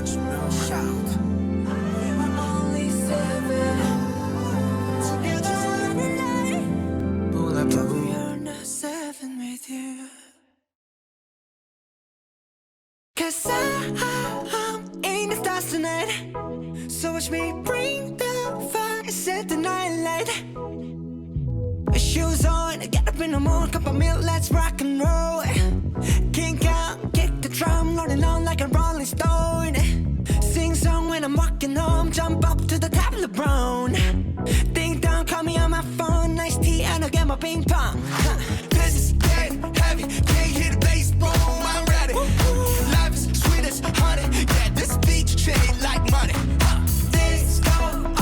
Shout. We were only 7 together on a night. Pull up, we are not 7 with you. 'Cause I'm in the stars tonight. So watch me bring the fire, set the night light. Shoes on, get up in the morning, cup of milk, let's rock and roll. Kink out, kick the drum, rolling on like a rolling stone. Sing song when I'm walking home, jump up to the top of the brown. Ding dong, call me on my phone, nice tea and I'll get my ping pong. This is dead heavy, can't hear the bass, boom, I'm ready. Life is sweet as honey, yeah, this beat chain like money. This go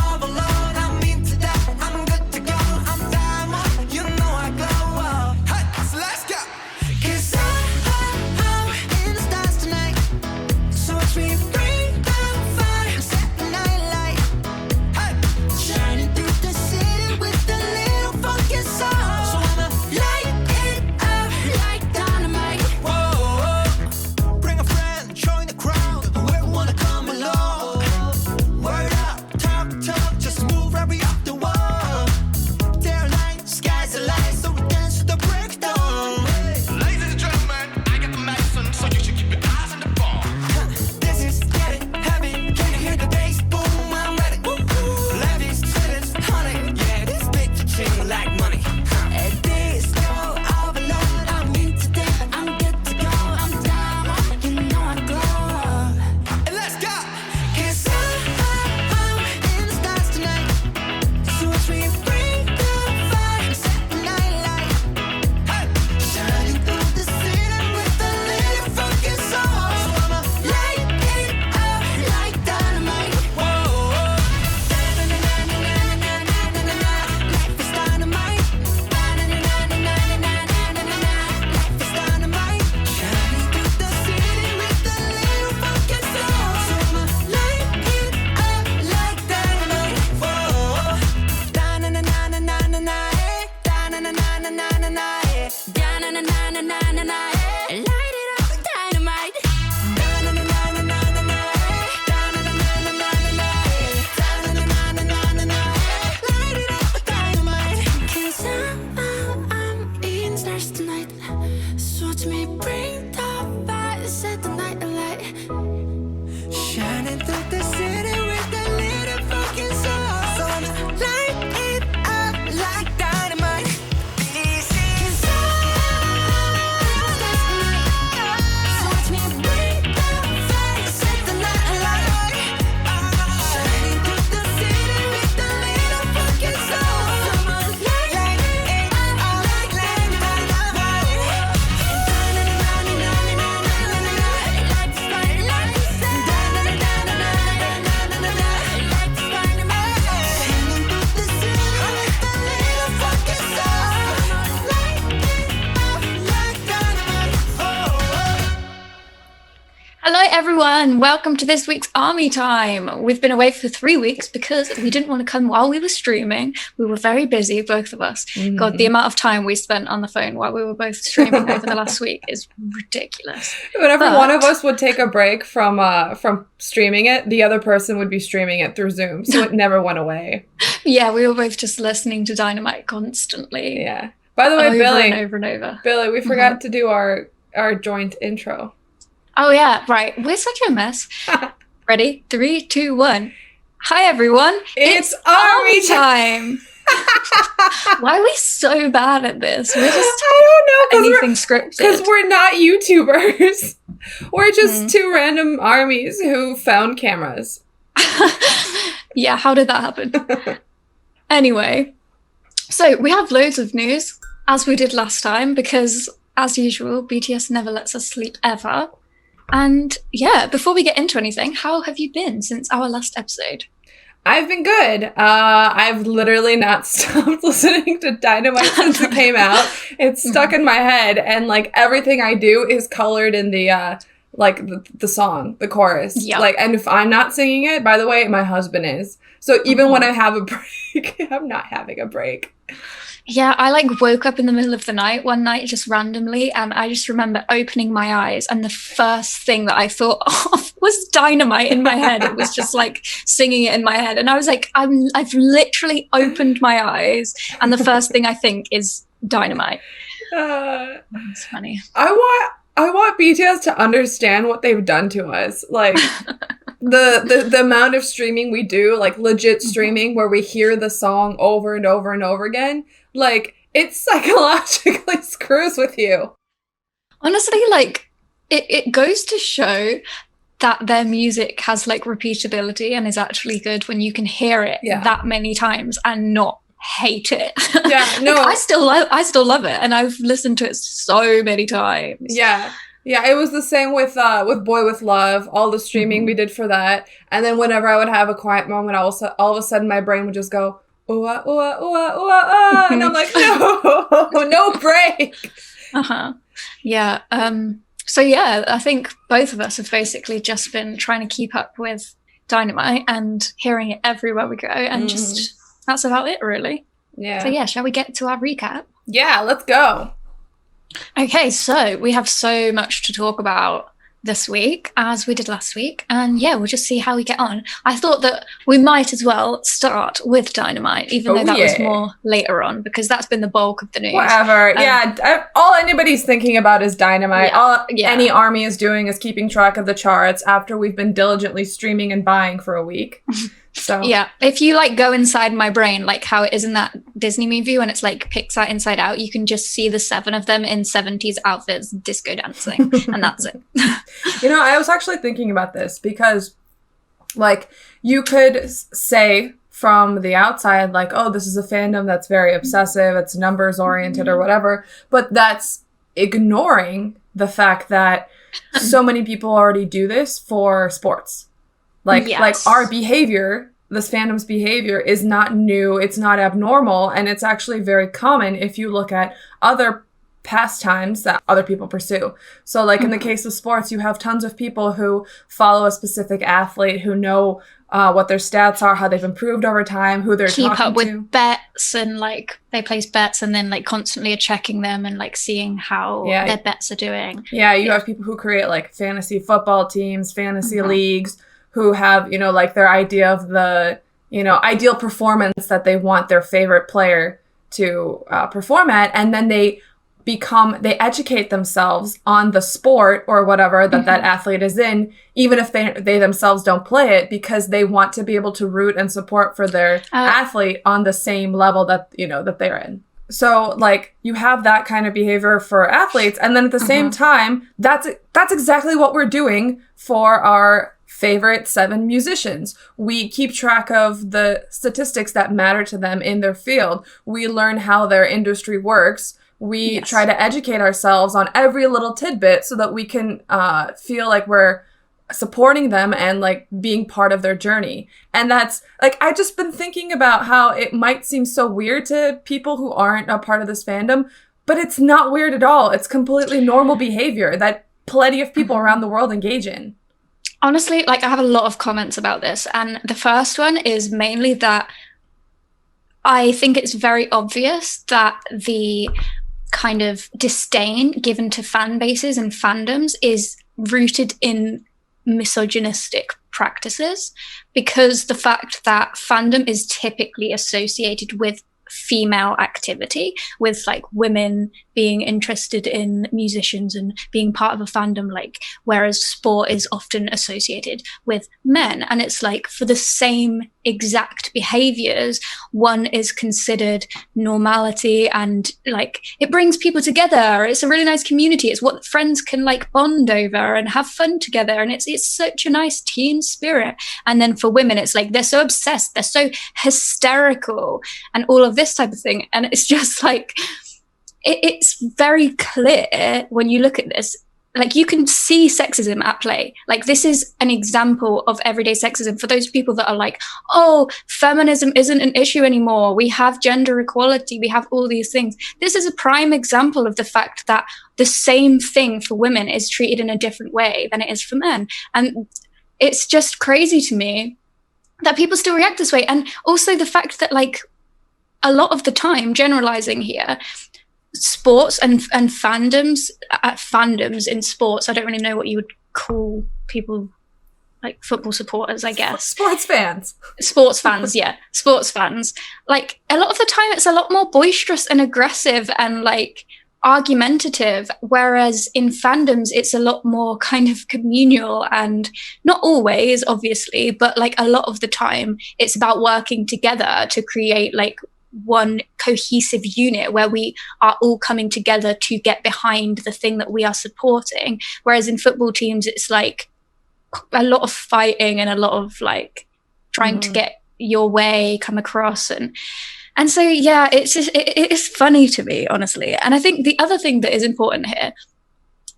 overload, I'm into that, I'm good to go, I'm diamond, you know I glow. Hey, so let's go. 'Cause I'm in the stars tonight, so watch me bring the fire, set the night light. Hey, shining through the city with a little funky soul. So I'ma light it up like dynamite. Whoa, bring a friend, join the crowd, whoever wanna come along. Word up, talk, just move right up the wall. Their light, sky's the light, so we dance to the breakdown. Ladies and gentlemen, I got the medicine, so you should keep your eyes on the ball. This is getting heavy, can you hear the bass? Boom, I'm ready. Life is sweet as honey, yeah, this bitch chain like money. And this go overload, I'm into that, I'm good to go, I'm down, you know I glow. And let's go. 'Cause I'm in the stars tonight, so watch me bring the fire, set the night light. Hey, shining through the city with a little funky soul. So I'ma light it up like dynamite. Whoa, na-na-na-na-na-na-na-na-na-na. Life is dynamite. Na-na-na-na-na-na-na-na-na-na. Life is dynamite. Shining through the city with a little funky soul. So I'ma light it up like dynamite. Whoa, da-na-na-na-na-na-na-na, eh. Da-na-na-na-na-na-na-na, eh. Da-na-na-na-na-na-na, eh. Light it up like dynamite. Da-na-na-na-na-na-na, eh. Da-na-na-na-na-na-na, eh. Da-na-na-na-na-na-na, eh. Light it up like dynamite. 'Cause I'm in the stars tonight, so watch me bring the fire, set the night alight. Shining through the city with a little fucking soul. So I'ma light it up like dynamite. This is so watch me bring the fire, set the night alight. Shining through the city with a little fucking soul. So I'ma light it up like dynamite. Hello everyone, welcome to this week's Army Time. We've been away for 3 weeks because we didn't want to come while we were streaming. We were very busy, both of us. God, the amount of time we spent on the phone while we were both streaming over the last week is ridiculous. Whenever But- one of us would take a break from streaming it, the other person would be streaming it through Zoom, so it never went away. Yeah, we were both just listening to Dynamite constantly. Yeah. By the way, over Billy, and over and over. Billy, we forgot to do our joint intro. Oh yeah, right. We're such a mess. Ready? 3, 2, 1. Hi everyone. It's Army time. Why are we so bad at this? We're just I don't know, anything scripted. because we're not YouTubers. We're just two random armies who found cameras. Yeah, how did that happen? Anyway, so we have loads of news, as we did last time, because as usual, BTS never lets us sleep ever. And yeah, before we get into anything, how have you been since our last episode? I've been good. I've literally not stopped listening to Dynamite since it came out. It's stuck in my head, and like everything I do is colored in the the song, the chorus. Yeah. Like, and if I'm not singing it, by the way, my husband is. So even when I have a break, I'm not having a break. Yeah, I like woke up in the middle of the night one night just randomly, and I just remember opening my eyes, and the first thing that I thought of was Dynamite in my head. It was just like singing it in my head, and I was like, I've literally opened my eyes, and the first thing I think is Dynamite. It's funny. I want BTS to understand what they've done to us. Like the amount of streaming we do, like legit streaming where we hear the song over and over and over again. Like, it psychologically screws with you. Honestly, like, it goes to show that their music has, like, repeatability and is actually good when you can hear it that many times and not hate it. Yeah, no. Like, I still love it, and I've listened to it so many times. Yeah. Yeah, it was the same with Boy With Love, all the streaming we did for that. And then whenever I would have a quiet moment, all of a sudden my brain would just go, ooh, ah, ooh, ah, ooh, ah, ooh, ah, ah. And I'm like, no break. Yeah. So yeah, I think both of us have basically just been trying to keep up with Dynamite and hearing it everywhere we go, and just that's about it, really. Yeah. So yeah, shall we get to our recap? Yeah, let's go. Okay, so we have so much to talk about this week, as we did last week, and yeah, we'll just see how we get on. I thought that we might as well start with Dynamite, even though that was more later on, because that's been the bulk of the news. Whatever. All anybody's thinking about is Dynamite. All any ARMY is doing is keeping track of the charts after we've been diligently streaming and buying for a week. So yeah, if you like go inside my brain, like how it is in that Disney movie when it's like Pixar Inside Out, you can just see the 7 of them in 70s outfits disco dancing, and that's it. You know, I was actually thinking about this because, like, you could say from the outside, like, oh, this is a fandom that's very obsessive, it's numbers oriented or whatever, but that's ignoring the fact that so many people already do this for sports. Like our behavior, this fandom's behavior is not new, it's not abnormal, and it's actually very common if you look at other pastimes that other people pursue. So like in the case of sports, you have tons of people who follow a specific athlete, who know what their stats are, how they've improved over time, who they're keep talking up with to. bets, and like they place bets and then like constantly are checking them and like seeing how their bets are doing. Yeah, you have people who create like fantasy football teams, fantasy leagues, who have, you know, like their idea of the, you know, ideal performance that they want their favorite player to perform at. And then they educate themselves on the sport or whatever that athlete is in, even if they themselves don't play it, because they want to be able to root and support for their athlete on the same level that, you know, that they're in. So, like, you have that kind of behavior for athletes. And then at the same time, that's exactly what we're doing for our favorite 7 musicians. We keep track of the statistics that matter to them in their field. We learn how their industry works. We try to educate ourselves on every little tidbit so that we can feel like we're supporting them and like being part of their journey. And that's like, I've just been thinking about how it might seem so weird to people who aren't a part of this fandom, but it's not weird at all. It's completely normal behavior that plenty of people around the world engage in. Honestly, like I have a lot of comments about this, and the first one is mainly that I think it's very obvious that the kind of disdain given to fan bases and fandoms is rooted in misogynistic practices, because the fact that fandom is typically associated with female activity, with like women being interested in musicians and being part of a fandom, like, whereas sport is often associated with men. And it's like for the same exact behaviors, one is considered normality, and like it brings people together. It's a really nice community. It's what friends can like bond over and have fun together, and it's such a nice teen spirit. And then for women, it's like they're so obsessed, they're so hysterical, and all of this type of thing. And it's just like it's very clear when you look at this, like you can see sexism at play. Like this is an example of everyday sexism for those people that are like, oh, feminism isn't an issue anymore, we have gender equality, we have all these things. This is a prime example of the fact that the same thing for women is treated in a different way than it is for men. And it's just crazy to me that people still react this way. And also the fact that like a lot of the time, generalizing here, sports and fandoms in sports, I don't really know what you would call people, like football supporters, I guess. Sports fans. Yeah. Sports fans. Like, a lot of the time it's a lot more boisterous and aggressive and like argumentative, whereas in fandoms it's a lot more kind of communal, and not always, obviously, but like a lot of the time it's about working together to create like one cohesive unit where we are all coming together to get behind the thing that we are supporting. Whereas in football teams it's like a lot of fighting and a lot of like trying to get your way come across, and so yeah, it's just it's funny to me, honestly. And I think the other thing that is important here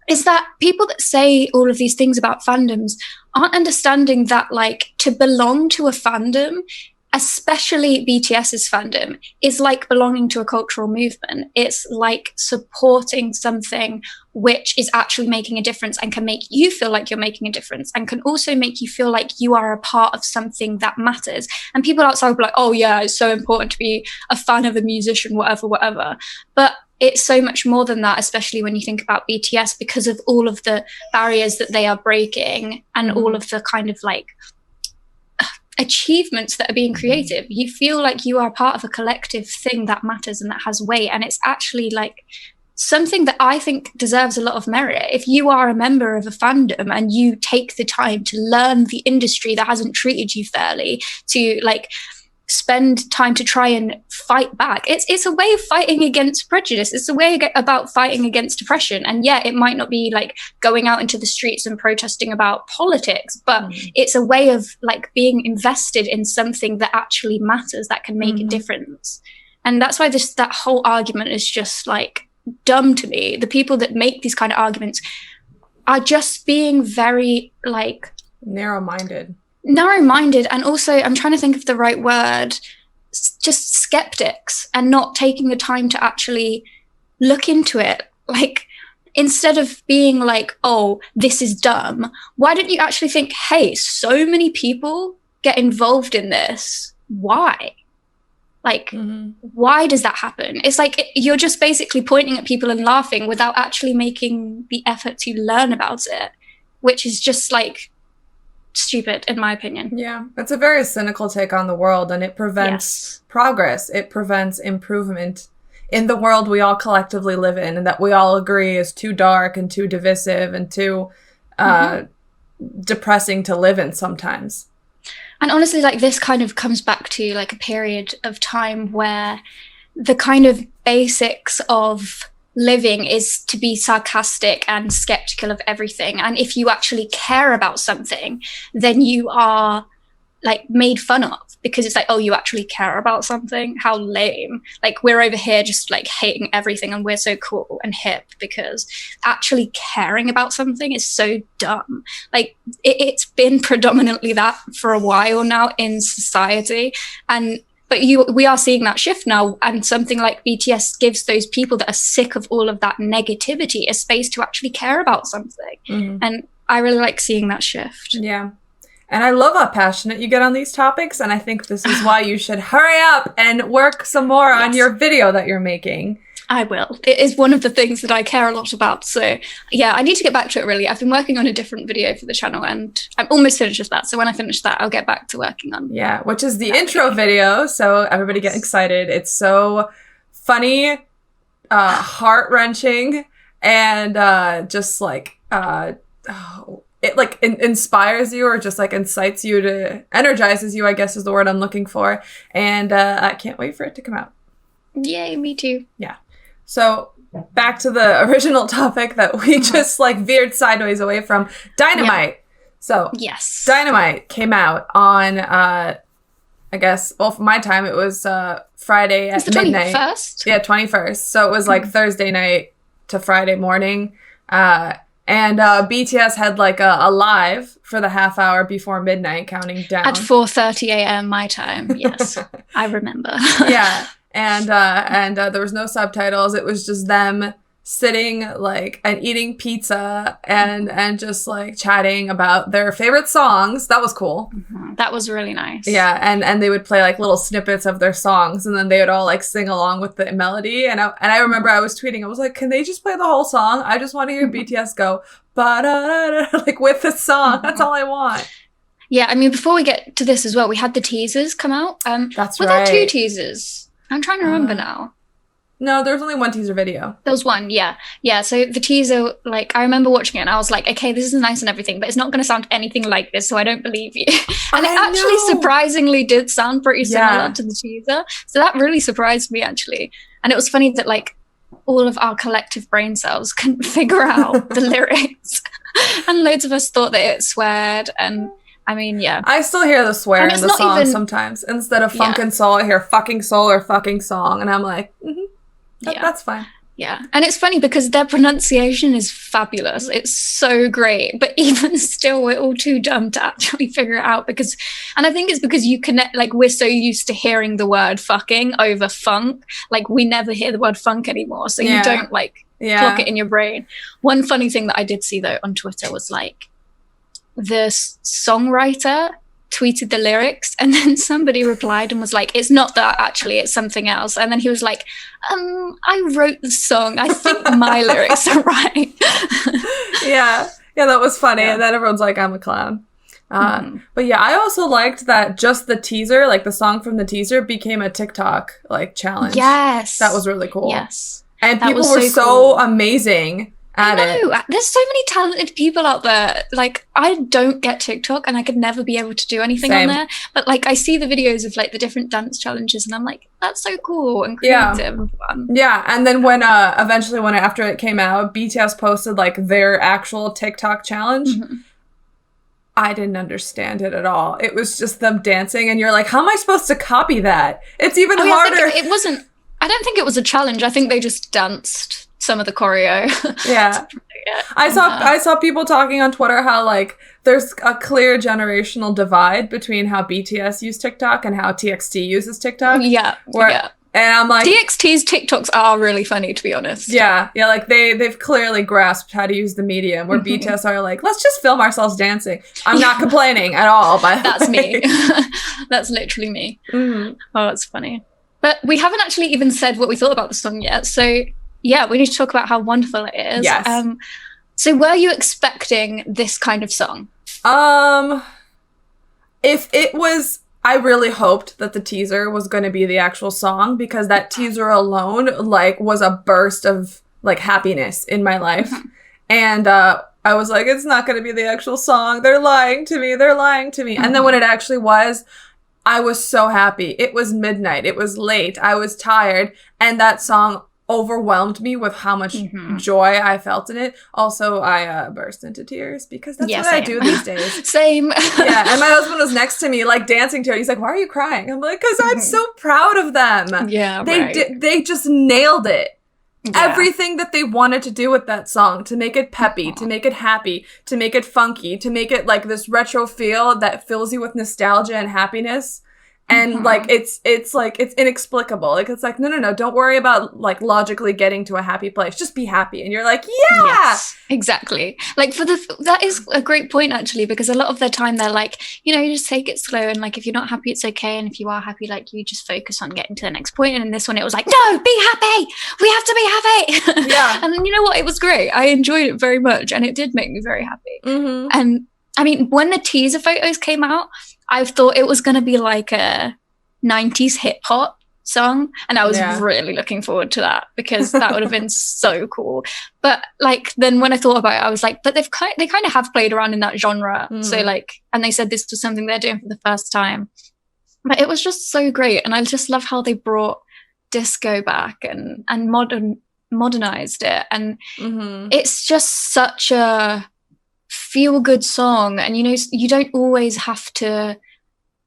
is that people that say all of these things about fandoms aren't understanding that, like, to belong to a fandom, especially BTS's fandom, is like belonging to a cultural movement. It's like supporting something which is actually making a difference and can make you feel like you're making a difference, and can also make you feel like you are a part of something that matters. And people outside will be like, oh yeah, it's so important to be a fan of a musician, whatever. But it's so much more than that, especially when you think about BTS, because of all of the barriers that they are breaking and all of the kind of like achievements that are being created. You feel like you are part of a collective thing that matters and that has weight, and it's actually like something that I think deserves a lot of merit. If you are a member of a fandom and you take the time to learn the industry that hasn't treated you fairly, to like spend time to try and fight back, it's a way of fighting against prejudice. It's a way about fighting against oppression. And yeah, it might not be like going out into the streets and protesting about politics, but it's a way of like being invested in something that actually matters, that can make a difference. And that's why that whole argument is just like dumb to me. The people that make these kind of arguments are just being very like narrow-minded, and also, I'm trying to think of the right word, just skeptics, and not taking the time to actually look into it. Like, instead of being like, oh, this is dumb, why don't you actually think, hey, so many people get involved in this, why? Like, why does that happen? It's like you're just basically pointing at people and laughing without actually making the effort to learn about it, which is just like stupid, in my opinion. Yeah, it's a very cynical take on the world, and it prevents progress. It prevents improvement in the world we all collectively live in, and that we all agree is too dark and too divisive and too depressing to live in sometimes. And honestly, like, this kind of comes back to like a period of time where the kind of basics of living is to be sarcastic and skeptical of everything. And if you actually care about something, then you are like made fun of, because it's like, oh, you actually care about something? How lame. Like, we're over here just like hating everything and we're so cool and hip, because actually caring about something is so dumb. Like, it's been predominantly that for a while now in society, but we are seeing that shift now, and something like BTS gives those people that are sick of all of that negativity a space to actually care about something. And I really like seeing that shift. Yeah. And I love how passionate you get on these topics, and I think this is why you should hurry up and work some more on your video that you're making. I will. It is one of the things that I care a lot about. So yeah, I need to get back to it, really. I've been working on a different video for the channel, and I'm almost finished with that. So when I finish that, I'll get back to working on which is the intro video. So everybody get excited. It's so funny, heart-wrenching, and just like it like inspires you, or just like incites you to, energizes you, I guess is the word I'm looking for. And I can't wait for it to come out. Yay, me too. Yeah. So back to the original topic that we just like veered sideways away from, Dynamite. Yep. So yes, Dynamite came out on, I guess, well, for my time, it was Friday at midnight. 21st? Yeah, 21st. So it was like Thursday night to Friday morning. And BTS had like a live for the half hour before midnight, counting down. At 4:30 a.m. my time, yes. I remember. Yeah. And there was no subtitles. It was just them sitting like and eating pizza and just like chatting about their favorite songs. That was cool. That was really nice. Yeah, and they would play like little snippets of their songs, and then they would all like sing along with the melody. And I remember I was tweeting, I was like, can they just play the whole song? I just want to hear BTS go ba-da-da-da, like with the song. That's all I want. Yeah, I mean, before we get to this as well, we had the teasers come out. That's were right. there 2 teasers? I'm trying to remember now. No, there's only 1 teaser video. There was 1, yeah. Yeah, so the teaser, like, I remember watching it and I was like, okay, this is nice and everything, but it's not going to sound anything like this, so I don't believe you. And it actually surprisingly did sound pretty similar to the teaser. So that really surprised me, actually. And it was funny that, like, all of our collective brain cells couldn't figure out the lyrics. And loads of us thought that it sweared. And, I mean, yeah. I still hear the swear in the song even, sometimes. Instead of funk and soul, I hear fucking soul or fucking song. And I'm like, that's fine. Yeah. And it's funny because their pronunciation is fabulous. It's so great. But even still, we're all too dumb to actually figure it out and I think it's because you connect, like, we're so used to hearing the word fucking over funk. Like, we never hear the word funk anymore. So you don't, like, clock it in your brain. One funny thing that I did see, though, on Twitter was, like, the songwriter tweeted the lyrics and then somebody replied and was like, it's not that, actually, it's something else. And then he was like, I wrote the song, I think my lyrics are right. yeah that was funny. And then everyone's like, I'm a clown. But yeah, I also liked that just the teaser, like the song from the teaser, became a TikTok like challenge. Yes, that was really cool. Yes, and people were so amazing at it. There's so many talented people out there. Like, I don't get TikTok and I could never be able to do anything on there. But like, I see the videos of like the different dance challenges and I'm like, that's so cool and creative and fun. Yeah, and then when eventually after it came out, BTS posted like their actual TikTok challenge. I didn't understand it at all. It was just them dancing and you're like, how am I supposed to copy that? It's even harder. I don't think it was a challenge. I think they just danced some of the choreo. Yeah. I saw people talking on Twitter how like there's a clear generational divide between how BTS use TikTok and how TXT uses TikTok. Yeah. And I'm like, TXT's TikToks are really funny, to be honest. Yeah, like they've clearly grasped how to use the medium, where BTS are like, let's just film ourselves dancing. I'm not complaining at all, but that's me. That's literally me. Oh, that's funny. But we haven't actually even said what we thought about the song yet. So yeah, we need to talk about how wonderful it is. Yes. So were you expecting this kind of song? If it was, I really hoped that the teaser was going to be the actual song, because that teaser alone like was a burst of like happiness in my life. And I was like, it's not going to be the actual song. They're lying to me. And then when it actually was, I was so happy. It was midnight. It was late. I was tired. And that song overwhelmed me with how much joy I felt in it. Also, I burst into tears because that's what I do these days. Same. Yeah, and my husband was next to me, like dancing to it. He's like, "Why are you crying?" I'm like, "Because I'm so proud of them." Yeah, they just nailed it. Yeah. Everything that they wanted to do with that song, to make it peppy, to make it happy, to make it funky, to make it like this retro feel that fills you with nostalgia and happiness. And like it's inexplicable. Like it's like no, don't worry about like logically getting to a happy place. Just be happy, and you're like, yeah, yes, exactly. Like that is a great point actually, because a lot of the time they're like, you just take it slow, and like if you're not happy, it's okay, and if you are happy, like you just focus on getting to the next point. And in this one, it was like, no, be happy. We have to be happy. Yeah. And then you know what? It was great. I enjoyed it very much, and it did make me very happy. And I mean, when the teaser photos came out, I thought it was going to be like a 90s hip hop song. And I was really looking forward to that, because that would have been so cool. But like, then when I thought about it, I was like, but they kind of have played around in that genre. So like, and they said this was something they're doing for the first time. But it was just so great. And I just love how they brought disco back and modernized it. And it's just such a feel-good song. And you don't always have to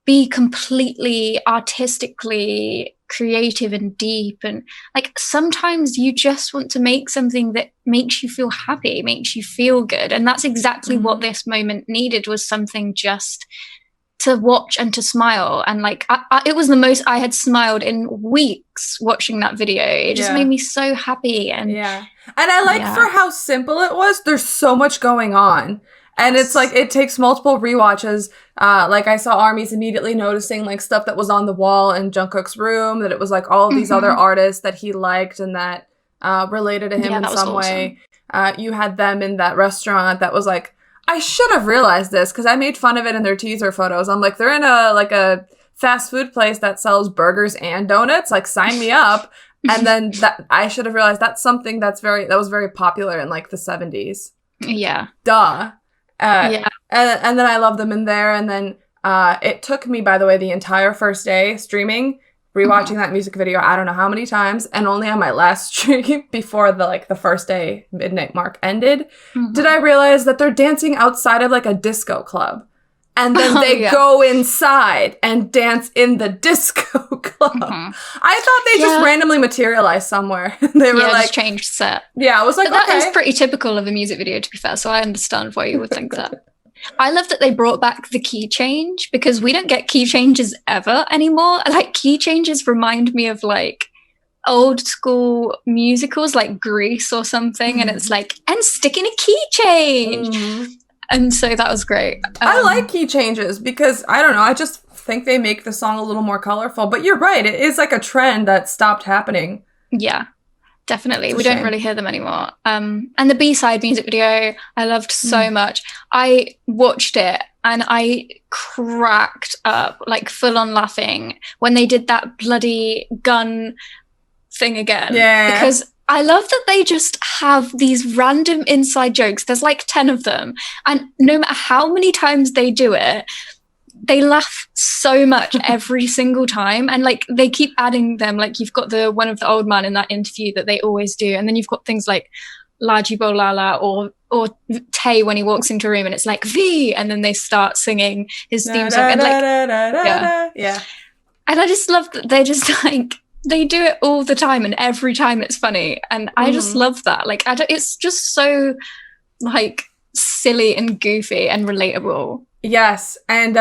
be completely artistically creative and deep, and like sometimes you just want to make something that makes you feel happy, makes you feel good. And that's exactly what this moment needed, was something just to watch and to smile. And like, it was the most I had smiled in weeks watching that video. It just made me so happy. And and I like for how simple it was. There's so much going on. And it's like, it takes multiple rewatches. Like I saw ARMY's immediately noticing like stuff that was on the wall in Jungkook's room, that it was like all of these other artists that he liked and that related to him in some way. You had them in that restaurant that was like, I should have realized this because I made fun of it in their teaser photos. I'm like, they're in a fast food place that sells burgers and donuts. Like, sign me up. And then that I should have realized that's something that was very popular in like the 70s. Yeah. Duh. And then I love them in there. And then it took me, by the way, the entire first day streaming, rewatching that music video, I don't know how many times, and only on my last stream before the first day midnight mark ended, did I realize that they're dancing outside of like a disco club. And then they go inside and dance in the disco club. I thought they just randomly materialized somewhere. They were like, just changed set. Yeah, I was like, but that is pretty typical of a music video, to be fair. So I understand why you would think that. I love that they brought back the key change, because we don't get key changes ever anymore. Like, key changes remind me of like old school musicals like Grease or something. And it's like, and sticking a key change. And so that was great. I like key changes because, I don't know, I just think they make the song a little more colorful. But you're right, it is like a trend that stopped happening. Yeah, definitely. We don't really hear them anymore. And the B-side music video, I loved so much. I watched it and I cracked up, like full on laughing when they did that bloody gun thing again. Yeah. Because I love that they just have these random inside jokes. There's like 10 of them. And no matter how many times they do it, they laugh so much every single time. And like, they keep adding them. Like, you've got the one of the old man in that interview that they always do. And then you've got things like Laji Bolala or Tay when he walks into a room and it's like V, and then they start singing his theme song. And like, yeah. And I just love that they're just like, they do it all the time, and every time it's funny, and I just love that. Like, it's just so like silly and goofy and relatable. Yes, and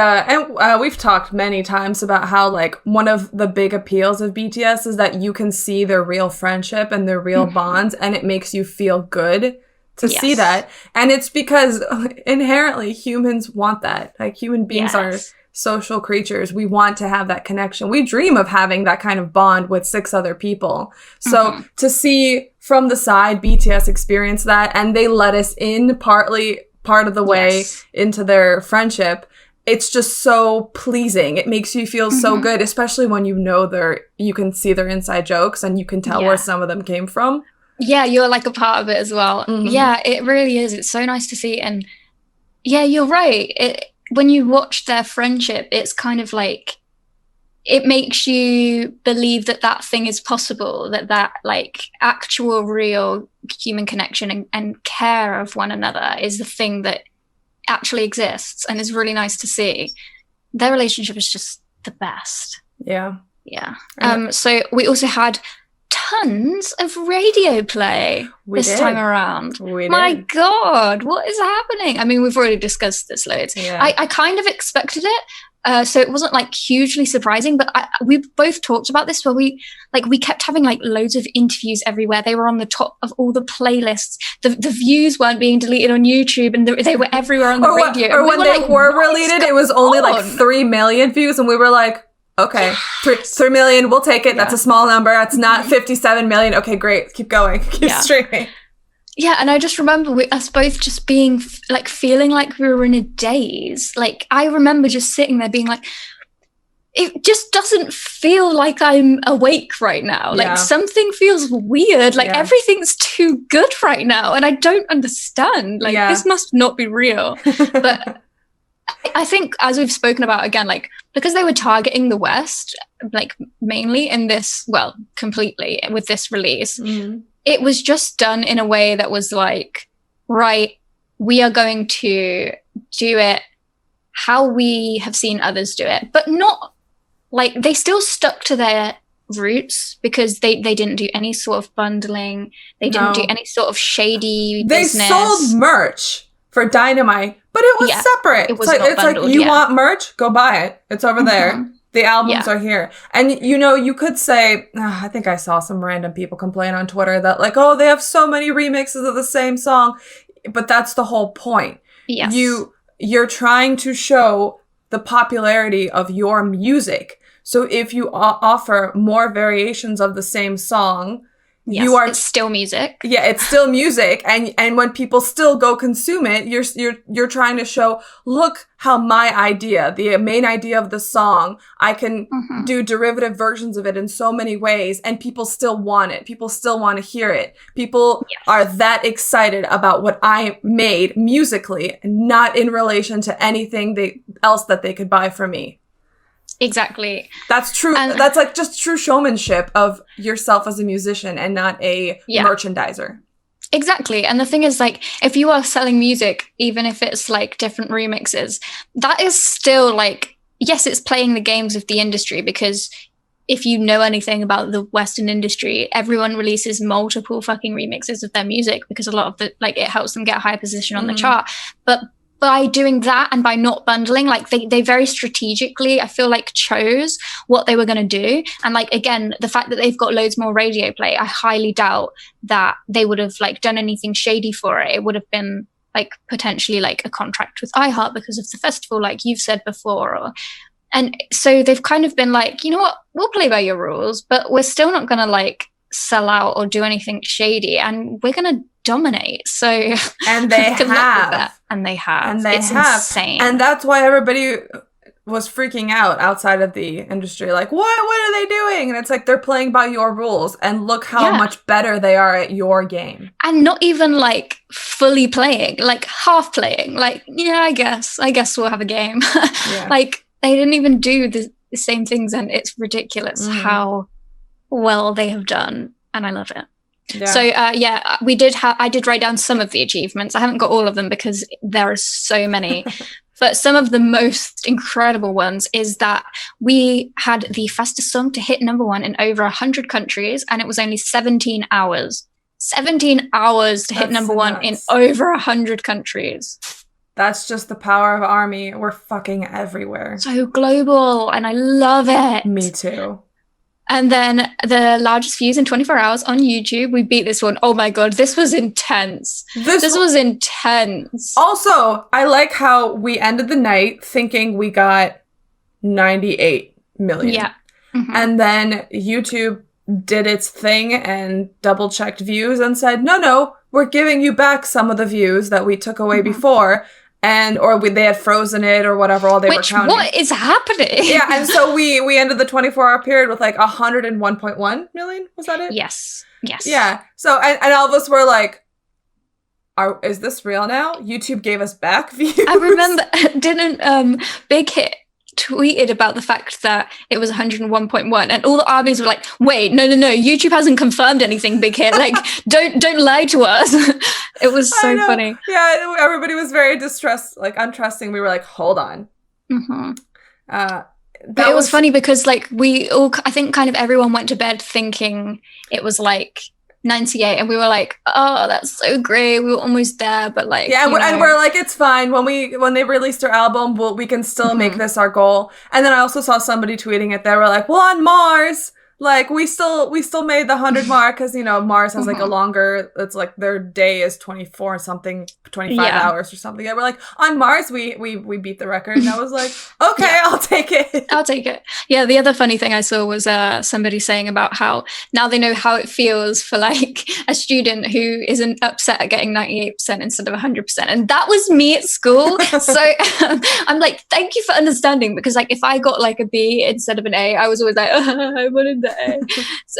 we've talked many times about how like one of the big appeals of BTS is that you can see their real friendship and their real bonds, and it makes you feel good to see that. And it's because inherently humans want that. Like, human beings are social creatures. We want to have that connection. We dream of having that kind of bond with 6 other people. So to see from the side BTS experience that, and they let us in part of the way into their friendship, it's just so pleasing. It makes you feel so good, especially when you know you can see their inside jokes and you can tell where some of them came from. Yeah, you're like a part of it as well. Yeah, it really is. It's so nice to see. And yeah, you're right. When you watch their friendship, it's kind of like, it makes you believe that thing is possible, that like actual real human connection and care of one another is the thing that actually exists, and is really nice to see. Their relationship is just the best. Yeah. So we also had tons of radio play this time around. My God, what is happening? I mean, we've already discussed this loads. I kind of expected it, so it wasn't like hugely surprising, but we both talked about this where we kept having like loads of interviews everywhere. They were on the top of all the playlists. The views weren't being deleted on YouTube, and they were everywhere on the radio. Or when they were deleted, it was only like 3 million views, and we were like, okay, 3 million, we'll take it. That's a small number. That's not 57 million. Okay, great. Keep going. Keep streaming. Yeah, and I just remember us both just being like, feeling like we were in a daze. Like, I remember just sitting there being like, it just doesn't feel like I'm awake right now. Like, something feels weird. Like, everything's too good right now, and I don't understand. Like, this must not be real. But I think, as we've spoken about again, like, because they were targeting the West, like mainly in this, well, completely with this release, it was just done in a way that was like, right, we are going to do it how we have seen others do it, but not like, they still stuck to their roots, because they didn't do any sort of bundling. They didn't do any sort of shady business. They sold merch for Dynamite But it was Yeah, separate. it was so not it's bundled, like, you yeah. want merch? Go buy it. It's over there. The albums Yeah. are here. And, you know, you could say, I think I saw some random people complain on Twitter that, like, oh, they have so many remixes of the same song. But that's the whole point. Yes. You're trying to show the popularity of your music. So if you offer more variations of the same song, Yes, you are it's still music. Yeah, it's still music, and when people still go consume it, you're trying to show, look how my idea, the main idea of the song, I can do derivative versions of it in so many ways, and people still want it. People still want to hear it. People are that excited about what I made musically, not in relation to anything else that they could buy from me. Exactly. That's true. And that's like just true showmanship of yourself as a musician and not a merchandiser. Exactly. And the thing is, like, if you are selling music, even if it's like different remixes, that is still like, yes, it's playing the games of the industry, because if you know anything about the Western industry, everyone releases multiple fucking remixes of their music because a lot of the, like, it helps them get a high position on the chart. But by doing that and by not bundling, like they very strategically, I feel like, chose what they were going to do. And like, again, the fact that they've got loads more radio play, I highly doubt that they would have like done anything shady for it. It would have been like potentially like a contract with iHeart because of the festival, like you've said before. And so they've kind of been like, you know what, we'll play by your rules, but we're still not going to like sell out or do anything shady, and we're going to dominate. So and they have. And they have. And they it's have. Insane. And that's why everybody was freaking out outside of the industry. Like, what are they doing? And it's like, they're playing by your rules, and look how much better they are at your game. And not even like fully playing, like half playing. Like, yeah, I guess we'll have a game. Like, they didn't even do the same things, and it's ridiculous how well they have done. And I love it. Yeah. So I did write down some of the achievements. I haven't got all of them because there are so many. But some of the most incredible ones is that we had the fastest song to hit #1 in over 100 countries, and it was only 17 hours. 17 hours to hit #1 in over 100 countries. That's just the power of ARMY. We're fucking everywhere. So global, and I love it. Me too. And then the largest views in 24 hours on YouTube. We beat this one. Oh my God, this was intense. This was intense. Also, I like how we ended the night thinking we got 98 million. Yeah. And then YouTube did its thing and double-checked views and said, no, we're giving you back some of the views that we took away before. They had frozen it or whatever while they were counting. What is happening? Yeah, and so we ended the 24-hour period with like 101.1 million. Was that it? Yes. Yeah. So and all of us were like, is this real now? YouTube gave us back views. I remember, didn't Big Hit tweeted about the fact that it was 101.1, and all the armies were like, wait, no, YouTube hasn't confirmed anything, Big Hit, like don't lie to us. It was so funny. Yeah, everybody was very distressed, like untrusting. We were like, hold on. But it was funny because like we all, I think kind of everyone went to bed thinking it was like 98, and we were like, oh, that's so great, we were almost there, but like, yeah, and we're like, it's fine, when they released their album, we can still make this our goal. And then I also saw somebody tweeting it, they were like, well, on Mars, like we still made the 100 mark, because Mars has like a longer, it's like their day is 24 something, 25 hours or something. And we're like, on Mars we beat the record. And I was like, okay, I'll take it. Yeah, the other funny thing I saw was somebody saying about how now they know how it feels for like a student who isn't upset at getting 98% instead of 100%, and that was me at school. So I'm like, thank you for understanding, because like if I got like a B instead of an A, I was always like, I wanted the A.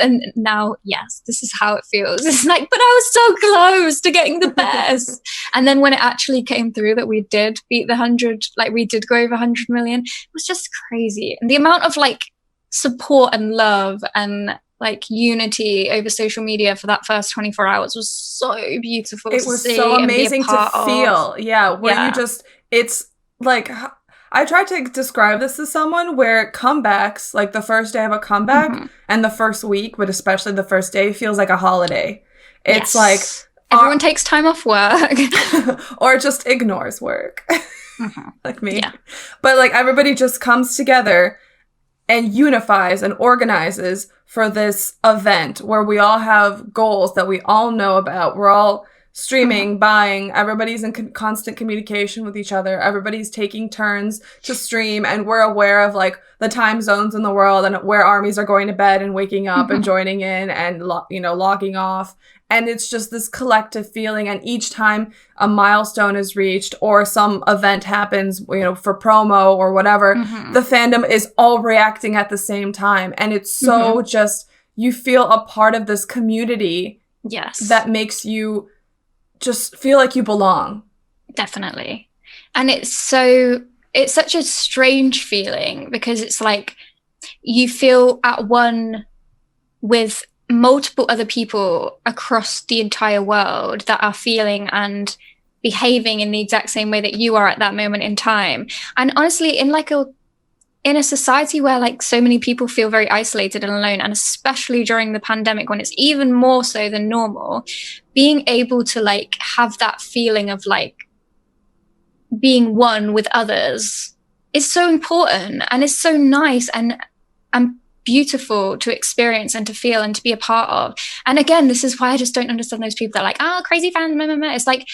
And now, yes, this is how it feels. It's like, but I was so close to getting the best. And then when it actually came through that we did beat the 100, like we did go over 100 million, it was just crazy. And the amount of like support and love and like unity over social media for that first 24 hours was so beautiful. It was so amazing to feel. Yeah, where you just, it's like, I tried to describe this to someone where comebacks, like the first day of a comeback and the first week, but especially the first day, feels like a holiday. It's like Everyone takes time off work. or just ignores work. Like me. Yeah. But like everybody just comes together and unifies and organizes for this event where we all have goals that we all know about. We're all streaming, buying, everybody's in constant communication with each other. Everybody's taking turns to stream, and we're aware of like the time zones in the world and where armies are going to bed and waking up and joining in and logging off. And it's just this collective feeling. And each time a milestone is reached or some event happens, for promo or whatever, the fandom is all reacting at the same time. And it's so just, you feel a part of this community. Yes. That makes you just feel like you belong. Definitely. And it's such a strange feeling because it's like you feel at one with multiple other people across the entire world that are feeling and behaving in the exact same way that you are at that moment in time. And honestly, in a society where like so many people feel very isolated and alone, and especially during the pandemic when it's even more so than normal, being able to like have that feeling of like being one with others is so important, and it's so nice and beautiful to experience and to feel and to be a part of. And again, this is why I just don't understand those people that are like, oh, crazy fans, blah, blah, blah. It's like,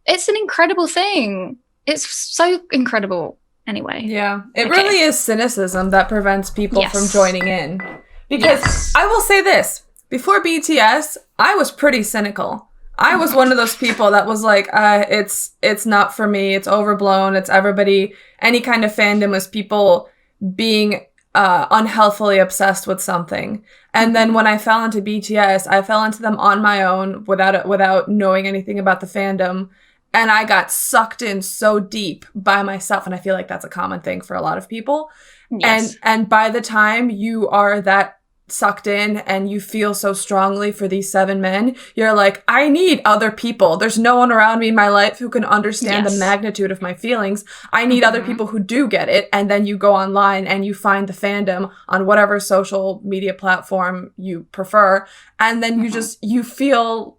it's an incredible thing. It's so incredible. Anyway. Yeah. It really is cynicism that prevents people from joining in. Because I will say this, before BTS, I was pretty cynical. I was one of those people that was like, it's not for me. It's overblown. It's everybody. Any kind of fandom is people being unhealthily obsessed with something. And then when I fell into BTS, I fell into them on my own without knowing anything about the fandom. And I got sucked in so deep by myself. And I feel like that's a common thing for a lot of people. Yes. And by the time you are that sucked in and you feel so strongly for these 7 men, you're like, I need other people. There's no one around me in my life who can understand the magnitude of my feelings. I need other people who do get it. And then you go online and you find the fandom on whatever social media platform you prefer. And then you feel,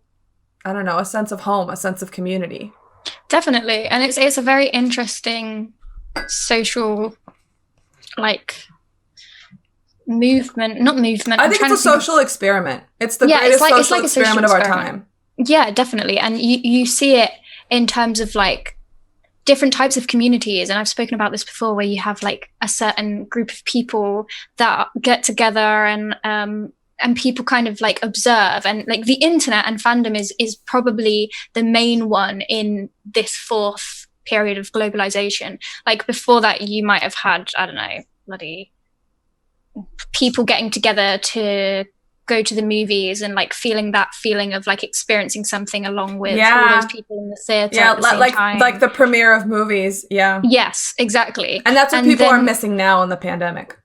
I don't know, a sense of home, a sense of community. Definitely. And it's a very interesting social, like, not movement. I think it's a social experiment. It's the greatest social experiment of our time. Yeah, definitely. And you see it in terms of, like, different types of communities. And I've spoken about this before, where you have, like, a certain group of people that get together and people kind of like observe, and like the internet and fandom is probably the main one in this 4th period of globalization. Like before that, you might have had, I don't know, bloody people getting together to go to the movies and like feeling that feeling of like experiencing something along with all those people in the theater at the same time. Like the premiere of movies. Yeah. Yes, exactly. And that's what people are missing now in the pandemic.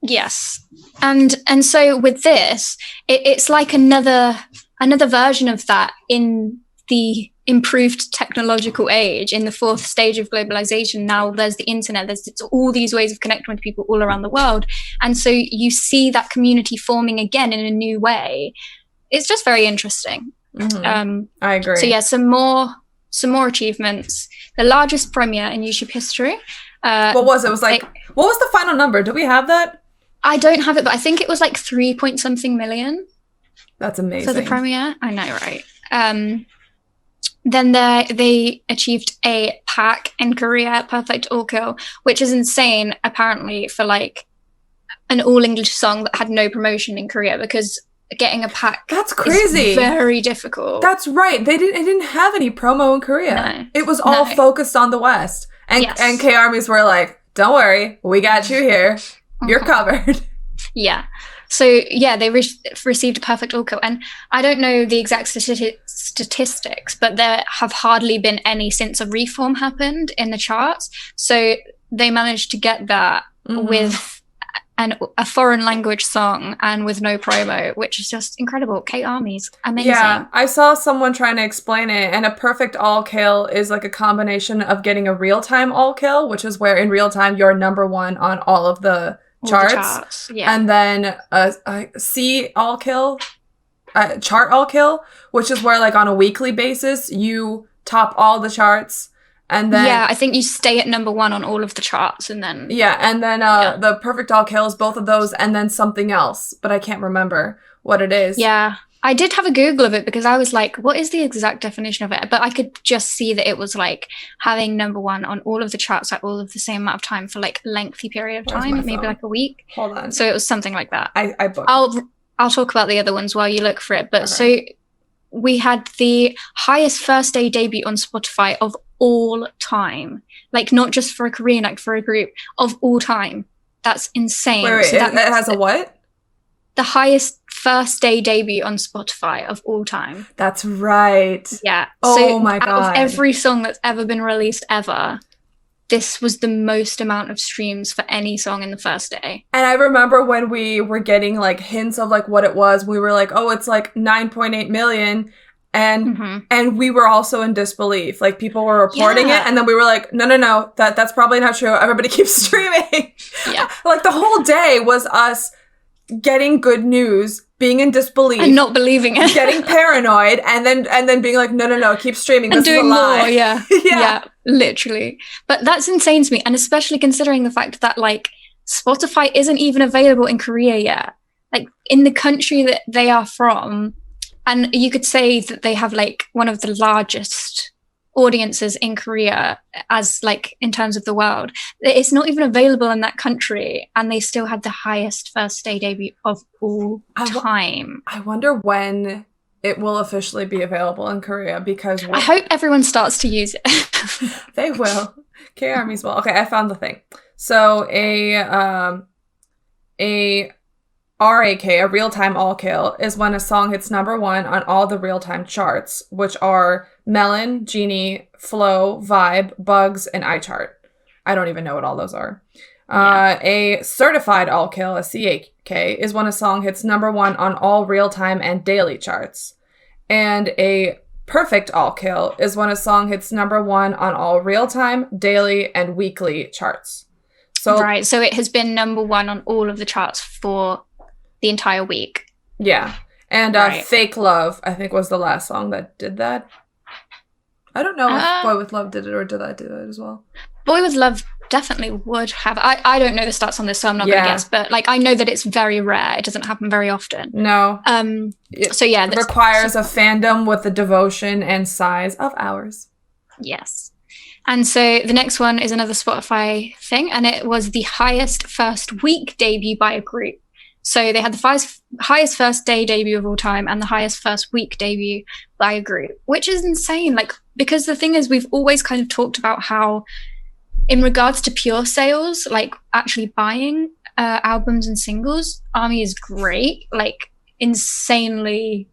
Yes. And so with this, it's like another version of that in the improved technological age, in the 4th stage of globalization. Now there's the internet, there's all these ways of connecting with people all around the world. And so you see that community forming again in a new way. It's just very interesting. I agree. So yeah, some more achievements. The largest premiere in YouTube history. What was it? It was like, what was the final number? Do we have that? I don't have it, but I think it was like 3-point-something million. That's amazing. For the premiere. I know, right? Then they achieved a pack in Korea, Perfect All Kill, which is insane, apparently, for like an all-English song that had no promotion in Korea, because getting a pack, that's crazy, is very difficult. That's right. It didn't have any promo in Korea. No. It was all focused on the West. And K-ARMYs were like, don't worry, we got you here. You're covered. Yeah. So, yeah, they received a Perfect All Kill. And I don't know the exact statistics, but there have hardly been any since a reform happened in the charts. So they managed to get that with a foreign language song and with no promo, which is just incredible. K-ARMYs, amazing. Yeah, I saw someone trying to explain it, and a perfect all kill is like a combination of getting a real-time all kill, which is where in real time you're number 1 on all of the charts. Yeah. And then a C all kill, chart all kill, which is where like on a weekly basis you top all the charts. And then yeah, I think you stay at number 1 on all of the charts, and then the perfect all kills, both of those, and then something else, but I can't remember what it is. Yeah, I did have a Google of it because I was like, what is the exact definition of it? But I could just see that it was like having number 1 on all of the charts at all of the same amount of time for like a lengthy period of time, maybe like a week. Hold on. So it was something like that. I booked. I'll talk about the other ones while you look for it. But so we had the highest first day debut on Spotify of all time, like not just for a Korean act, for a group of all time. That's insane. Wait, so it has a what? The highest first day debut on Spotify of all time. That's right. Yeah. Oh my God. Out of every song that's ever been released ever, this was the most amount of streams for any song in the first day. And I remember when we were getting like hints of like what it was, we were like, oh, it's like 9.8 million. And we were also in disbelief. Like people were reporting it, and then we were like, no, that's probably not true. Everybody keeps streaming. Yeah. Like the whole day was us getting good news, being in disbelief, and not believing it, getting paranoid, and then being like, no, keep streaming. This and doing is a lie. more. Yeah. Yeah, literally. But that's insane to me, and especially considering the fact that like Spotify isn't even available in Korea yet. Like in the country that they are from. And you could say that they have like one of the largest audiences in Korea as like in terms of the world. It's not even available in that country, and they still had the highest first day debut of all time. I wonder when it will officially be available in Korea, because I hope everyone starts to use it. They will. K-ARMYs will. Okay, I found the thing. So a RAK, a real-time all kill, is when a song hits number 1 on all the real-time charts, which are Melon, Genie, Flow, Vibe, Bugs, and iChart. I don't even know what all those are. A certified all kill, a CAK, is when a song hits number 1 on all real-time and daily charts. And a perfect all kill is when a song hits number 1 on all real-time, daily, and weekly charts. So it has been number 1 on all of the charts for the entire week. Yeah. And Fake Love, I think, was the last song that did that. I don't know if Boy With Love did it, or did I do it as well? Boy With Love Definitely would have. I don't know the stats on this, so I'm not going to guess. But like, I know that it's very rare. It doesn't happen very often. No. So yeah, it requires a fandom with the devotion and size of ours. Yes. And so the next one is another Spotify thing, and it was the highest first week debut by a group. So they had the highest first day debut of all time and the highest first week debut by a group, which is insane. Like, because the thing is, we've always kind of talked about how, in regards to pure sales, like actually buying albums and singles, ARMY is great, like insanely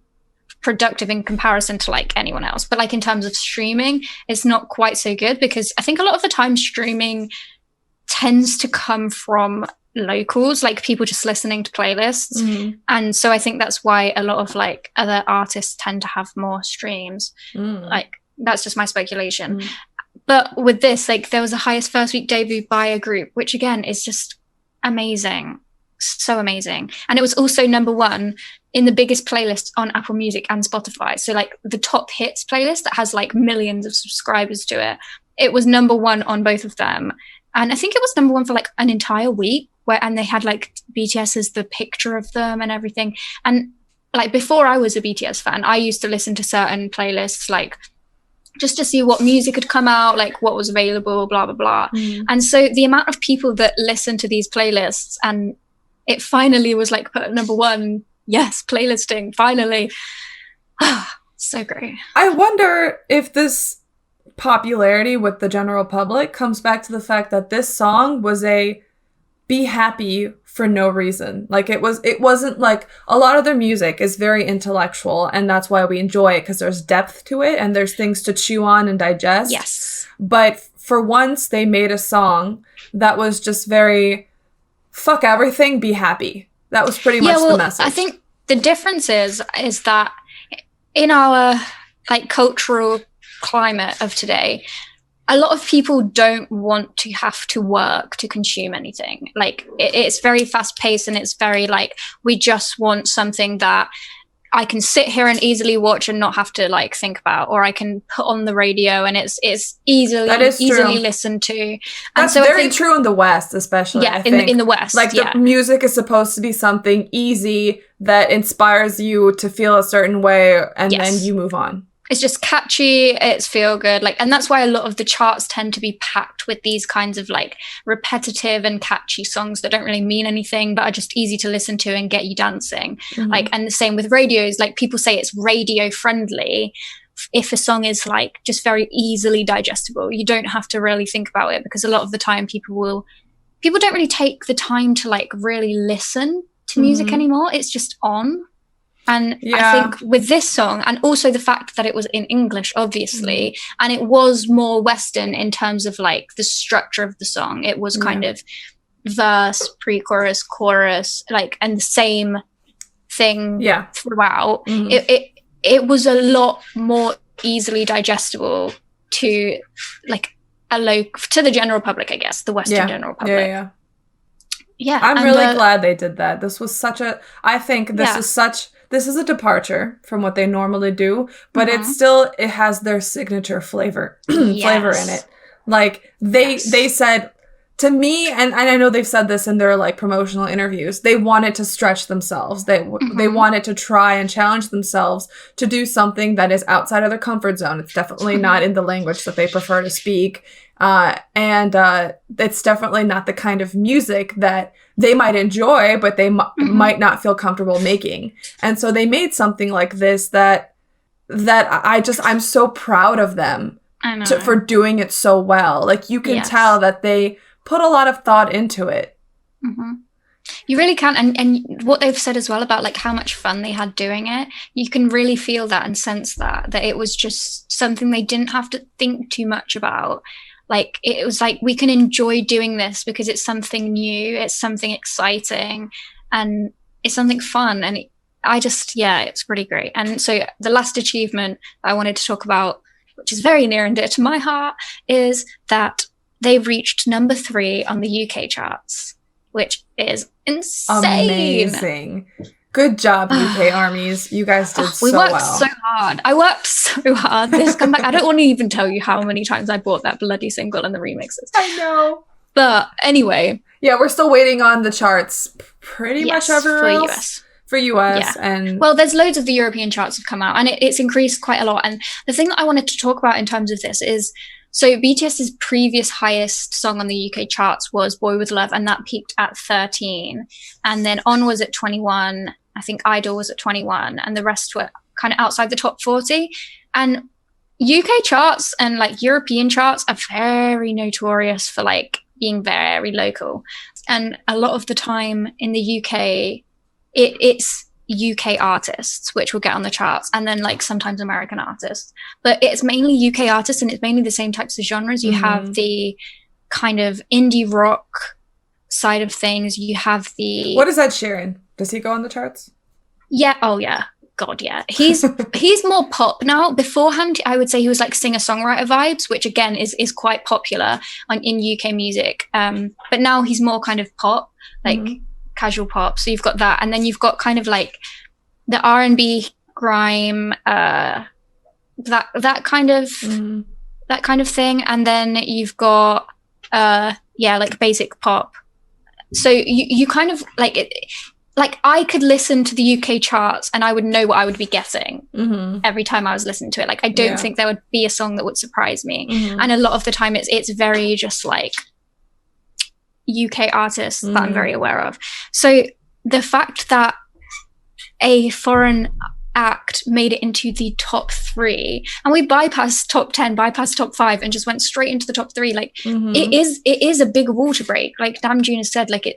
productive in comparison to like anyone else. But like in terms of streaming, it's not quite so good, because I think a lot of the time streaming tends to come from locals, like people just listening to playlists. Mm-hmm. And so I think that's why a lot of like other artists tend to have more streams. Like, that's just my speculation. But with this, like, there was the highest first week debut by a group, which again is just amazing. So amazing. And it was also number 1 in the biggest playlists on Apple Music and Spotify. So like the top hits playlist that has like millions of subscribers to it, it was number 1 on both of them. And I think it was number 1 for like an entire week, and they had like BTS as the picture of them and everything. And like, before I was a BTS fan, I used to listen to certain playlists, like just to see what music had come out, like what was available, blah, blah, blah. And so the amount of people that listen to these playlists, and it finally was like put at number 1. Yes, playlisting, finally. So great. I wonder if this popularity with the general public comes back to the fact that this song was a be happy for no reason. Like, it wasn't like, a lot of their music is very intellectual, and that's why we enjoy it, because there's depth to it and there's things to chew on and digest. Yes. But for once, they made a song that was just very, fuck everything, be happy. That was pretty much the message. I think the difference is that in our like cultural climate of today, a lot of people don't want to have to work to consume anything. Like, it's very fast paced, and it's very like, we just want something that I can sit here and easily watch and not have to like think about, or I can put on the radio and it's easily listened to. And that's so very true in the West, especially. Yeah, I think. in the West, like the music is supposed to be something easy that inspires you to feel a certain way, and then you move on. It's just catchy, it's feel good, like, and that's why a lot of the charts tend to be packed with these kinds of like repetitive and catchy songs that don't really mean anything but are just easy to listen to and get you dancing. Like, and the same with radios. Like, people say it's radio friendly if a song is like just very easily digestible. You don't have to really think about it, because a lot of the time people don't really take the time to like really listen to music anymore. It's just on. And I think with this song, and also the fact that it was in English, obviously, and it was more Western in terms of like the structure of the song. It was kind of verse, pre-chorus, chorus, like, and the same thing throughout. It was a lot more easily digestible to like to the general public, I guess, the Western general public. Yeah. I'm really glad they did that. This was I think this is a departure from what they normally do, but it has their signature flavor flavor in it. Like they said to me, and I know they've said this in their like promotional interviews, they wanted to stretch themselves. They wanted to try and challenge themselves to do something that is outside of their comfort zone. It's definitely not in the language that they prefer to speak. And it's definitely not the kind of music that they might enjoy, but they might not feel comfortable making. And so they made something like this that I'm so proud of them for doing it so well. Like, you can tell that they put a lot of thought into it. You really can. And what they've said as well about like how much fun they had doing it, you can really feel that and sense that it was just something they didn't have to think too much about. Like, it was like, we can enjoy doing this because it's something new, it's something exciting, and it's something fun. And it's pretty great. And so the last achievement I wanted to talk about, which is very near and dear to my heart, is that they reached number 3 on the UK charts, which is insane. Amazing. Good job, UK armies. You guys did so well. We worked so hard. I worked so hard. This comeback, I don't want to even tell you how many times I bought that bloody single and the remixes. I know. But anyway. Yeah, we're still waiting on the charts pretty much everywhere else. US. For US. And well, there's loads of the European charts have come out, and it's increased quite a lot. And the thing that I wanted to talk about in terms of this is, so BTS's previous highest song on the UK charts was Boy With Love, and that peaked at 13. And then On was at 21. I think Idol was at 21, and the rest were kind of outside the top 40. And UK charts and like European charts are very notorious for like being very local. And a lot of the time in the UK, it's UK artists which will get on the charts, and then like sometimes American artists. But it's mainly UK artists, and it's mainly the same types of genres. You have the kind of indie rock side of things. You have the... What is Ed Sheeran? Does he go on the charts? Yeah. Oh, yeah. God, yeah. He's more pop now. Beforehand, I would say he was like singer-songwriter vibes, which again is quite popular in UK music. But now he's more kind of pop, like casual pop. So you've got that, and then you've got kind of like the R&B, grime, that kind of thing, and then you've got like basic pop. So you kind of like it. Like, I could listen to the UK charts and I would know what I would be getting every time I was listening to it. Like, I don't think there would be a song that would surprise me. And a lot of the time it's very just like UK artists that I'm very aware of. So the fact that a foreign act made it into the top 3, and we bypassed top 10, bypassed top 5, and just went straight into the top 3, like it is a big wall to break. Like Namjoon has said, like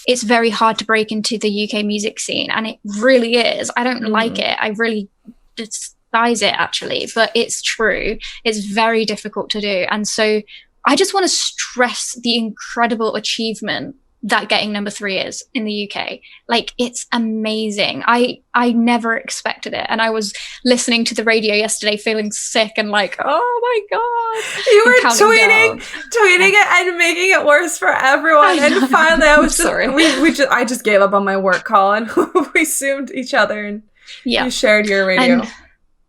it's very hard to break into the UK music scene, and it really is. I don't like it. I really despise it, actually, but it's true. It's very difficult to do. And so I just want to stress the incredible achievement that getting number 3 is in the UK. Like, it's amazing. I never expected it. And I was listening to the radio yesterday feeling sick and like, oh my God. You were tweeting it and making it worse for everyone. And finally I was sorry. I just gave up on my work call and we Zoomed each other, and Yeah. You shared your radio. And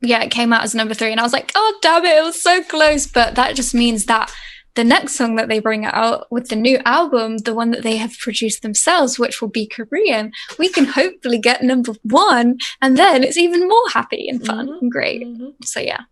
yeah, it came out as number 3, and I was like, oh damn it was so close. But that just means that the next song that they bring out with the new album, the one that they have produced themselves, which will be Korean, we can hopefully get number 1, and then it's even more happy and fun and great. So yeah.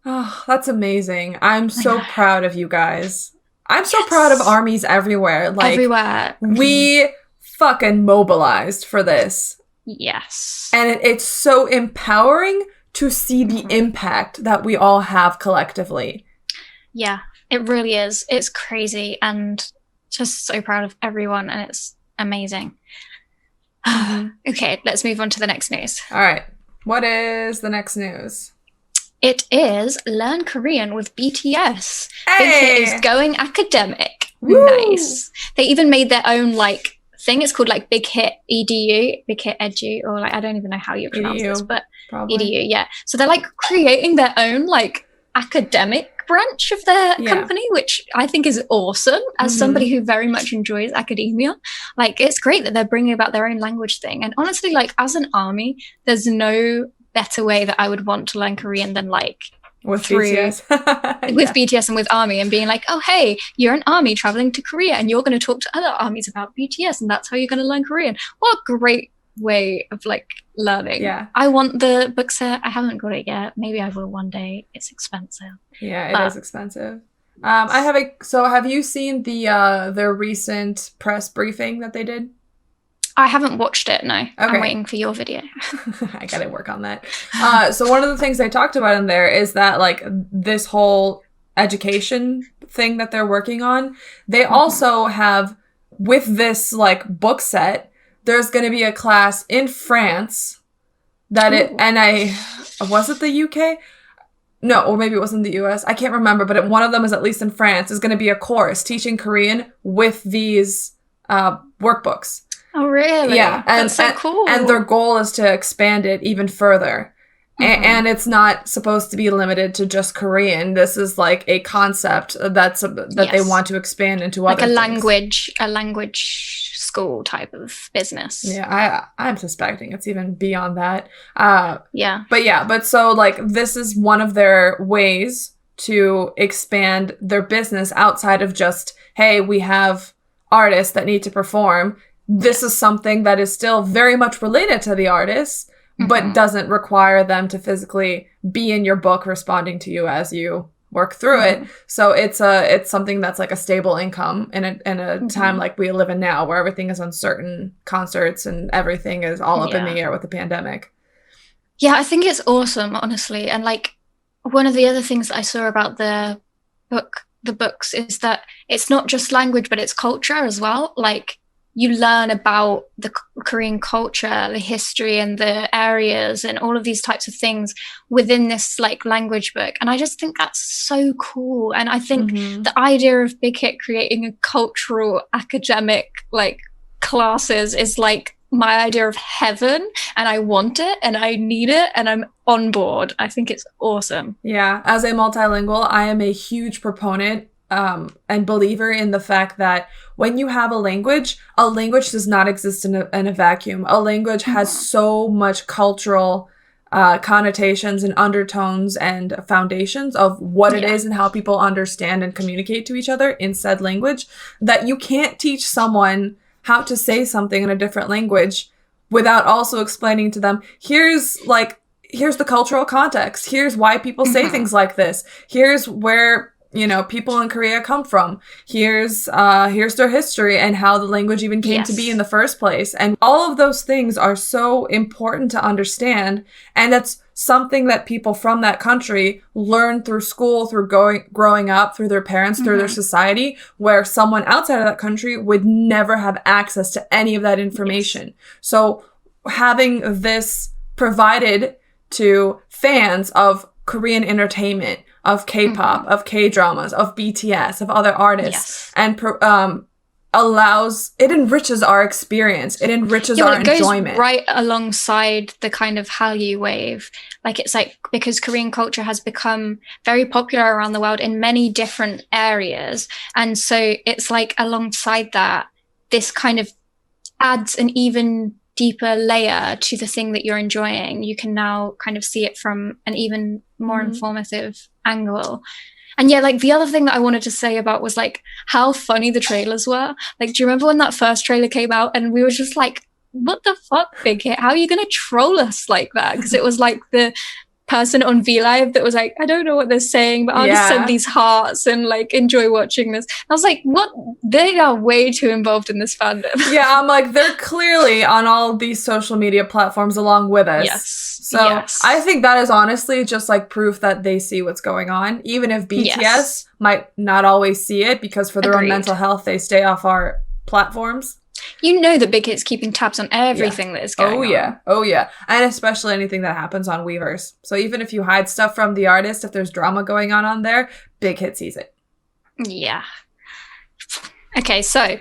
Oh, that's amazing. I'm so proud of you guys. I'm so proud of armies everywhere. Like, everywhere. We fucking mobilized for this. Yes. And it's so empowering to see the impact that we all have collectively. Yeah, it really is. It's crazy, and just so proud of everyone, and it's amazing. Okay, let's move on to the next news. All right. What is the next news? It is Learn Korean with BTS. Hey! Big Hit is going academic. Woo! Nice. They even made their own like thing. It's called like Big Hit EDU, Big Hit Edu, or like I don't even know how you pronounce this, but probably. EDU, yeah. So they're like creating their own like academic branch of their company, which I think is awesome. As somebody who very much enjoys academia, like it's great that they're bringing about their own language thing. And honestly, like as an ARMY, there's no better way that I would want to learn Korean than like with BTS. with BTS and with ARMY, and being like, oh hey, you're an ARMY traveling to Korea and you're going to talk to other ARMYs about BTS, and that's how you're going to learn Korean. What a great way of like learning. Yeah, I want the book set. I haven't got it yet. Maybe I will one day. It's expensive. Yeah, it is expensive. I have have you seen the their recent press briefing that they did? I haven't watched it, no. Okay. I'm waiting for your video. I gotta work on that. So one of the things they talked about in there is that like this whole education thing that they're working on, they also have, with this like book set, there's going to be a class in France that was it the UK? No, or maybe it wasn't the US. I can't remember, but one of them is at least in France, is going to be a course teaching Korean with these workbooks. Oh, really? Yeah. That's so cool. And their goal is to expand it even further. And it's not supposed to be limited to just Korean. This is like a concept that they want to expand into other things. A language school type of business. Yeah, I'm suspecting it's even beyond that. Yeah. But so like this is one of their ways to expand their business outside of just, hey, we have artists that need to perform. This is something that is still very much related to the artists, but doesn't require them to physically be in your book responding to you as you work through it. So it's something that's like a stable income in a time like we live in now, where everything is uncertain, concerts and everything is all up in the air with the pandemic. Yeah, I think it's awesome, honestly. And like one of the other things that I saw about the books is that it's not just language, but it's culture as well. Like you learn about the Korean culture, the history and the areas and all of these types of things within this like language book. And I just think that's so cool. And I think the idea of Big Hit creating a cultural academic like classes is like my idea of heaven, and I want it and I need it and I'm on board. I think it's awesome. Yeah. As a multilingual, I am a huge proponent and believer in the fact that when you have a language does not exist in a vacuum. A language has so much cultural connotations and undertones and foundations of what it is and how people understand and communicate to each other in said language, that you can't teach someone how to say something in a different language without also explaining to them, here's the cultural context, here's why people say things like this, here's where people in Korea come from. Here's their history and how the language even came to be in the first place. And all of those things are so important to understand. And that's something that people from that country learn through school, through growing up, through their parents, through their society, where someone outside of that country would never have access to any of that information. So having this provided to fans of Korean entertainment, of K-pop, of K-dramas, of BTS, of other artists, and it enriches our experience. It enriches our enjoyment. It goes right alongside the kind of Hallyu wave. Like it's like, because Korean culture has become very popular around the world in many different areas. And so it's like alongside that, this kind of adds an even deeper layer to the thing that you're enjoying. You can now kind of see it from an even more informative angle. And yeah, like the other thing that I wanted to say about was like how funny the trailers were. Like, do you remember when that first trailer came out and we were just like, what the fuck, Big Hit? How are you going to troll us like that? Because it was like the person on VLive that was like, I don't know what they're saying, but I'll just send these hearts and like enjoy watching this. I was like, what? They are way too involved in this fandom. Yeah, I'm like, they're clearly on all these social media platforms along with us. Yes. So I think that is honestly just like proof that they see what's going on, even if BTS might not always see it because for their own mental health, they stay off our platforms. You know that Big Hit's keeping tabs on everything that is going on. Oh, yeah. And especially anything that happens on Weverse. So even if you hide stuff from the artist, if there's drama going on there, Big Hit sees it. Yeah. Okay, so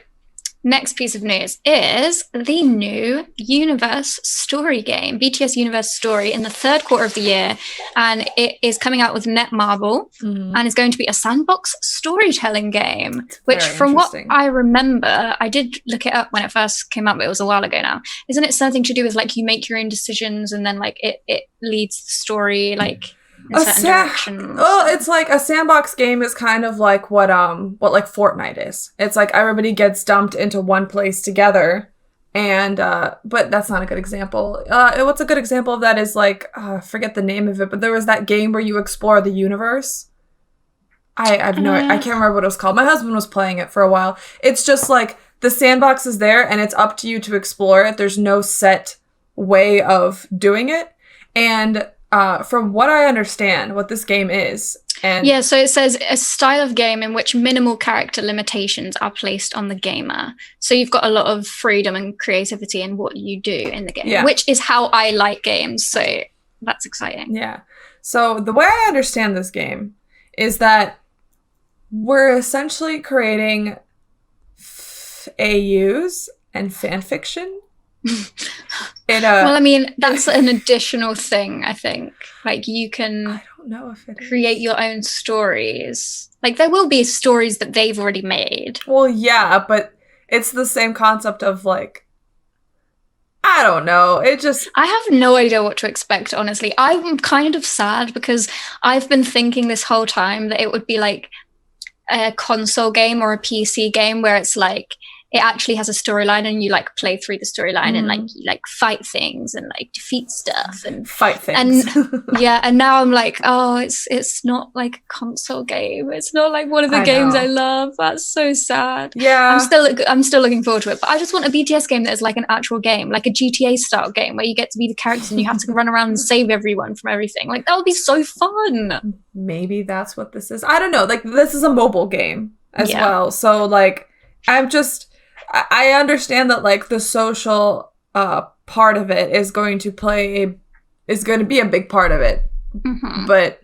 next piece of news is the new Universe Story game, BTS Universe Story, in the third quarter of the year. And it is coming out with Netmarble and is going to be a sandbox storytelling game, which from what I remember, I did look it up when it first came out, but it was a while ago now. Isn't it something to do with like you make your own decisions and then like it leads the story like in certain directions? Oh, it's like a sandbox game is kind of like what like Fortnite is. It's like everybody gets dumped into one place together, and but that's not a good example. What's a good example of that is like I forget the name of it, but there was that game where you explore the universe. I can't remember what it was called. My husband was playing it for a while. It's just like the sandbox is there, and it's up to you to explore it. There's no set way of doing it, and from what I understand, what this game is, and yeah, so it says a style of game in which minimal character limitations are placed on the gamer. So you've got a lot of freedom and creativity in what you do in the game, which is how I like games. So that's exciting. Yeah. So the way I understand this game is that we're essentially creating AUs and fan fiction. Well, I mean, that's an additional thing, I think. Like, you can I don't know if it create your own stories. Like, there will be stories that they've already made. Well, yeah, but it's the same concept of, like, I don't know. I have no idea what to expect, honestly. I'm kind of sad because I've been thinking this whole time that it would be, like, a console game or a PC game where it's, like, it actually has a storyline and you like play through the storyline and like you like fight things and like defeat stuff and fight things. And yeah, and now I'm like, oh, it's not like a console game. It's not like one of the games I love. That's so sad. Yeah. I'm still looking forward to it. But I just want a BTS game that is like an actual game, like a GTA style game where you get to be the characters and you have to run around and save everyone from everything. Like that would be so fun. Maybe that's what this is. I don't know. Like this is a mobile game as well. So like I understand that like the social part of it is going to be a big part of it. Mm-hmm. But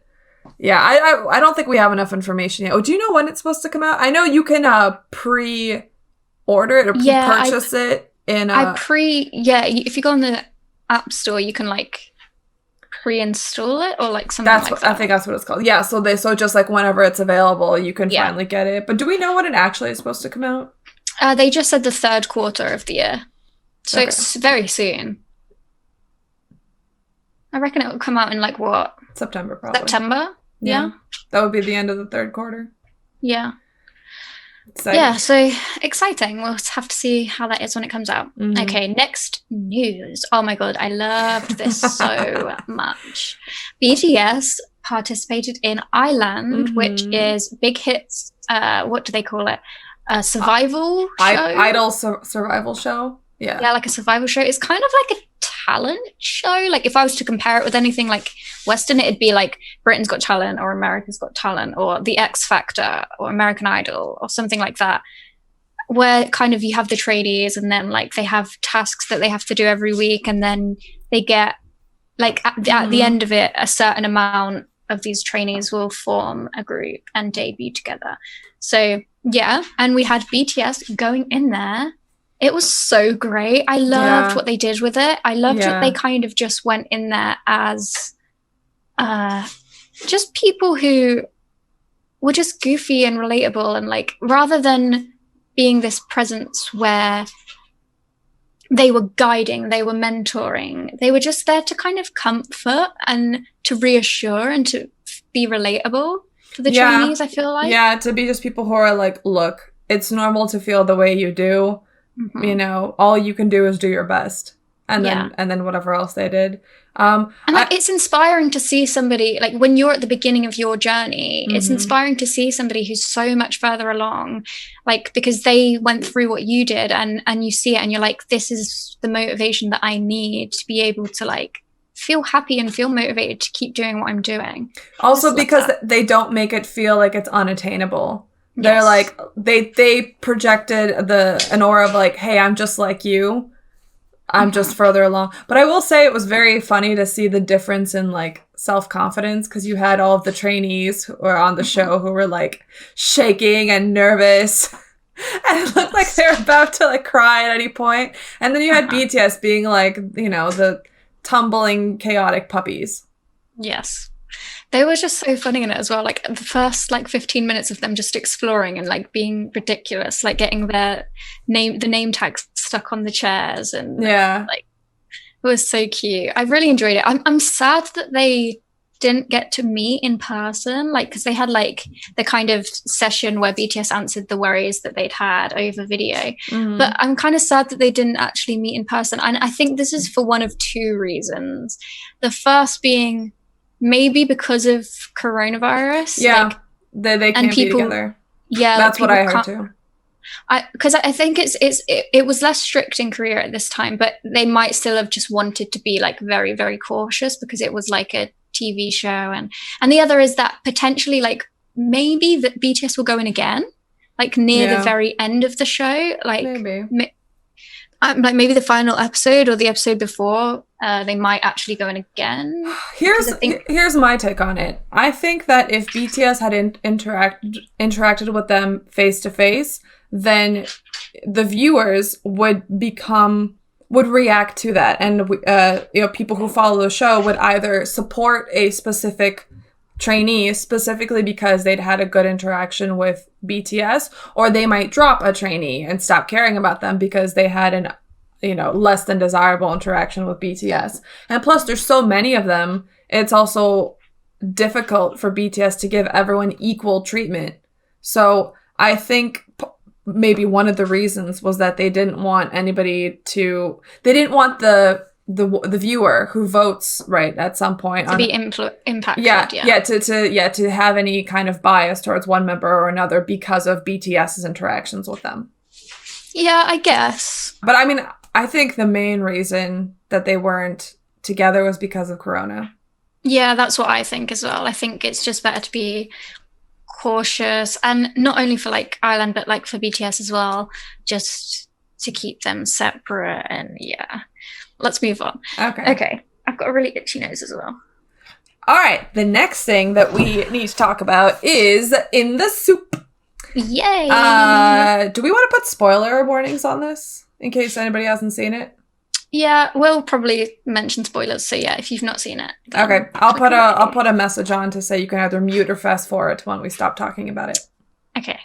yeah, I don't think we have enough information yet. Oh, do you know when it's supposed to come out? I know you can pre-order it or purchase it in if you go on the App Store, you can like pre-install it or like something like that. I think that's what it's called. Yeah, so just like whenever it's available, you can finally get it. But do we know when it actually is supposed to come out? They just said the third quarter of the year. So it's very soon. I reckon it will come out in like what? September, probably. September? Yeah. That would be the end of the third quarter. Yeah. Exciting. Yeah, so exciting. We'll have to see how that is when it comes out. Mm-hmm. Okay, next news. Oh my god, I loved this so much. BTS participated in Island, which is Big Hit's, what do they call it? A survival show? Idol survival show? Yeah. Yeah, like a survival show. It's kind of like a talent show. Like if I was to compare it with anything like Western, it'd be like Britain's Got Talent or America's Got Talent or The X Factor or American Idol or something like that, where kind of you have the trainees and then like they have tasks that they have to do every week and then they get like at the end of it, a certain amount of these trainees will form a group and debut together. So yeah, and we had BTS going in there. It was so great. I loved what they did with it. I loved that they kind of just went in there as just people who were just goofy and relatable, and like rather than being this presence where they were guiding, they were mentoring, they were just there to kind of comfort and to reassure and to be relatable for the trainees, I feel like. Yeah, to be just people who are like, look, it's normal to feel the way you do. You know, all you can do is do your best. And then whatever else they did. And like, it's inspiring to see somebody, like when you're at the beginning of your journey, it's inspiring to see somebody who's so much further along, like because they went through what you did, and you see it and you're like, this is the motivation that I need to be able to like feel happy and feel motivated to keep doing what I'm doing. Also because they don't make it feel like it's unattainable. They're like, they projected an aura of like, hey, I'm just like you. I'm just further along. But I will say it was very funny to see the difference in like self-confidence, because you had all of the trainees who were on the show who were like shaking and nervous. And it looked like they were about to like cry at any point. And then you had BTS being like, you know, the tumbling, chaotic puppies. Yes. They were just so funny in it as well. Like the first like 15 minutes of them just exploring and like being ridiculous, like getting the name tags stuck on the chairs, and like it was so cute. I really enjoyed it. I'm sad that they didn't get to meet in person, like because they had like the kind of session where BTS answered the worries that they'd had over video. But I'm kind of sad that they didn't actually meet in person, and I think this is for one of two reasons. The first being maybe because of coronavirus. Yeah, like, they can't be together. Yeah, that's what I heard too. Because I think it was less strict in Korea at this time, but they might still have just wanted to be like very, very cautious because it was like a TV show, and the other is that potentially like maybe that BTS will go in again, like near the very end of the show, like like maybe the final episode or the episode before, they might actually go in again. Here's my take on it. I think that if BTS had interacted with them face to face, then the viewers would react to that, and you know, people who follow the show would either support a specific trainee specifically because they'd had a good interaction with BTS, or they might drop a trainee and stop caring about them because they had an, you know, less than desirable interaction with BTS. And plus there's so many of them, it's also difficult for BTS to give everyone equal treatment. So I think maybe one of the reasons was that they didn't want the viewer who votes right at some point to be impacted. To have any kind of bias towards one member or another because of BTS's interactions with them. Yeah, I guess. But I mean, I think the main reason that they weren't together was because of Corona. Yeah, that's what I think as well. I think it's just better to be cautious, and not only for like Ireland, but like for BTS as well, just to keep them separate. And let's move on. Okay. I've got a really itchy nose as well. All right. The next thing that we need to talk about is in the soup. Yay. Do we want to put spoiler warnings on this in case anybody hasn't seen it? Yeah, we'll probably mention spoilers. So yeah, if you've not seen it. Okay. I'll put a message on to say you can either mute or fast forward to when we stop talking about it. Okay.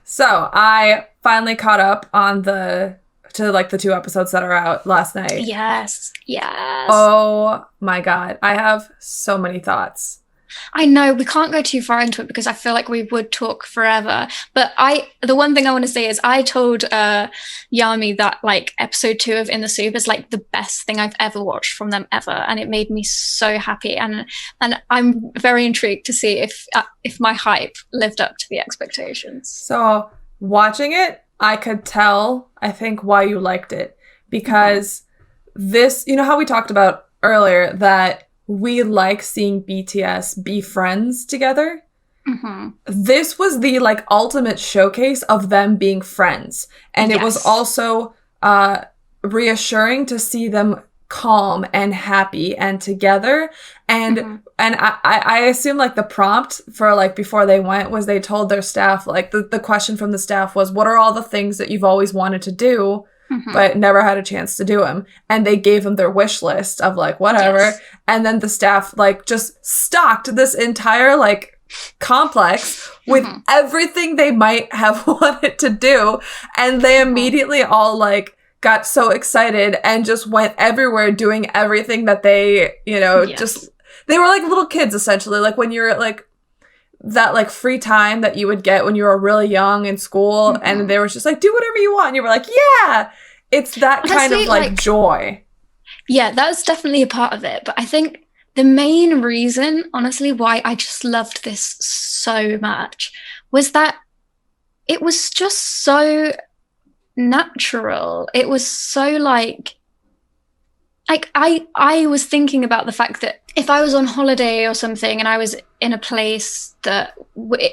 So I finally caught up on the 2 episodes that are out last night. Yes. Oh my God. I have so many thoughts. I know we can't go too far into it because I feel like we would talk forever. But the one thing I want to say is I told Yami that like episode 2 of In the Soup is like the best thing I've ever watched from them ever, and it made me so happy. And I'm very intrigued to see if my hype lived up to the expectations. So watching it, I could tell, I think, why you liked it, because this, you know how we talked about earlier that we like seeing BTS be friends together. This was the like ultimate showcase of them being friends, and it was also reassuring to see them calm and happy and together. And I assume like the prompt for like before they went was they told their staff, like the question from the staff was, what are all the things that you've always wanted to do but never had a chance to do them? And they gave them their wish list of like whatever. And then the staff like just stocked this entire like complex with everything they might have wanted to do. And they immediately all like got so excited and just went everywhere doing everything that they, you know, just, they were like little kids essentially. Like when you're like that like free time that you would get when you were really young in school and they were just like, do whatever you want. And you were like, yeah, it's that kind of like joy. Yeah, that's definitely a part of it. But I think the main reason, honestly, why I just loved this so much was that it was just so natural. It was so like I was thinking about the fact that if I was on holiday or something and I was in a place that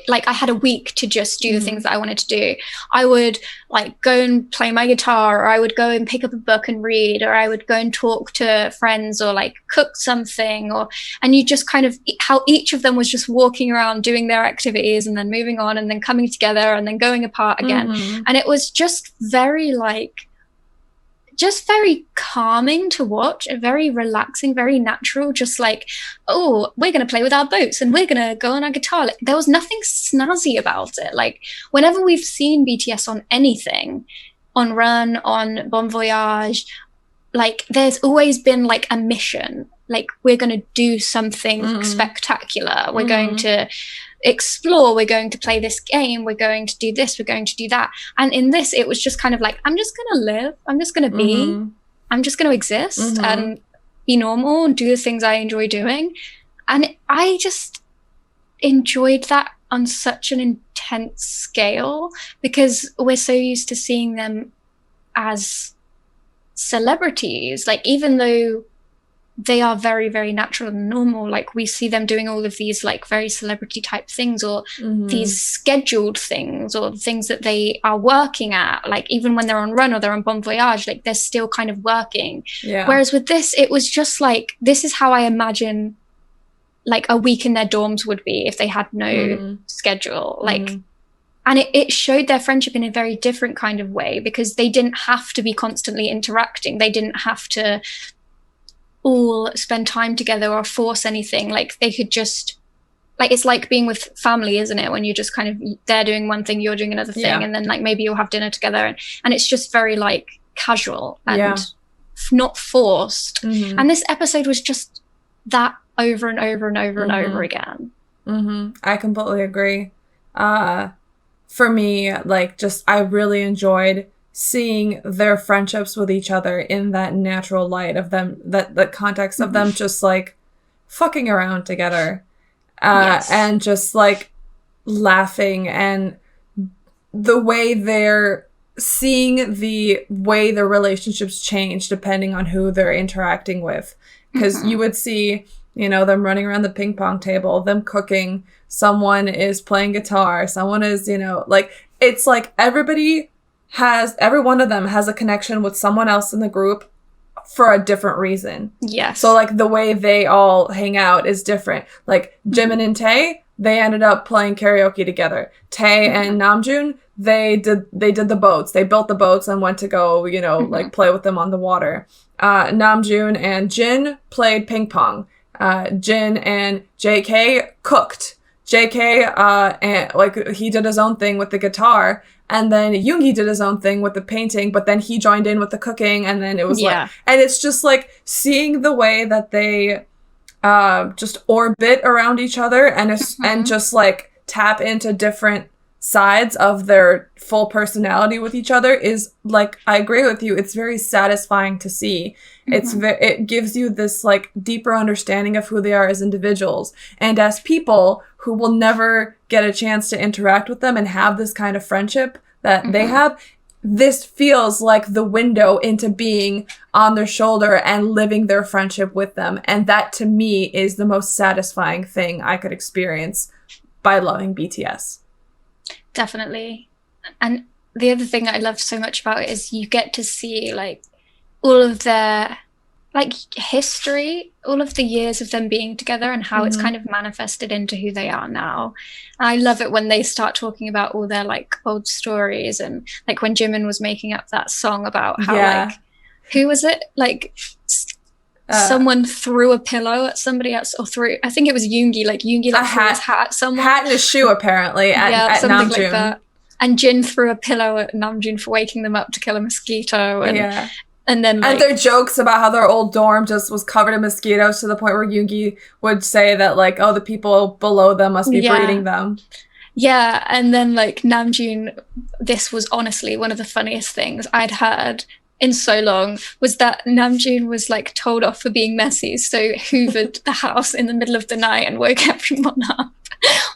like I had a week to just do the things that I wanted to do, I would like go and play my guitar, or I would go and pick up a book and read, or I would go and talk to friends, or like cook something, and you just kind of how each of them was just walking around doing their activities and then moving on and then coming together and then going apart again. And it was just very like just very calming to watch, very relaxing, very natural, just like, oh, we're going to play with our boats and we're going to go on our guitar. Like, there was nothing snazzy about it. Like, whenever we've seen BTS on anything, on Run, on Bon Voyage, like, there's always been like a mission. Like, we're going to do something spectacular. We're going to explore, we're going to play this game, we're going to do this, we're going to do that. And in this, it was just kind of like, I'm just gonna live, I'm just gonna be, I'm just gonna exist and be normal and do the things I enjoy doing. And I just enjoyed that on such an intense scale, because we're so used to seeing them as celebrities. Like, even though they are very, very natural and normal, like we see them doing all of these like very celebrity type things, or these scheduled things, or things that they are working at, like even when they're on Run or they're on Bon Voyage, like they're still kind of working. Whereas with this, it was just like, this is how I imagine like a week in their dorms would be if they had no schedule. Like, and it showed their friendship in a very different kind of way, because they didn't have to be constantly interacting, they didn't have to all spend time together or force anything. Like, they could just, like, it's like being with family, isn't it, when you're just kind of, they're doing one thing, you're doing another thing, and then like maybe you'll have dinner together, and it's just very like casual and not forced. And this episode was just that over and over and over and over again. I completely agree. For me, like, just I really enjoyed seeing their friendships with each other in that natural light of them, that the context of them just like fucking around together, and just like laughing, and the way they're seeing the way their relationships change depending on who they're interacting with. Because you would see, you know, them running around the ping pong table, them cooking, someone is playing guitar, someone is, you know, like, it's like every one of them has a connection with someone else in the group for a different reason. So like the way they all hang out is different. Like Jimin and Tae, they ended up playing karaoke together. Tae and Namjoon, they did the boats. They built the boats and went to go, you know, like play with them on the water. Namjoon and Jin played ping pong. Jin and JK cooked. JK, and like he did his own thing with the guitar, and then Yoongi did his own thing with the painting, but then he joined in with the cooking, and then it was like, and it's just like seeing the way that they just orbit around each other and just like tap into different sides of their full personality with each other is like, I agree with you, it's very satisfying to see. It gives you this like deeper understanding of who they are as individuals, and as people who will never get a chance to interact with them and have this kind of friendship that they have. This feels like the window into being on their shoulder and living their friendship with them, and that to me is the most satisfying thing I could experience by loving BTS. Definitely. And the other thing I love so much about it is you get to see like all of their like history, all of the years of them being together, and how it's kind of manifested into who they are now. And I love it when they start talking about all their like old stories, and like when Jimin was making up that song about how like, who was it? Like someone threw a pillow at somebody else, or I think it was Yoongi, like Yoongi like threw his hat at someone. Hat and a shoe apparently at something Namjoon. like that. And Jin threw a pillow at Namjoon for waking them up to kill a mosquito. And, and then and their jokes about how their old dorm just was covered in mosquitoes to the point where Yoongi would say that, like, oh, the people below them must be breeding them. Yeah, and then, like, Namjoon, this was honestly one of the funniest things I'd heard in so long, was that Namjoon was, like, told off for being messy, so hoovered the house in the middle of the night and woke everyone up.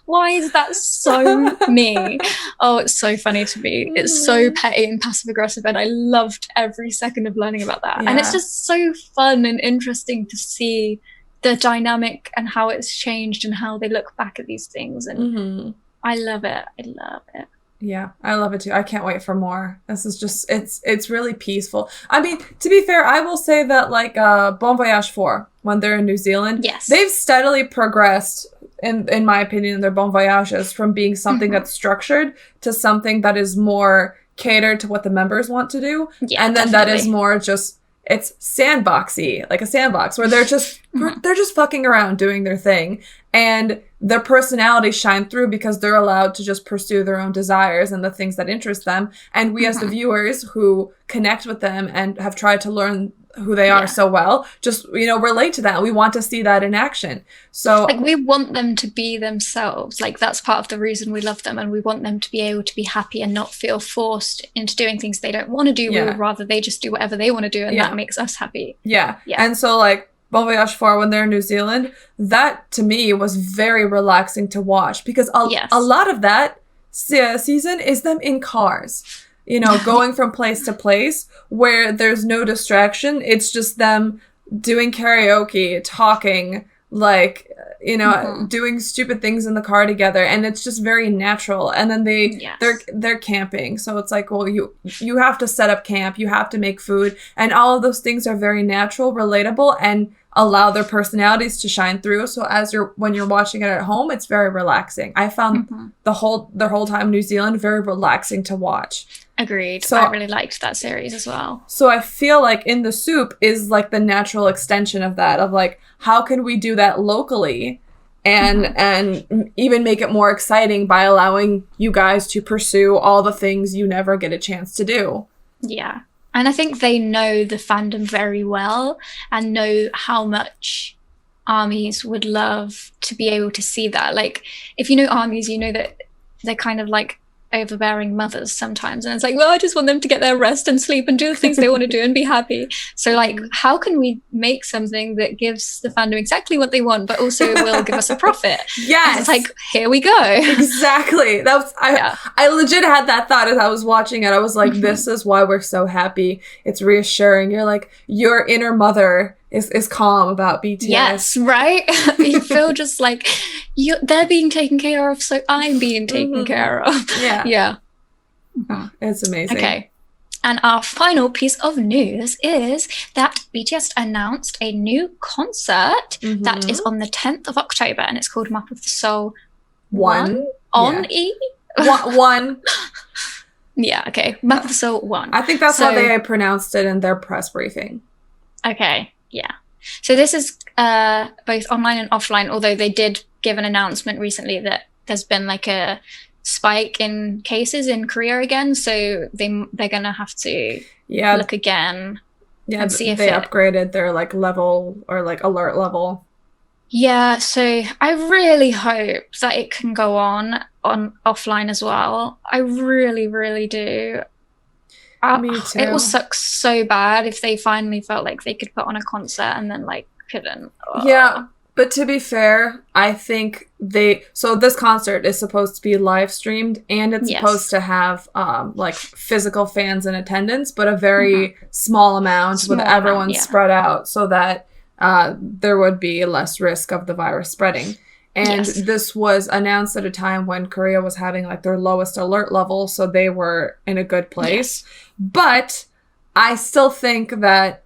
Why is that so me? Oh, it's so funny to me. It's so petty and passive-aggressive, and I loved every second of learning about that. And it's just so fun and interesting to see the dynamic and how it's changed and how they look back at these things. And I love it. I love it. Yeah, I love it too. I can't wait for more. This is just, it's really peaceful. I mean, to be fair, I will say that, like, Bon Voyage 4, when they're in New Zealand, they've steadily progressed, in my opinion, their Bon Voyages, from being something that's structured to something that is more catered to what the members want to do. Yeah, and then that is more just, it's sandboxy, like a sandbox, where they're just they're just fucking around doing their thing, and their personalities shine through because they're allowed to just pursue their own desires and the things that interest them. And we as the viewers who connect with them and have tried to learn who they are so well, just, you know, relate to that. We want to see that in action. So, like, we want them to be themselves. Like, that's part of the reason we love them, and we want them to be able to be happy and not feel forced into doing things they don't want to do. We would rather they just do whatever they want to do, and that makes us happy. And so, like, Bon Voyage 4, when they're in New Zealand, that to me was very relaxing to watch, because a lot of that season is them in cars, you know, going from place to place where there's no distraction. It's just them doing karaoke, talking, like, you know, doing stupid things in the car together, and it's just very natural. And then they're camping, so it's like, well, you have to set up camp, you have to make food, and all of those things are very natural, relatable, and allow their personalities to shine through. So when you're watching it at home, it's very relaxing. I found their whole time in New Zealand very relaxing to watch. Agreed. So I really liked that series as well. So I feel like In the Soop is like the natural extension of that, of like, how can we do that locally and even make it more exciting by allowing you guys to pursue all the things you never get a chance to do. Yeah. And I think they know the fandom very well and know how much ARMYs would love to be able to see that. Like, if you know ARMYs, you know that they're kind of like overbearing mothers sometimes, and it's like, well, I just want them to get their rest and sleep and do the things they want to do and be happy. So, like, how can we make something that gives the fandom exactly what they want but also will give us a profit? And it's like, here we go. Exactly. That was I legit had that thought as I was watching it. I was like, this is why we're so happy. It's reassuring. You're like, your inner mother is calm about BTS. Yes, right? You feel just like they're being taken care of, so I'm being taken care of. Yeah. Oh, it's amazing. Okay. And our final piece of news is that BTS announced a new concert that is on the 10th of October, and it's called Map of the Soul 1 on E? 1. Yeah, okay. Map of the Soul 1. I think that's how they pronounced it in their press briefing. Okay. Yeah. So this is both online and offline, although they did give an announcement recently that there's been like a spike in cases in Korea again. So they're going to have to look again and see if they upgraded their like level or like alert level. Yeah. So I really hope that it can go on offline as well. I really, really do. Me too. It will suck so bad if they finally felt like they could put on a concert and then like couldn't. Yeah, but to be fair, I think so this concert is supposed to be live streamed, and it's supposed to have like physical fans in attendance, but a very small amount with everyone spread out so that there would be less risk of the virus spreading. And this was announced at a time when Korea was having like their lowest alert level, so they were in a good place. But I still think that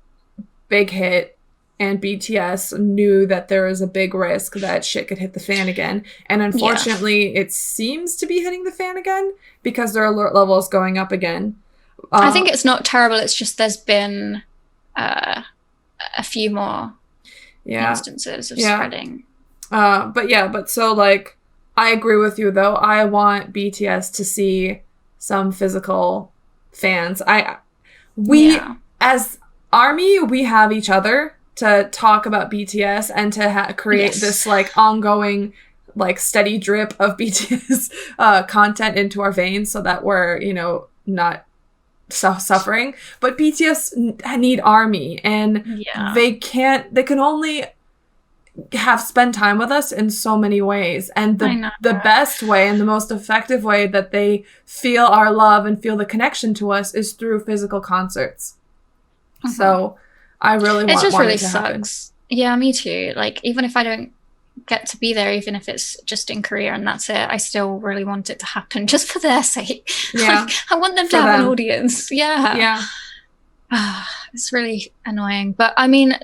Big Hit and BTS knew that there was a big risk that shit could hit the fan again. And unfortunately, it seems to be hitting the fan again because their alert level is going up again. I think it's not terrible. It's just there's been a few more instances of spreading. But so like, I agree with you though. I want BTS to see some physical fans. We as ARMY, we have each other to talk about BTS and to create this like ongoing, like steady drip of BTS content into our veins, so that we're, you know, not suffering. But BTS need ARMY, and they can only spend time with us in so many ways, and the best way and the most effective way that they feel our love and feel the connection to us is through physical concerts. So I really want it to happen. Sucks. Yeah, me too. Like, even if I don't get to be there, even if it's just in Korea and that's it, I still really want it to happen just for their sake. Like, I want them to have an audience. Yeah. It's really annoying, but I mean,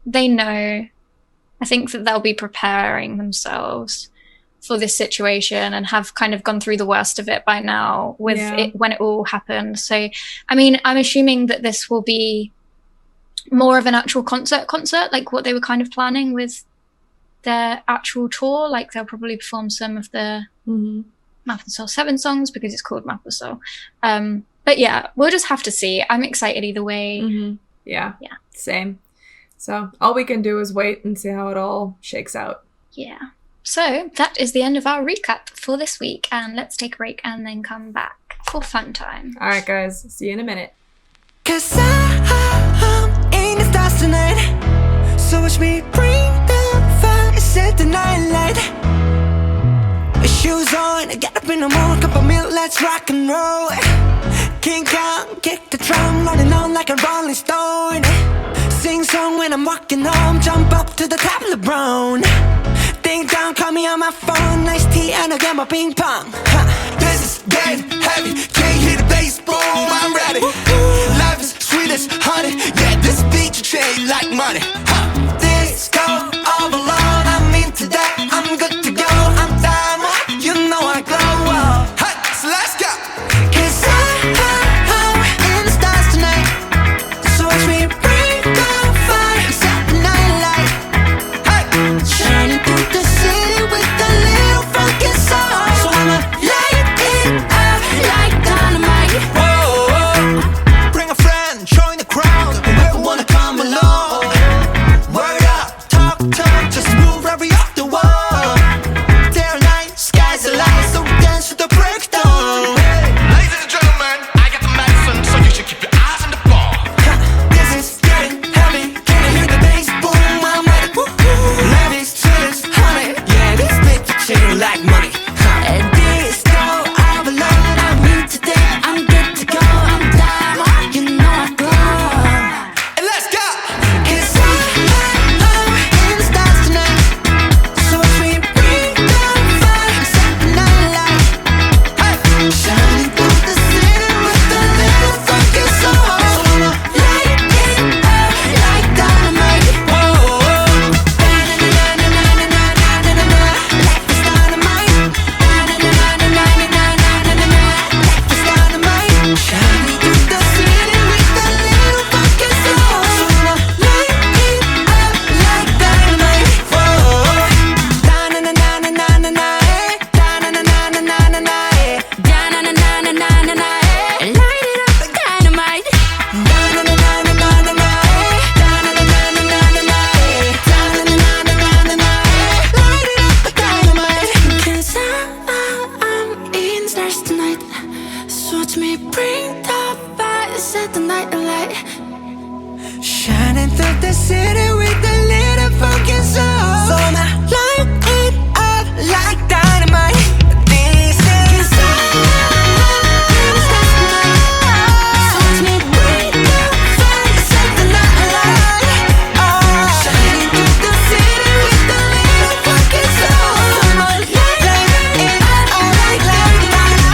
they know. I think that they'll be preparing themselves for this situation and have kind of gone through the worst of it by now with it when it all happened. So, I mean, I'm assuming that this will be more of an actual concert, like what they were kind of planning with their actual tour. Like, they'll probably perform some of the Map and Soul 7 songs because it's called Map and Soul. But yeah, we'll just have to see. I'm excited either way. Yeah, same. So all we can do is wait and see how it all shakes out. Yeah. So that is the end of our recap for this week. And let's take a break and then come back for fun time. All right, guys. See you in a minute. 'Cause I'm in the stars tonight. So watch me bring the fire, set the night light. Shoes on, get up in the morning, cup of milk, let's rock and roll. King Kong, kick the drum, rolling on like a rolling stone. Sing song when I'm walking home, jump up to the top of the brown. Ding dong, call me on my phone, nice tea and I'll get my ping pong. This is getting heavy, can't hear the bass, boom, I'm ready. Life is sweet as honey, yeah, this beat you trade like money. Disco all alone, I'm into that, I'm good to go, I'm diamond, you know I glow. So let's go. 'Cause I'm in the stars tonight, so watch me bring the fire, set the night light. Shining through the city with a little funky soul. So I'ma light it up like dynamite. Whoa, bring a friend, join the crowd. Whoever wanna come along. Word up, talk, just move every off the wall. Day or night, sky's the light, so dance to the breakdown. Ladies and gentlemen, I got the medicine, so you should keep your eyes on the ball. This is getting heavy, can you hear the bass boom? I'm ready. Life is sweet as honey, yeah, this beat you chill like money. And disco all alone, I'm here today, I'm good to go, I'm diamond, you know I glow. And let's go. 'Cause I'm in the stars tonight, so watch me bring the fire, set the night light. Shining through the city with a little funky soul. So I'ma light it up like dynamite. Life is dynamite. Life is dynamite. Shining through the city with a little funky soul. So I'ma light it up like dynamite. Light it up like dynamite. Light it up like dynamite. 'Cause I'm in the stars tonight, so watch me bring the fire, set the night alight. Shining through the city with a little funky soul. So now light it up like dynamite. This is in the stars tonight, so watch me bring the fire, set the night alight. Shining through the city with a little funky soul. So now light it up like dynamite.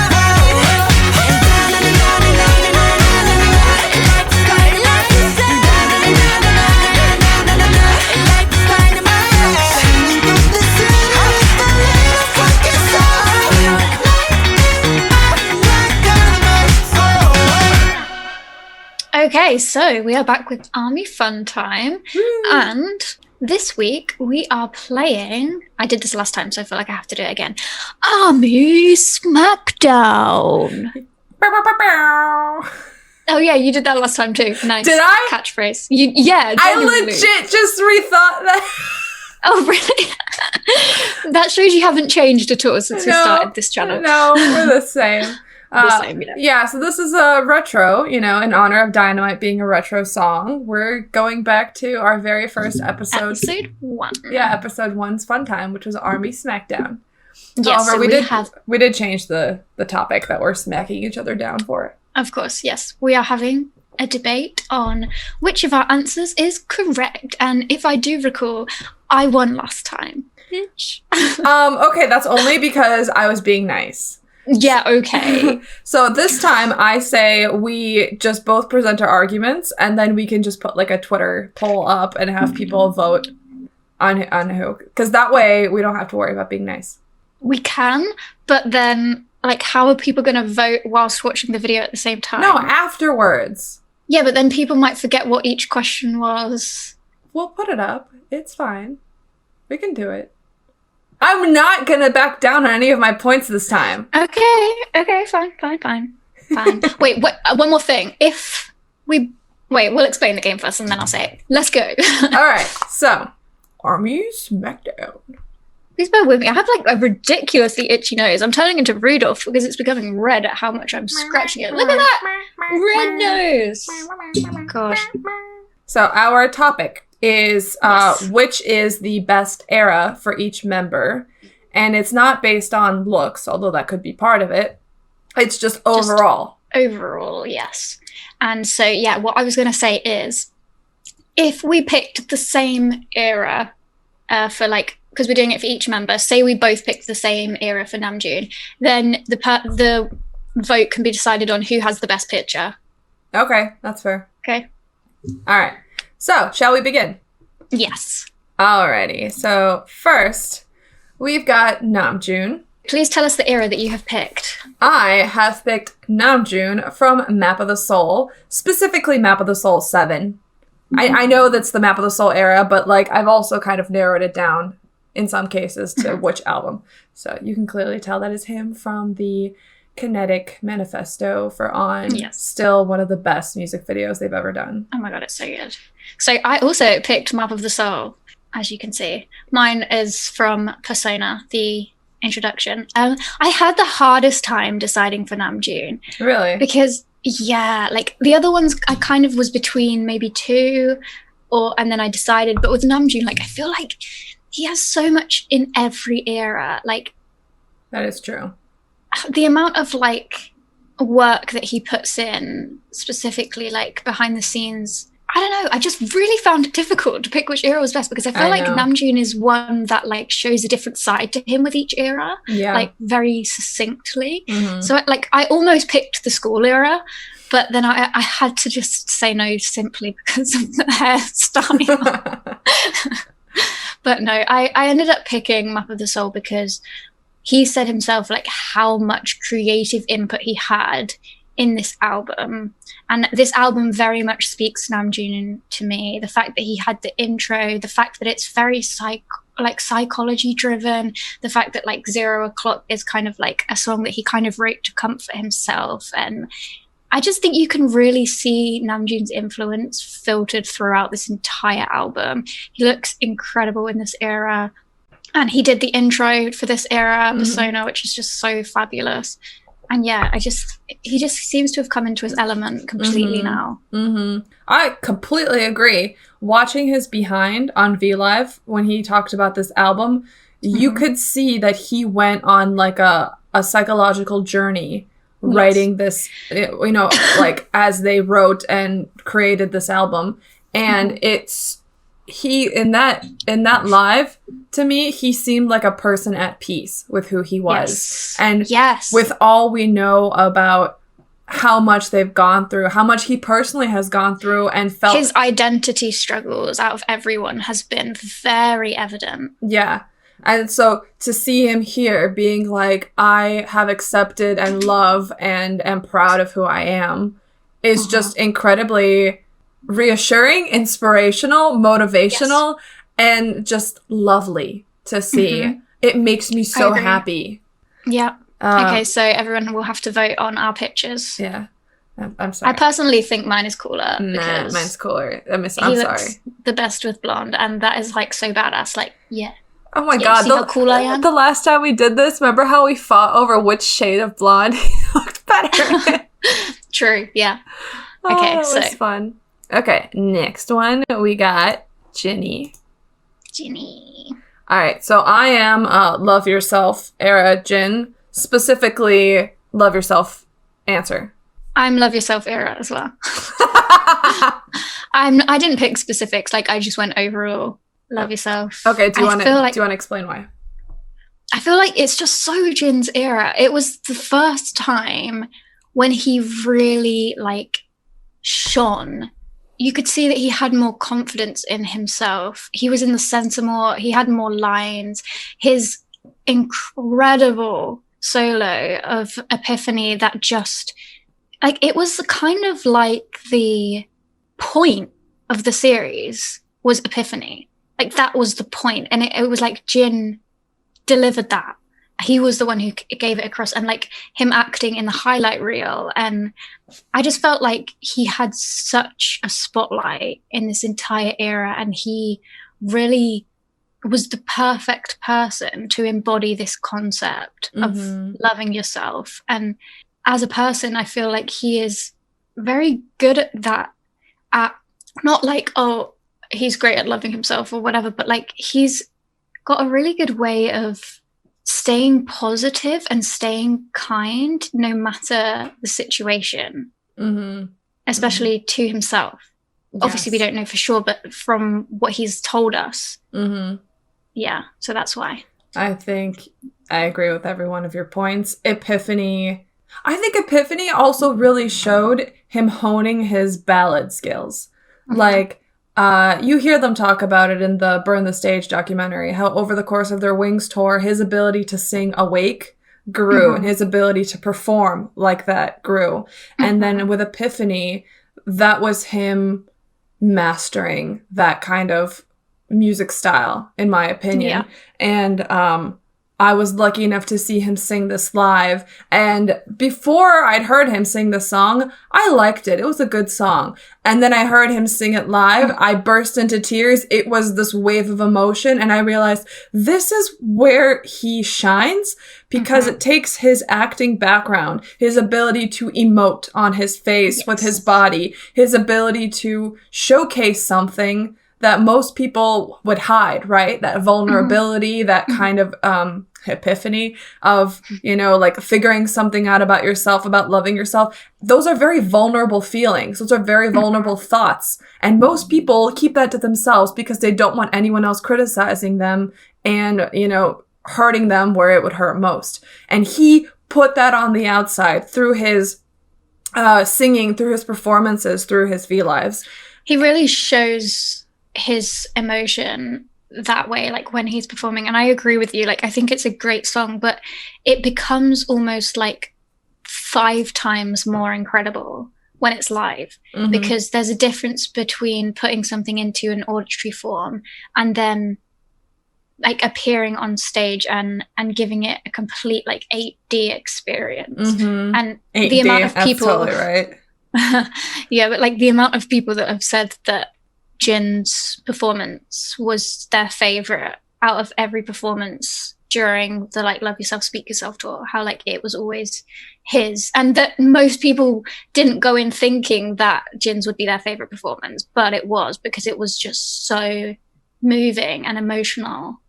Okay, so we are back with ARMY Fun Time. And this week we are playing, I did this last time, so I feel like I have to do it again, ARMY Smackdown. Bow, bow, bow, bow. Oh yeah, you did that last time too. Nice. Did I? Catchphrase. Yeah. I genuinely. legit just rethought that. Oh really? That shows you haven't changed at all since we started this channel. No, we're the same. The same, yeah. Yeah, so this is a retro, in honor of Dynamite being a retro song. We're going back to our very first episode. Episode 1. Yeah, episode 1's FUNTIME, which was ARMY Smackdown. Yes, However, so we did change the topic that we're smacking each other down for. Of course, yes. We are having a debate on which of our answers is correct. And if I do recall, I won last time. Bitch. Okay, that's only because I was being nice. Yeah, okay. So this time I say we just both present our arguments and then we can just put like a Twitter poll up and have people vote on who. Because that way we don't have to worry about being nice. We can, but then, like, how are people going to vote whilst watching the video at the same time? No, afterwards. Yeah, but then people might forget what each question was. We'll put it up. It's fine. We can do it. I'm not gonna back down on any of my points this time. Okay, fine. Wait, one more thing. We'll explain the game first and then I'll say it. Let's go. Alright, so, ARMY Smackdown. Please bear with me. I have like a ridiculously itchy nose. I'm turning into Rudolph because it's becoming red at how much I'm scratching it. Look at that! Red nose! God. So, our topic is Yes. which is the best era for each member. And it's not based on looks, although that could be part of it. It's just overall. Overall, yes. And so, yeah, what I was going to say is, if we picked the same era for like, because we're doing it for each member, say we both picked the same era for Namjoon, then the vote can be decided on who has the best picture. Okay, that's fair. Okay? Alright. So, shall we begin? Yes. Alrighty. So, first, we've got Namjoon. Please tell us the era that you have picked. I have picked Namjoon from Map of the Soul, specifically Map of the Soul 7. I know that's the Map of the Soul era, but like I've also kind of narrowed it down in some cases to which album. So you can clearly tell that is him from the Kinetic Manifesto for On. Yes. Still one of the best music videos they've ever done. Oh my god, it's so good. So I also picked Map of the Soul, as you can see. Mine is from Persona, the introduction. I had the hardest time deciding for Namjoon. Really? Because, yeah, like the other ones I kind of was between maybe two, and then I decided. But with Namjoon, like I feel like he has so much in every era. Like, that is true. the amount of like work that he puts in, specifically like behind the scenes, I don't know, I just really found it difficult to pick which era was best because I feel like Namjoon is one that like shows a different side to him with each era, like very succinctly. So like I almost picked the school era, but then I had to just say no simply because of the hairstyle. But no, I ended up picking Map of the Soul because he said himself like how much creative input he had in this album. And this album very much speaks Namjoon to me. The fact that he had the intro, the fact that it's very psychology driven, the fact that like 0 O'Clock is kind of like a song that he kind of wrote to comfort himself. And I just think you can really see Namjoon's influence filtered throughout this entire album. He looks incredible in this era. And he did the intro for this era, Persona, which is just so fabulous. And yeah, he just seems to have come into his element completely now. I completely agree. Watching his behind on V-Live when he talked about this album, you could see that he went on like a psychological journey writing this, like as they wrote and created this album. And it's, in that live, to me, he seemed like a person at peace with who he was. And with all we know about how much they've gone through, how much he personally has gone through and felt... His identity struggles out of everyone has been very evident. Yeah. And so to see him here being like, I have accepted and love and am proud of who I am is just incredibly reassuring, inspirational, motivational, and just lovely to see. It makes me so happy. Yeah. Okay, so everyone will have to vote on our pictures. Yeah. I'm sorry. I personally think mine is cooler. Nah, because mine's cooler. I'm he sorry. looks the best with blonde, and that is like so badass. Like, yeah. Oh my Yeah, god. see how cool I am? The last time we did this, remember how we fought over which shade of blonde looked better? True, yeah. Oh, Okay, that so was fun. Okay, next one we got Ginny. Ginny. All right, so I am Love Yourself era Jin, specifically Love Yourself answer. I'm Love Yourself era as well. I didn't pick specifics, like I just went overall Love Yourself. Okay, do you want like, to explain why? I feel like it's just so Jin's era. It was the first time when he really like shone. You could see that he had more confidence in himself. He was in the center more. He had more lines. His incredible solo of Epiphany that just like it was kind of like the point of the series was Epiphany. Like that was the point, and it was like Jin delivered that. He was the one who gave it across, and like him acting in the highlight reel, and I just felt like he had such a spotlight in this entire era, and he really was the perfect person to embody this concept of loving yourself. And as a person, I feel like he is very good at that, at not like, oh, he's great at loving himself or whatever, but like he's got a really good way of staying positive and staying kind no matter the situation, especially to himself. Yes. Obviously we don't know for sure, but from what he's told us, yeah, so that's why. I think I agree with every one of your points. Epiphany, I think Epiphany also really showed him honing his ballad skills. Like, you hear them talk about it in the Burn the Stage documentary, how over the course of their Wings tour, his ability to sing Awake grew and his ability to perform like that grew. And then with Epiphany, that was him mastering that kind of music style, in my opinion. Yeah. And I was lucky enough to see him sing this live. And before I'd heard him sing the song, I liked it. It was a good song. And then I heard him sing it live. I burst into tears. It was this wave of emotion. And I realized this is where he shines, because it takes his acting background, his ability to emote on his face with his body, his ability to showcase something that most people would hide, right? That vulnerability, that kind of epiphany of, you know, like figuring something out about yourself, about loving yourself. Those are very vulnerable feelings. Those are very vulnerable thoughts. And most people keep that to themselves because they don't want anyone else criticizing them and, you know, hurting them where it would hurt most. And he put that on the outside through his singing, through his performances, through his V-Lives. He really shows his emotion that way, like when he's performing. And I agree with you, like I think it's a great song, but it becomes almost like 5 times more incredible when it's live, because there's a difference between putting something into an auditory form and then like appearing on stage and giving it a complete like 8D experience. And 8D, the amount of people, totally right. Yeah, but like the amount of people that have said that Jin's performance was their favorite out of every performance during the like Love Yourself, Speak Yourself tour, how like it was always his, and that most people didn't go in thinking that Jin's would be their favorite performance, but it was, because it was just so moving and emotional.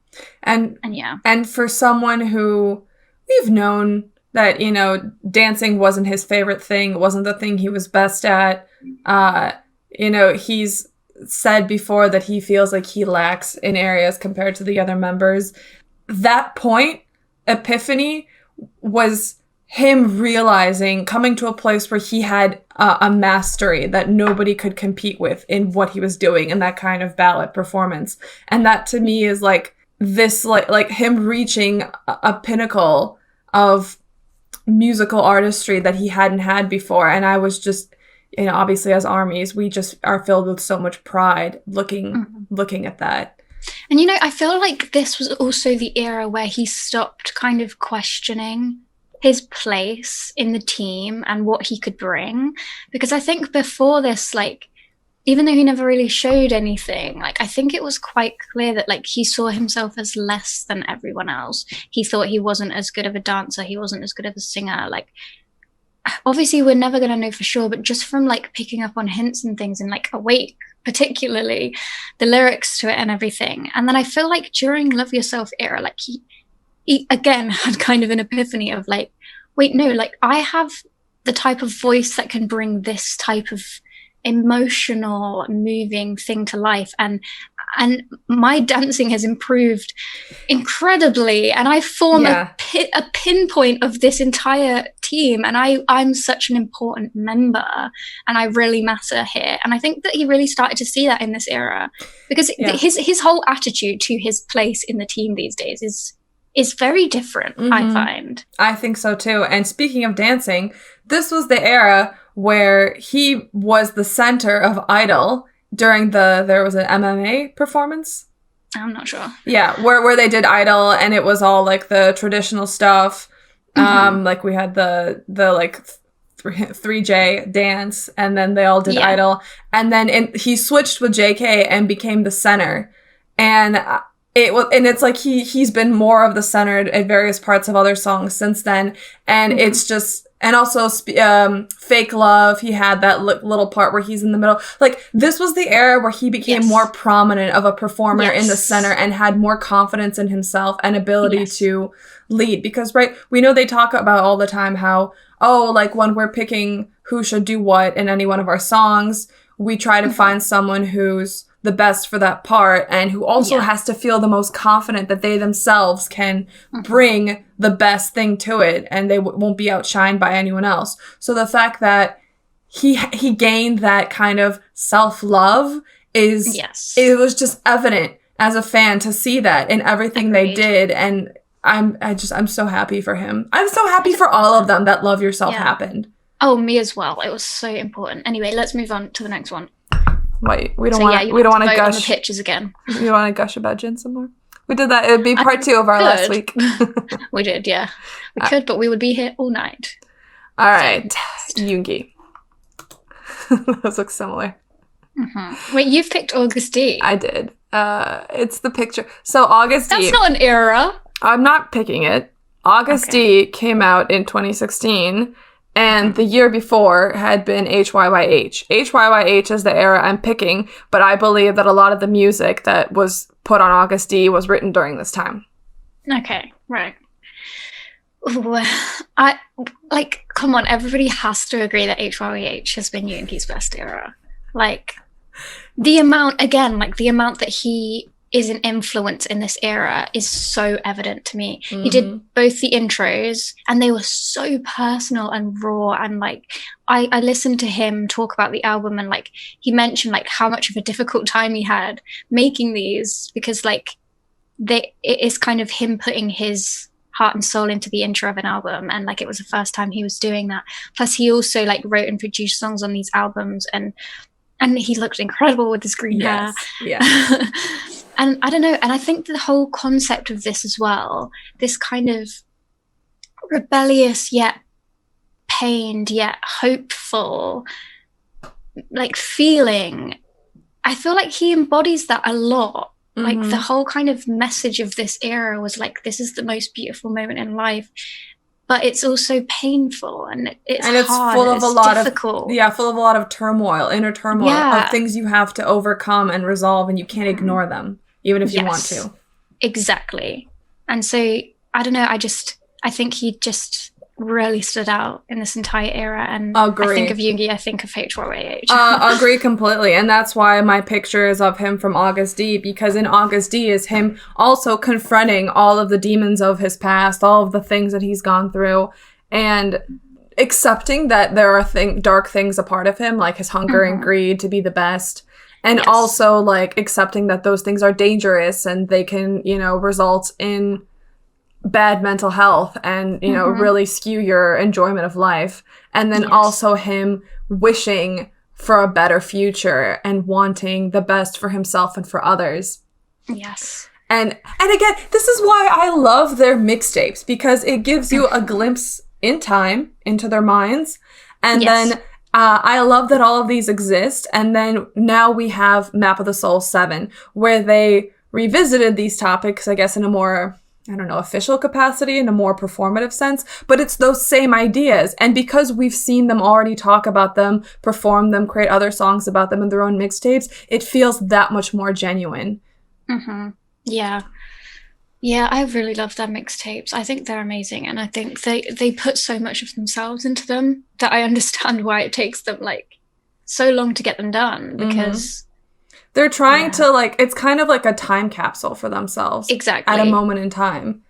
And yeah, and for someone who we've known that, you know, dancing wasn't his favorite thing, wasn't the thing he was best at, you know, he's said before that he feels like he lacks in areas compared to the other members. That point, Epiphany, was him realizing, coming to a place where he had a mastery that nobody could compete with in what he was doing in that kind of ballad performance. And that to me is like this, like him reaching a pinnacle of musical artistry that he hadn't had before. And I was just, you know, obviously as ARMYs, we just are filled with so much pride looking at that. And, you know, I feel like this was also the era where he stopped kind of questioning his place in the team and what he could bring. Because I think before this, like, even though he never really showed anything, like, I think it was quite clear that, like, he saw himself as less than everyone else. He thought he wasn't as good of a dancer. He wasn't as good of a singer. Like, obviously we're never going to know for sure, but just from, like, picking up on hints and things and, like, Awake, particularly, the lyrics to it and everything. And then I feel like during Love Yourself era, like, he again had kind of an epiphany of, like, wait, no, like, I have the type of voice that can bring this type of emotional, moving thing to life, and my dancing has improved incredibly, and I form a pinpoint of this entire team, and I'm such an important member, and I really matter here. And I think that he really started to see that in this era, because his whole attitude to his place in the team these days is very different. I find. I think so too. And speaking of dancing, this was the era where he was the center of Idol during there was an MMA performance. I'm not sure. Yeah, where they did Idol, and it was all, like, the traditional stuff. Like, we had the like 3J dance, and then they all did Idol. And then he switched with JK and became the center. And it's like he's been more of the center at various parts of other songs since then. And it's just... And also, Fake Love, he had that little part where he's in the middle. Like, this was the era where he became more prominent of a performer in the center and had more confidence in himself and ability to lead. Because, right, we know they talk about all the time how, like, when we're picking who should do what in any one of our songs, we try to find someone who's the best for that part and who also has to feel the most confident that they themselves can bring the best thing to it, and they won't be outshined by anyone else. So the fact that he gained that kind of self-love it was just evident as a fan to see that in everything they did. And I'm so happy for him. I'm so happy for all of them that Love Yourself happened. Oh, me as well. It was so important. Anyway, let's move on to the next one. Wait, we don't want to gush on the pictures again. We want to gush about Jin some more. We did that. It would be part 2 of our last week. We did, yeah. We could, but we would be here all night. All right, Yoongi. Those look similar. Wait, you've picked August D. I did. It's the picture. So August D. That's not an era. I'm not picking it. August D came out in 2016. And the year before had been HYYH. HYYH is the era I'm picking, but I believe that a lot of the music that was put on August D was written during this time. Okay, right. Ooh, come on, everybody has to agree that HYYH has been Yoongi's best era. Like, the amount that he is an influence in this era is so evident to me. He did both the intros, and they were so personal and raw, and, like, I listened to him talk about the album, and, like, he mentioned, like, how much of a difficult time he had making these, because, like, it is kind of him putting his heart and soul into the intro of an album, and, like, it was the first time he was doing that. Plus he also, like, wrote and produced songs on these albums, and he looked incredible with his green hair. Yeah. And I don't know, and I think the whole concept of this as well, this kind of rebellious yet pained yet hopeful, like, feeling, I feel like he embodies that a lot. Like, the whole kind of message of this era was, like, this is the most beautiful moment in life, but it's also painful, and it's hard, full of a lot difficult. full of a lot of turmoil, inner turmoil, of things you have to overcome and resolve, and you can't ignore them, even if you want to. Exactly. And so, I don't know, I think he just really stood out in this entire era, and I think of Yoongi, I think of HYYH. Agree completely, and that's why my picture is of him from August D, because in August D is him also confronting all of the demons of his past, all of the things that he's gone through, and accepting that there are dark things a part of him, like his hunger and greed to be the best, and also, like, accepting that those things are dangerous and they can, result in bad mental health and, really skew your enjoyment of life. And then also him wishing for a better future and wanting the best for himself and for others. Yes. And again, this is why I love their mixtapes, because it gives you a glimpse in time into their minds. And Yes. then I love that all of these exist. And then now we have Map of the Soul 7, where they revisited these topics, I guess, in a more, I don't know, official capacity, in a more performative sense. But it's those same ideas. And because we've seen them already talk about them, perform them, create other songs about them in their own mixtapes, it feels that much more genuine. Mm-hmm. Yeah. Yeah, I really love their mixtapes. I think they're amazing, and I think they put so much of themselves into them that I understand why it takes them like so long to get them done, because they're trying to like, it's kind of like a time capsule for themselves. Exactly. At a moment in time.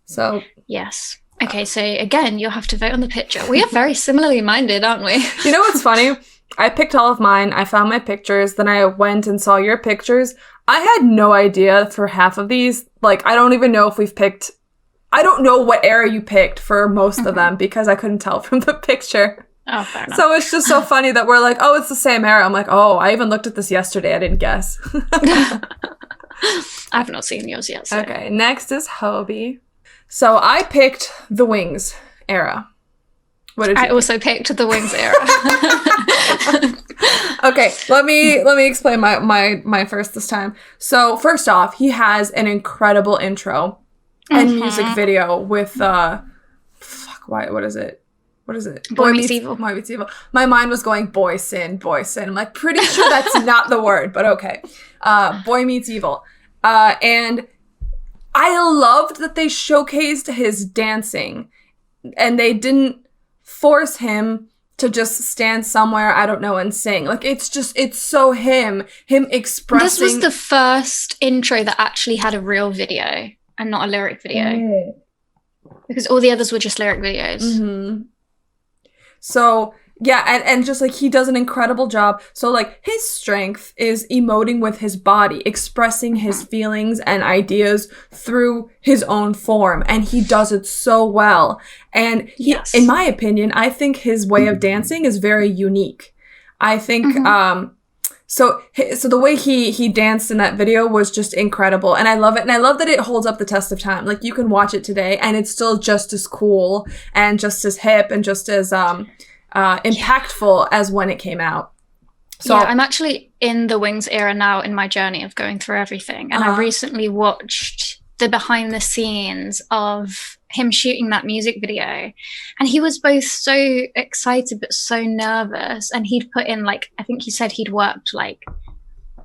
So yes. Okay, so again, you'll have to vote on the picture. We are very similarly minded, aren't we? you know what's funny? I picked all of mine. I found my pictures. Then I went and saw your pictures. I had no idea for half of these. Like, I don't even know if we've picked... I don't know what era you picked for most of them because I couldn't tell from the picture. Oh, fair enough. So it's just so funny that we're like, oh, it's the same era. I'm like, oh, I even looked at this yesterday. I didn't guess. I've not seen yours yet. So. Okay, next is Hobie. So I picked the Wings era. What did you I also picked the Wings era. Okay, let me explain my first this time. So first off, he has an incredible intro and music video with what is it? What is it? Boy Meets Evil. Boy Meets Evil. My mind was going boy sin. I'm like, pretty sure that's not the word, but okay. Boy Meets Evil. And I loved that they showcased his dancing and they didn't force him to just stand somewhere, I don't know, and sing. Like, it's so him expressing... This was the first intro that actually had a real video and not a lyric video. Because all the others were just lyric videos. Mm-hmm. So, yeah, and just, like, he does an incredible job. So, like, his strength is emoting with his body, expressing his feelings and ideas through his own form. And he does it so well. And he, in my opinion, I think his way of dancing is very unique. I think, so the way he danced in that video was just incredible. And I love it. And I love that it holds up the test of time. Like, you can watch it today and it's still just as cool and just as hip and just as, impactful as when it came out. So yeah, I'm actually in the Wings era now in my journey of going through everything. And I recently watched the behind the scenes of him shooting that music video. And he was both so excited but so nervous. And he'd put in, like, I think he said he'd worked like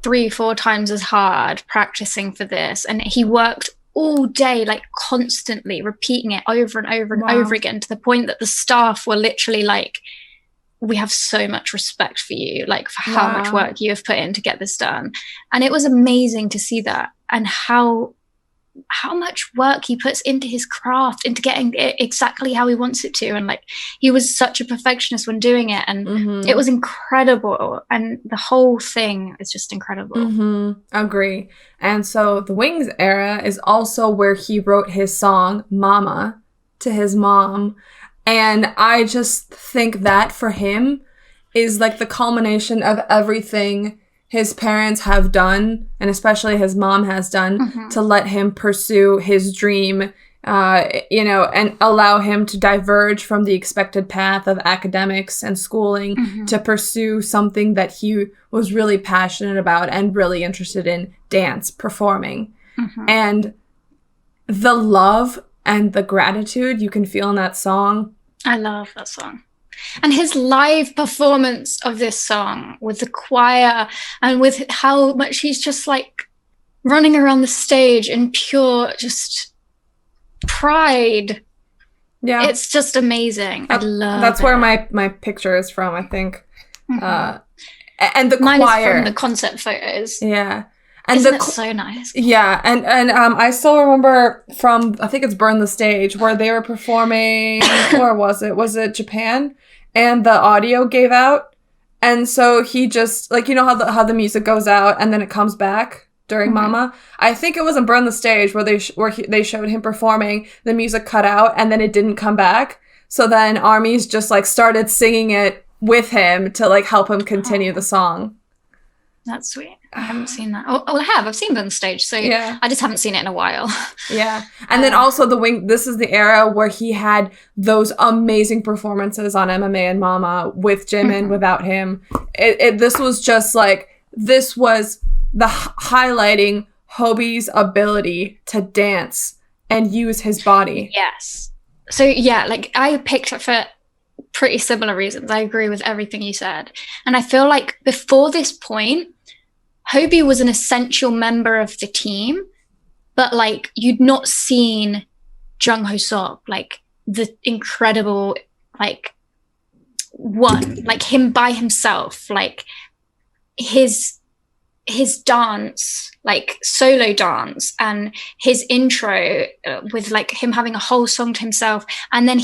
3-4 times as hard practicing for this. And he worked all day, like constantly repeating it over and over and over again, to the point that the staff were literally like, we have so much respect for you, like for how much work you have put in to get this done. And it was amazing to see that, and how much work he puts into his craft, into getting it exactly how he wants it to. And like, he was such a perfectionist when doing it, and it was incredible. And the whole thing is just incredible. Agree. And so the Wings era is also where he wrote his song Mama to his mom. And I just think that for him is like the culmination of everything his parents have done, and especially his mom has done, to let him pursue his dream, and allow him to diverge from the expected path of academics and schooling to pursue something that he was really passionate about and really interested in: dance, performing. And the love and the gratitude you can feel in that song. I love that song. And his live performance of this song with the choir, and with how much he's just like running around the stage in pure just pride. Yeah. It's just amazing. I love That's it. where my picture is from, I think. And the Mine choir. is from the concept photos. Yeah. And Isn't it so nice? Yeah, and I still remember from, I think it's Burn the Stage, where they were performing, where was it? Was it Japan? And the audio gave out. And so he just, like, you know how the music goes out and then it comes back during Mama? I think it was in Burn the Stage where they showed him performing, the music cut out, and then it didn't come back. So then ARMY's just, like, started singing it with him to, like, help him continue the song. That's sweet. I haven't seen that. Oh, I have. I've seen them on stage. So Yeah. I just haven't seen it in a while. Yeah. And then also this is the era where he had those amazing performances on MMA and Mama with Jimin, without him. This was just like, this was the highlighting Hobie's ability to dance and use his body. Yes. So yeah, like I picked it for pretty similar reasons. I agree with everything you said. And I feel like before this point, Hobie was an essential member of the team, but like you'd not seen Jung Ho Seok, like the incredible, like one, like him by himself, like his dance, like solo dance, and his intro with like him having a whole song to himself. And then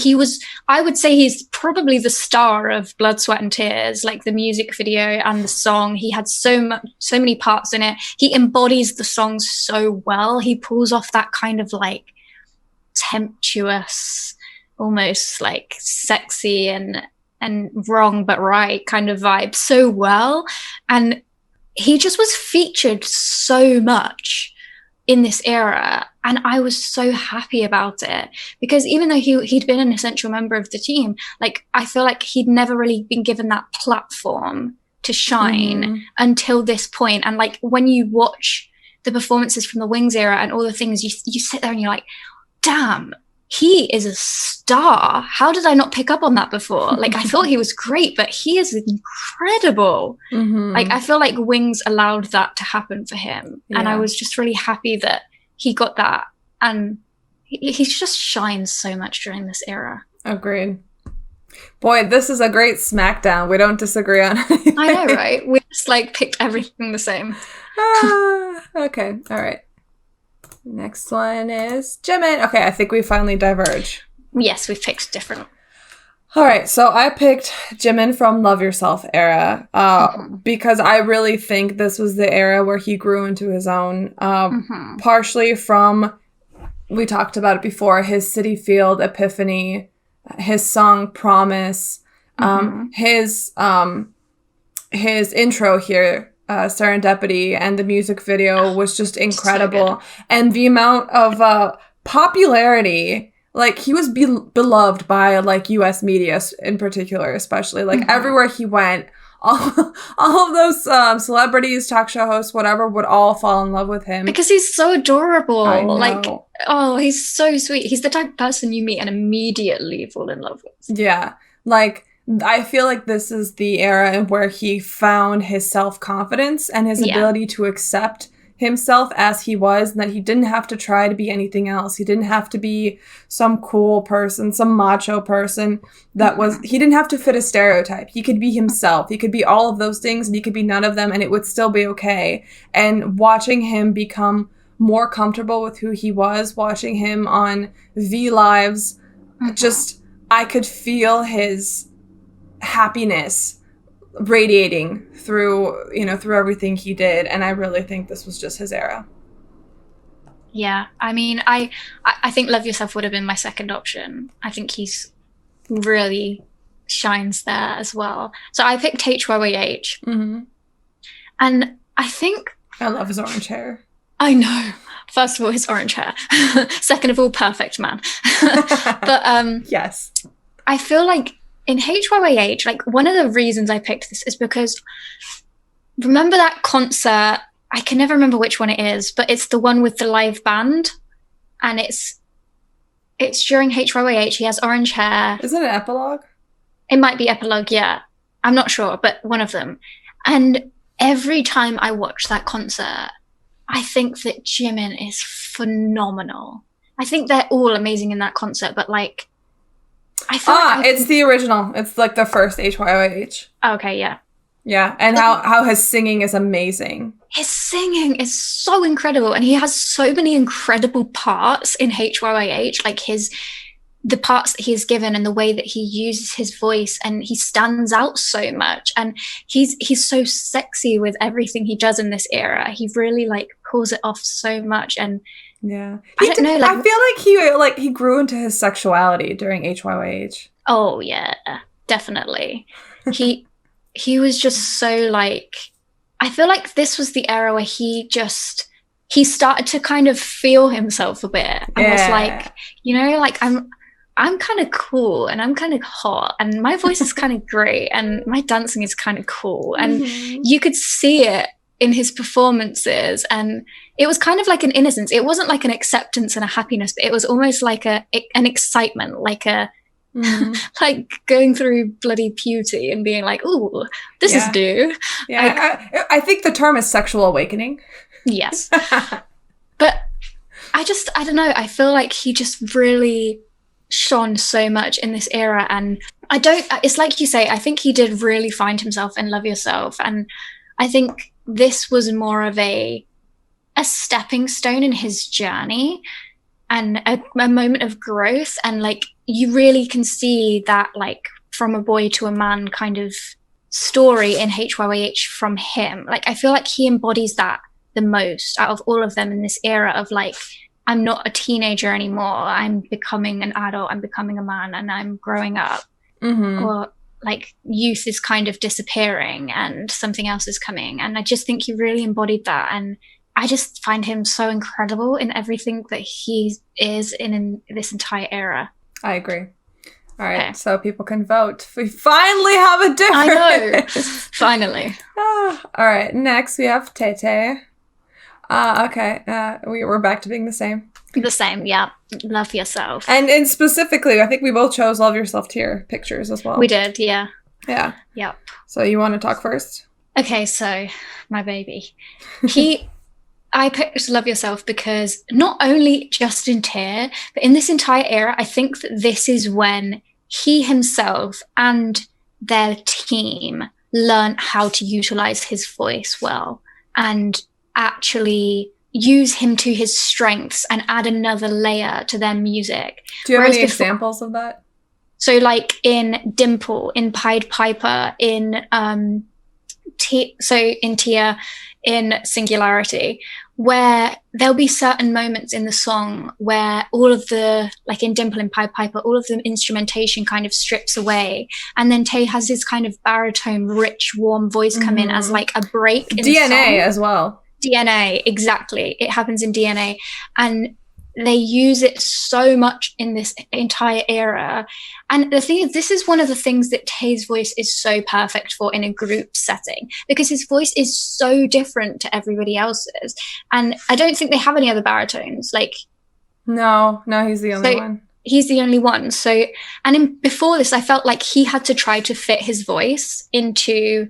I would say he's probably the star of Blood, Sweat and Tears, like the music video and the song. He had so many parts in it. He embodies the song so well. He pulls off that kind of like temptuous, almost like sexy and wrong but right kind of vibe so well. And he just was featured so much in this era, and I was so happy about it, because even though he'd been an essential member of the team, like I feel like he'd never really been given that platform to shine until this point. And like when you watch the performances from the Wings era and all the things, you sit there and you're like, damn, he is a star. How did I not pick up on that before? Like, I thought he was great, but he is incredible. Like, I feel like Wings allowed that to happen for him. Yeah. And I was just really happy that he got that. And he just shines so much during this era. Agreed. Boy, this is a great smackdown. We don't disagree on anything. I know, right? We just, like, picked everything the same. Okay, all right. Next one is Jimin. Okay, I think we finally diverge. Yes, we've picked different. All right, so I picked Jimin from Love Yourself era because I really think this was the era where he grew into his own. Partially from, we talked about it before, his City Field epiphany, his song Promise, his intro here, Serendipity, and the music video was just incredible. So and the amount of popularity, like he was beloved by like US media in particular, especially like everywhere he went, all of those celebrities, talk show hosts, whatever, would all fall in love with him because he's so adorable. I know. Like, oh, he's so sweet. He's the type of person you meet and immediately fall in love with. Yeah, like I feel like this is the era where he found his self-confidence and his ability to accept himself as he was, and that he didn't have to try to be anything else. He didn't have to be some cool person, some macho person he didn't have to fit a stereotype. He could be himself. He could be all of those things, and he could be none of them, and it would still be okay. And watching him become more comfortable with who he was, watching him on V Lives, just, I could feel his happiness radiating through everything he did, and I really think this was just his era. Yeah, I mean, I think Love Yourself would have been my second option. I think he's really shines there as well. So I picked HYYH, and I think I love his orange hair. I know. First of all, his orange hair. Second of all, perfect man. But yes, I feel like in HYYH, like one of the reasons I picked this is because remember that concert? I can never remember which one it is, but it's the one with the live band, and it's during HYYH. He has orange hair. Is it an epilogue? It might be epilogue, yeah. I'm not sure, but one of them. And every time I watch that concert, I think that Jimin is phenomenal. I think they're all amazing in that concert, but like, I feel it's the original. It's like the first HYYH. Okay, yeah. Yeah, and how his singing is amazing. His singing is so incredible, and he has so many incredible parts in HYYH, like the parts that he's given and the way that he uses his voice, and he stands out so much, and he's so sexy with everything he does in this era. He really like pulls it off so much, and yeah, I don't know. Like, I feel like he grew into his sexuality during HYYH. Oh yeah, definitely. He was just so like, I feel like this was the era where he started to kind of feel himself a bit and was like, you know, like I'm kind of cool and I'm kind of hot and my voice is kind of great and my dancing is kind of cool. And you could see it in his performances, and it was kind of like an innocence. It wasn't like an acceptance and a happiness, but it was almost like an excitement, like like going through bloody puberty and being like, "Ooh, this is new." Yeah, like, I think the term is sexual awakening. Yes, but I don't know. I feel like he just really shone so much in this era, and it's like you say, I think he did really find himself in Love Yourself, and I think this was more of a stepping stone in his journey and a moment of growth. And like you really can see that like from a boy to a man kind of story in HYYH from him. Like I feel like he embodies that the most out of all of them in this era of like, I'm not a teenager anymore, I'm becoming an adult, I'm becoming a man, and I'm growing up. Or like youth is kind of disappearing and something else is coming. And I just think he really embodied that. And I just find him so incredible in everything that he is in this entire era. I agree. All right, so people can vote. We finally have a difference. I know, finally. All right, next we have Tete. Okay, we're back to being the same. The same, yeah. Love Yourself. And specifically, I think we both chose Love Yourself tier pictures as well. We did, yeah. Yeah. Yep. So you want to talk first? Okay, so my baby. I picked Love Yourself because not only just in tier, but in this entire era, I think that this is when he himself and their team learned how to utilize his voice well and actually use him to his strengths and add another layer to their music. Do you have any examples of that? So like in Dimple, in Pied Piper, in Tia, in Singularity, where there'll be certain moments in the song where all of the, like in Dimple and Pied Piper, all of the instrumentation kind of strips away. And then Tay has this kind of baritone, rich, warm voice come in as like a break in the song. DNA as well. DNA, exactly. It happens in DNA. And they use it so much in this entire era. And the thing is, this is one of the things that Tay's voice is so perfect for in a group setting, because his voice is so different to everybody else's. And I don't think they have any other baritones. Like, no, he's the only one. He's the only one. So, and before this, I felt like he had to try to fit his voice into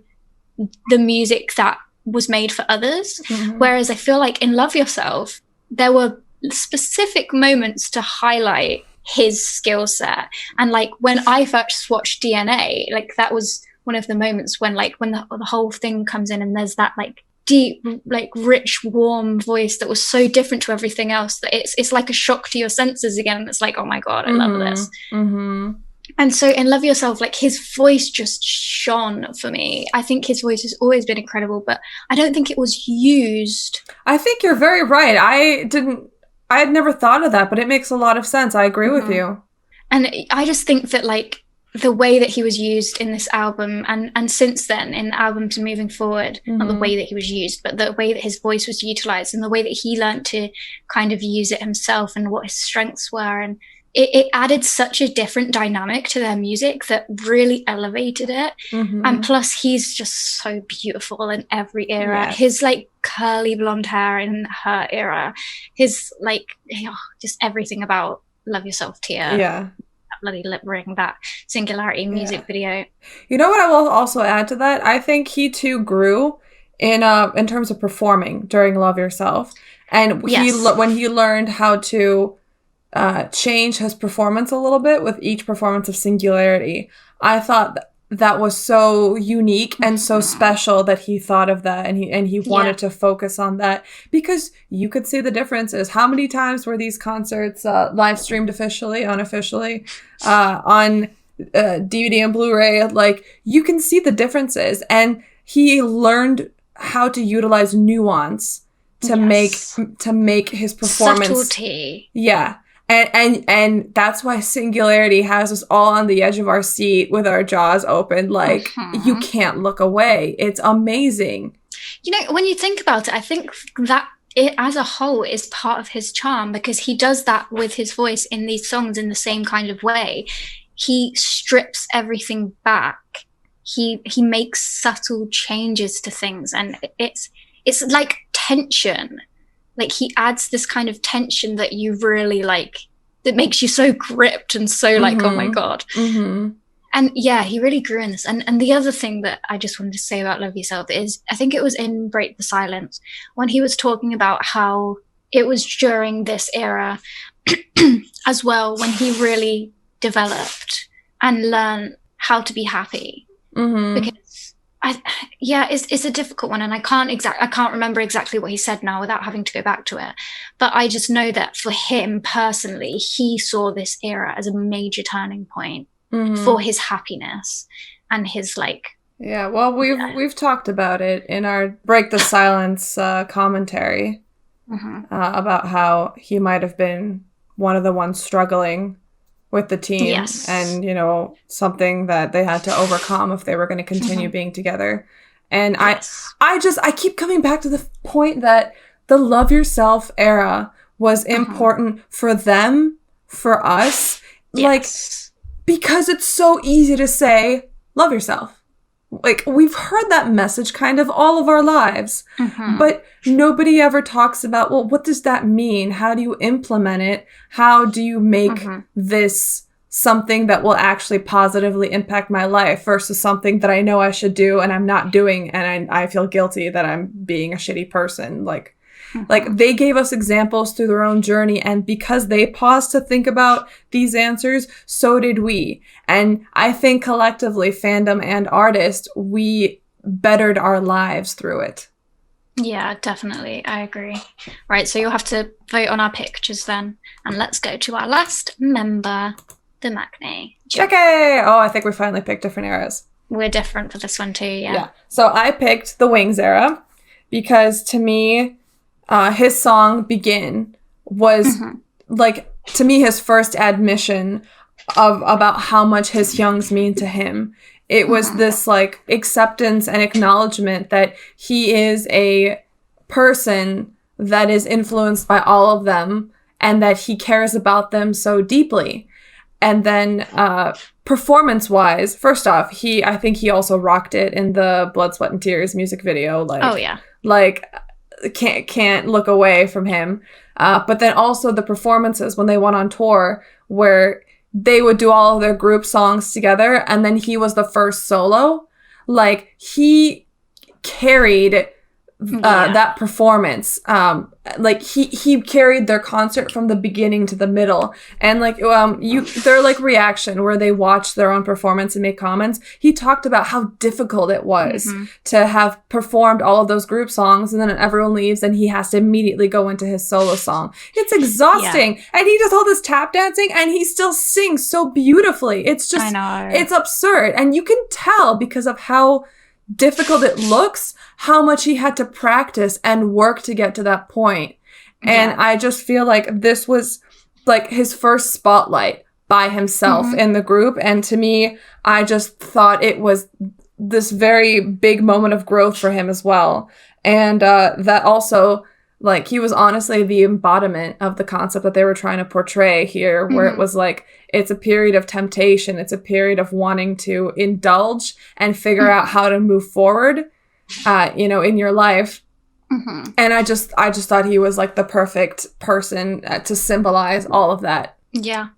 the music that was made for others. Whereas I feel like in Love Yourself, there were specific moments to highlight his skill set. And like when I first watched DNA, like that was one of the moments when the whole thing comes in and there's that like deep, like rich, warm voice that was so different to everything else that it's like a shock to your senses again. And it's like, oh my God, I love this. And so in Love Yourself, like his voice just shone for me. I think his voice has always been incredible, but I don't think it was used. I think you're very right. I had never thought of that, but it makes a lot of sense. I agree with you. And I just think that like the way that he was used in this album and since then in albums moving forward, not the way that he was used, but the way that his voice was utilized and the way that he learned to kind of use it himself and what his strengths were. And it added such a different dynamic to their music that really elevated it. And plus he's just so beautiful in every era. His like curly blonde hair in her era, his like just everything about Love Yourself tier. That bloody lip ring, that Singularity music video. You know what I will also add to that? I think he too grew in terms of performing during Love Yourself. And when he learned how to change his performance a little bit with each performance of Singularity, I thought that was so unique and so special that he thought of that and he wanted to focus on that, because you could see the differences. How many times were these concerts live streamed officially, unofficially, on DVD and Blu-ray? Like, you can see the differences, and he learned how to utilize nuance to make his performance subtlety. And that's why Singularity has us all on the edge of our seat with our jaws open. Like, you can't look away. It's amazing. You know, when you think about it, I think that it as a whole is part of his charm, because he does that with his voice in these songs in the same kind of way. He strips everything back. He makes subtle changes to things, and it's like tension. Like, he adds this kind of tension that you really like, that makes you so gripped and so like, oh my God. And yeah, he really grew in this. And the other thing that I just wanted to say about Love Yourself is, I think it was in Break the Silence, when he was talking about how it was during this era as well, when he really developed and learned how to be happy. Because it's a difficult one, and I can't remember exactly what he said now without having to go back to it. But I just know that for him personally, he saw this era as a major turning point for his happiness and his like. Yeah, well, we've talked about it in our Break the Silence commentary about how he might have been one of the ones struggling with the team, and you know, something that they had to overcome if they were going to continue being together. And I keep coming back to the point that the Love Yourself era was important for them, for us, like, because it's so easy to say love yourself. Like, we've heard that message kind of all of our lives, but nobody ever talks about, well, what does that mean? How do you implement it? How do you make this something that will actually positively impact my life versus something that I know I should do and I'm not doing, and I feel guilty that I'm being a shitty person? Like, they gave us examples through their own journey, and because they paused to think about these answers, so did we. And I think collectively, fandom and artists, we bettered our lives through it. Yeah, definitely. I agree. Right, so you'll have to vote on our pictures then. And let's go to our last member, the Maknae. Okay! Oh, I think we finally picked different eras. We're different for this one too, yeah. So I picked the Wings era because to me, his song Begin was like, to me, his first admission of about how much his youngs mean to him. It was this like acceptance and acknowledgement that he is a person that is influenced by all of them and that he cares about them so deeply. And then performance wise, first off, I think he also rocked it in the Blood, Sweat and Tears music video. Like, oh yeah. Like, can't look away from him. But then also the performances when they went on tour, where they would do all of their group songs together, and then he was the first solo. Like, he carried that performance. Like, he carried their concert from the beginning to the middle. And like, their like reaction where they watched their own performance and make comments, he talked about how difficult it was to have performed all of those group songs, and then everyone leaves and he has to immediately go into his solo song. It's exhausting. And he does all this tap dancing and he still sings so beautifully. It's just, it's absurd. And you can tell, because of how difficult it looks, how much he had to practice and work to get to that point. And I just feel like this was like his first spotlight by himself in the group. And to me, I just thought it was this very big moment of growth for him as well. And that also, like, he was honestly the embodiment of the concept that they were trying to portray here, where it was like, it's a period of temptation. It's a period of wanting to indulge and figure out how to move forward, in your life. And I just thought he was like the perfect person to symbolize all of that. Yeah.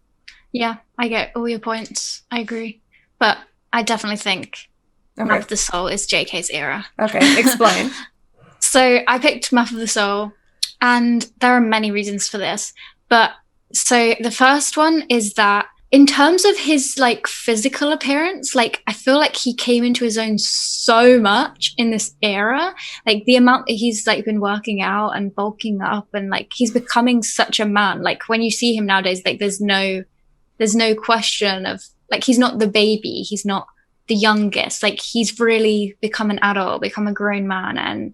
Yeah, I get all your points. I agree. But I definitely think Map of the Soul is JK's era. Okay, explain. So I picked Map of the Soul, and there are many reasons for this. But so the first one is that in terms of his like physical appearance, like I feel like he came into his own so much in this era. Like the amount that he's like been working out and bulking up, and like he's becoming such a man. Like when you see him nowadays, like there's no question of, like, he's not the baby, he's not the youngest. Like he's really become an adult, become a grown man. And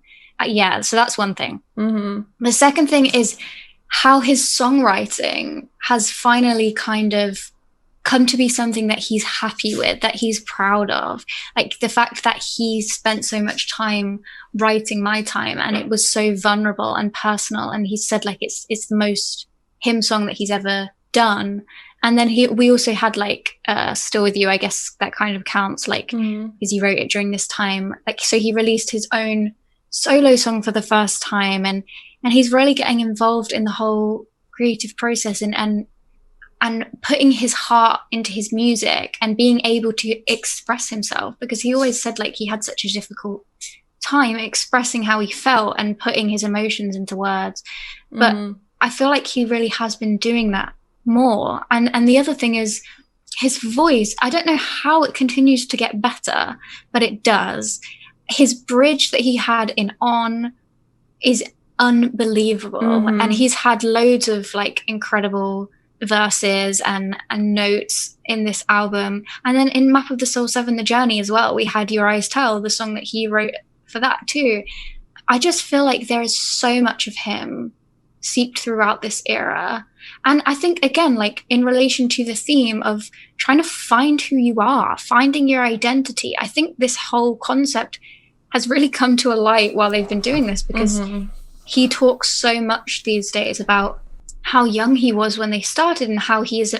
so that's one thing. The second thing is how his songwriting has finally kind of come to be something that he's happy with, that he's proud of. Like the fact that he spent so much time writing My Time, and it was so vulnerable and personal, and he said like it's the most him song that he's ever done. And then we also had like Still With You, I guess that kind of counts, like because he wrote it during this time. Like so he released his own solo song for the first time, and he's really getting involved in the whole creative process and putting his heart into his music and being able to express himself, because he always said like he had such a difficult time expressing how he felt and putting his emotions into words. But I feel like he really has been doing that more. And the other thing is his voice. I don't know how it continues to get better, but it does. His bridge that he had in On is unbelievable. And he's had loads of like incredible verses and notes in this album. And then in Map of the Soul 7, The Journey as well, we had Your Eyes Tell, the song that he wrote for that too. I just feel like there is so much of him seeped throughout this era. And I think, again, like in relation to the theme of trying to find who you are, finding your identity, I think this whole concept has really come to a light while they've been doing this, because he talks so much these days about how young he was when they started and how he's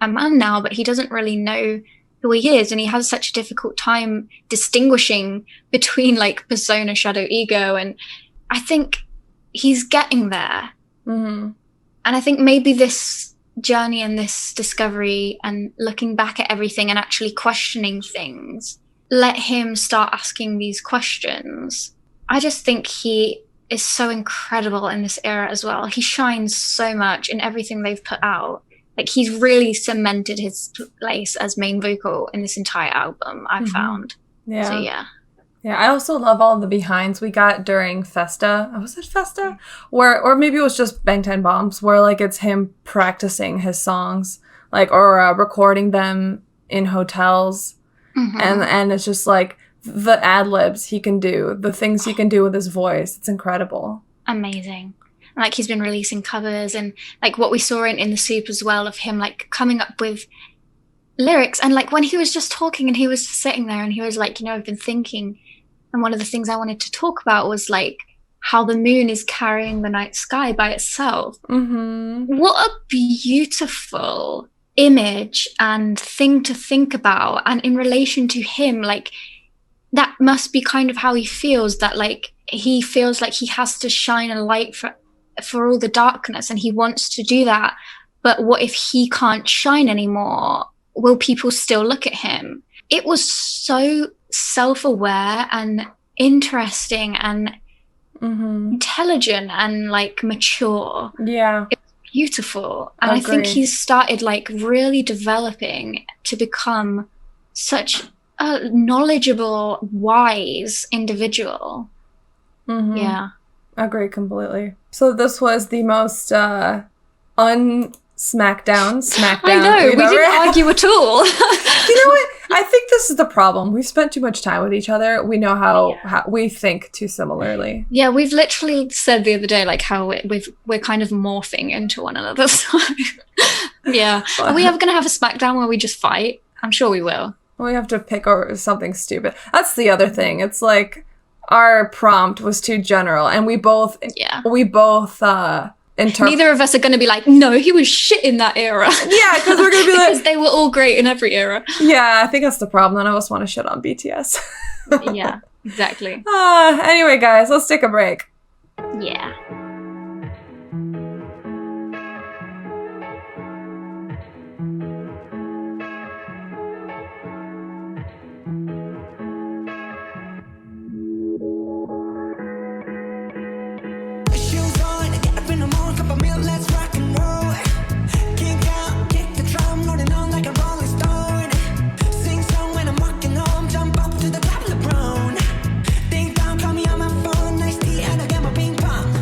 a man now, but he doesn't really know who he is. And he has such a difficult time distinguishing between like persona, shadow, ego. And I think he's getting there. And I think maybe this journey and this discovery and looking back at everything and actually questioning things let him start asking these questions. I just think he is so incredible in this era as well. He shines so much in everything they've put out. Like he's really cemented his place as main vocal in this entire album, I've found. Yeah. So yeah. Yeah, I also love all the behinds we got during Festa. Was it Festa? Or maybe it was just Bang 10 Bombs, where like it's him practicing his songs, like or recording them in hotels, and it's just like the ad libs he can do, the things he can do with his voice. It's incredible. Amazing. Like he's been releasing covers, and like what we saw in the Soop as well, of him like coming up with lyrics. And like when he was just talking and he was sitting there and he was like, you know, I've been thinking. And one of the things I wanted to talk about was like how the moon is carrying the night sky by itself. What a beautiful image and thing to think about. And in relation to him, like that must be kind of how he feels, that like he feels like he has to shine a light for all the darkness, and he wants to do that. But what if he can't shine anymore? Will people still look at him? It was so self-aware and interesting and intelligent and like mature. Yeah. It was beautiful. And I think he's started like really developing to become such a knowledgeable, wise individual. Yeah. Agree completely. So this was the most Smackdown. I know, we didn't argue at all. You know what? I think this is the problem. We've spent too much time with each other. We know how we think too similarly. Yeah, we've literally said the other day like how we're kind of morphing into one another. So yeah. Are we ever going to have a Smackdown where we just fight? I'm sure we will. We have to pick something stupid. That's the other thing. It's like our prompt was too general, and we both neither of us are going to be like, no, he was shit in that era. Yeah, because we're going to be like... because they were all great in every era. Yeah, I think that's the problem. None of us want to shit on BTS. Yeah, exactly. Anyway, guys, let's take a break. Yeah. Shoes on, get up in the morning, cup of milk, let's rock and roll. Kick out, kick the drum, rolling on like a rolling stone. Sing song when I'm walking home, jump up to the top of the brown. Ding dong, call me on my phone, nice tea, and I get my ping pong.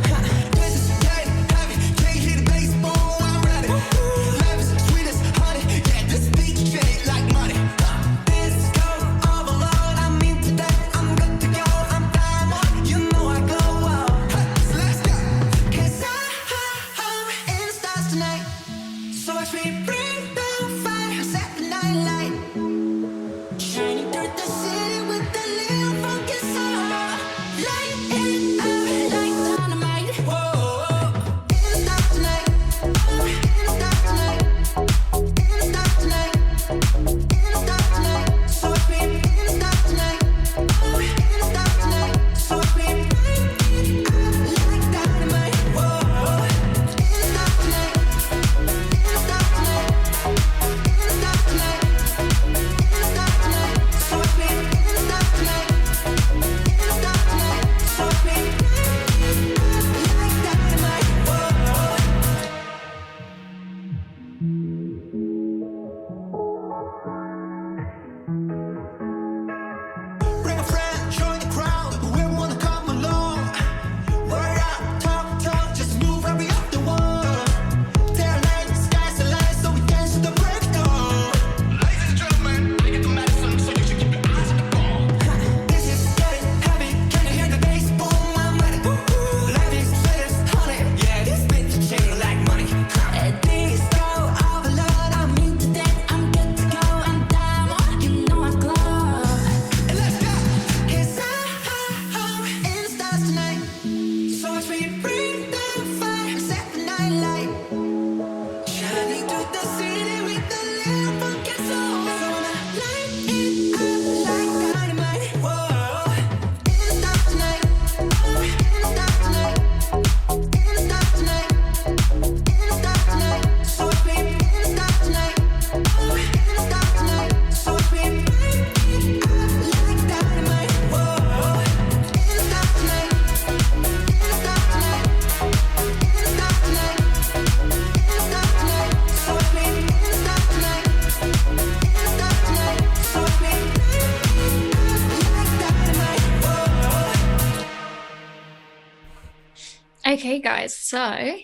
Okay, guys, so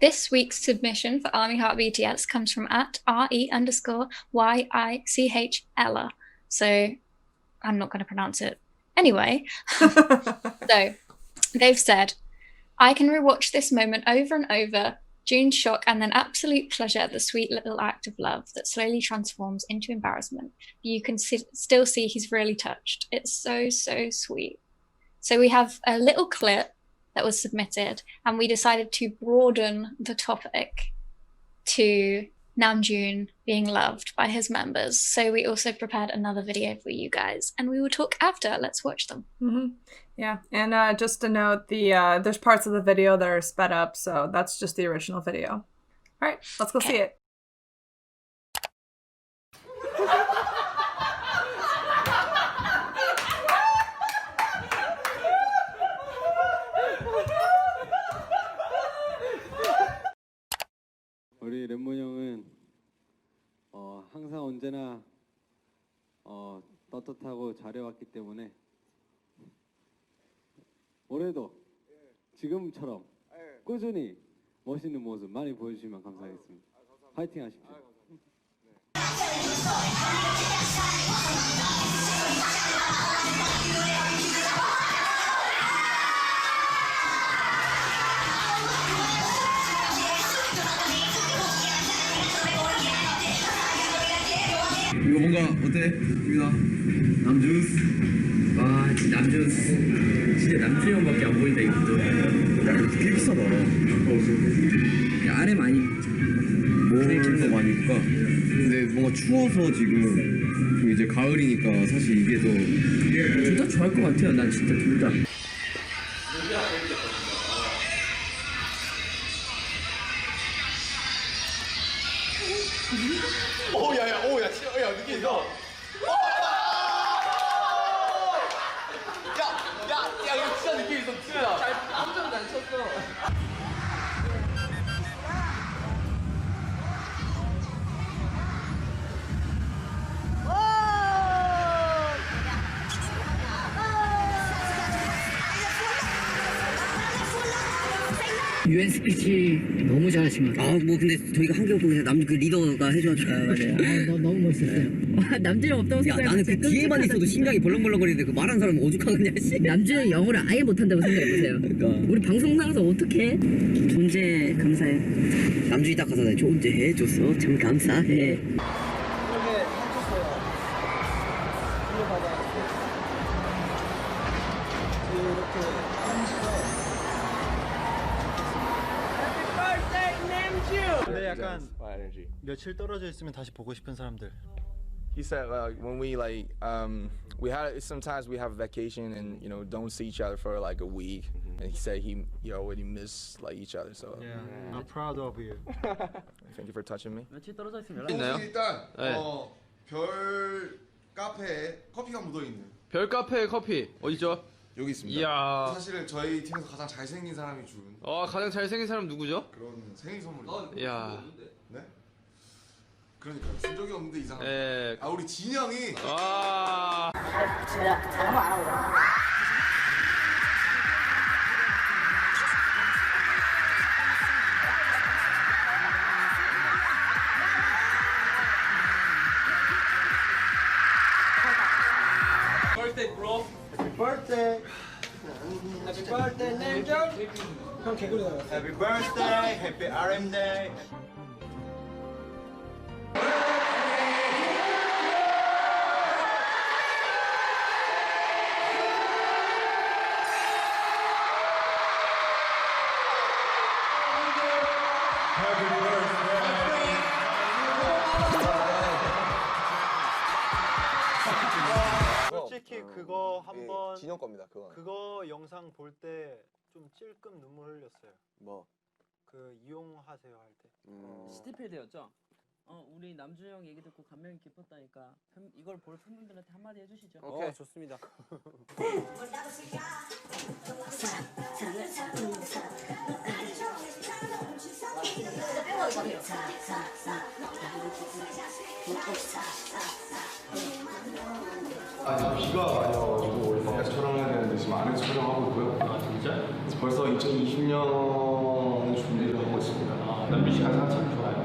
this week's submission for Army Heart BTS comes from at RE_YICHELLA. So I'm not going to pronounce it. Anyway, so they've said, I can rewatch this moment over and over. Joon's shock and then absolute pleasure at the sweet little act of love that slowly transforms into embarrassment. You can still see he's really touched. It's so, so sweet. So we have a little clip that was submitted, and we decided to broaden the topic to Namjoon being loved by his members. So we also prepared another video for you guys, and we will talk after. Let's watch them. Yeah, and just to note, there's parts of the video that are sped up, so that's just the original video. All right, let's go see it. 우리 랩몬 형은 항상 언제나 떳떳하고 잘해왔기 때문에 올해도 지금처럼 꾸준히 멋있는 모습 많이 보여주시면 감사하겠습니다. 파이팅 하십시오. 이거 뭔가 어때? 입니다. 남준. 와, 진짜 남준. 진짜 남준 형밖에 안 보인다 이것도. 야, 이거 되게 비싸다. 야, 아래 많이 모으는 거 많으니까. 근데 뭔가 추워서 지금 이제 가을이니까 사실 이게 더 둘 다 좋아할 것 같아요. 난 진짜 둘 다. 야, 느낌 있어. 야, 이거 진짜 느낌 있어, 진짜. 엄청 잘 쳤어. 유엔 스피치 너무 잘하신 것 같아요. 뭐 근데 저희가 한 게 없고 그냥 남주 그 리더가 해줘가지고. 맞아요. 너무 멋있었어요. 남주형 없다고 생각해. 나는 그 뒤에만 있어도 심장이 벌렁벌렁거리는데 그 말하는 사람은 오죽하겠냐 씨. 남주형 영어를 아예 못한다고 생각해보세요. 그러니까. 우리 방송 나가서 어떡해? 존재 감사해. 남주이 딱 가서 존재해줘서 참 감사해. 근데 약간 며칠 떨어져 있으면 다시 보고 싶은 사람들. He said when we sometimes we have vacation and don't see each other for like a week, and he said he already miss like each other. So Yeah, I'm proud of you. thank you for touching me. 며칠 떨어져 있으면 연락. 있나요? 일단 별 카페에 커피가 묻어 있는. 별 카페 커피 어디죠? 여기 있습니다. 이야. 사실은 저희 팀에서 가장 잘생긴 사람이 준 가장 잘생긴 사람 누구죠? 그런 생일 선물입니다. 이야. 네? 그러니까요. 쓴 적이 없는데 이상하다. 예. 아 우리 진영이. 와. Birthday, bro. Happy birthday. Happy birthday, Namjoon. 형 개구리 나왔어. Happy birthday, happy RM day. 솔직히 그거 한번 진영 겁니다. 그거 영상 볼 때 좀 찔끔 눈물 흘렸어요. 뭐? 그 이용하세요 할 때. 시티필드였죠? 우리 남주 형 얘기 듣고 감명이 깊었다니까 이걸 볼 팬분들한테 한마디 해주시죠. 오케이, 좋습니다. 비가 많이 와가지고 원래 밖에서 촬영해야 되는데 지금 안에서 촬영하고 있고요. 아 진짜? 벌써 2020년 준비를 하고 있습니다. 남준 씨 가사 참 좋아요.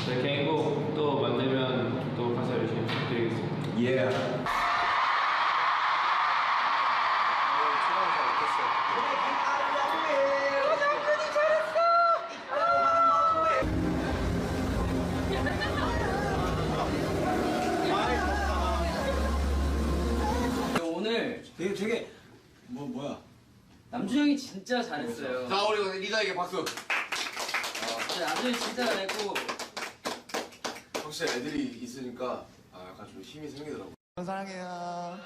네, 개인곡 또 만들면 또 가사 열심히 부탁드리겠습니다. 예. 오늘 되게 뭐야? 남준 형이 진짜 잘했어요. 자, 우리 리더에게 박수. 남준 형이 진짜 잘했고 확실히 애들이 있으니까 약간 좀 힘이 생기더라고. 사랑해요.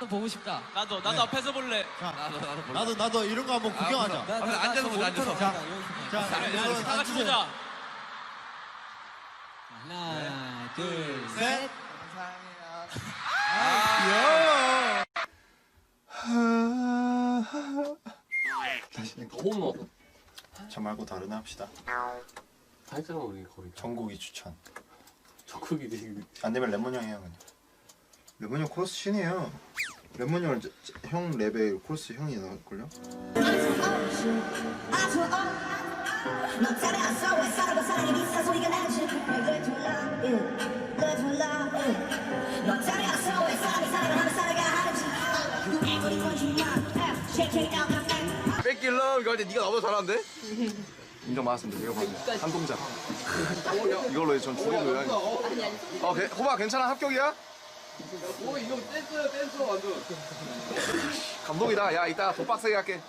보고 싶다. 나도 앞에서 볼래. 나도 이런 거 한번 구경하자. 앉아서 보자, 앉아서. 자, 다 같이 보자. 하나, 둘, 셋. 너무 먹어. 저 말고 다른 애 합시다. 다 했잖아, 우리 거의. 정국이 추천. 적극이 되게. 안 되면 레몬 형이 해요 그냥. 레몬 형 코러스 신이에요. 레몬 형은 형 랩에 코러스 형이 나올걸요? 뺏길러 이거 할 때 네가 나보다 잘하는데? 인정 많았습니다. 이거 봐요. 한 동작. 이걸로 전 죽어도 해요. 호박 괜찮아? 합격이야? 이거 댄스 완전. 감동이다. 야, 이따 더 빡세게 할게.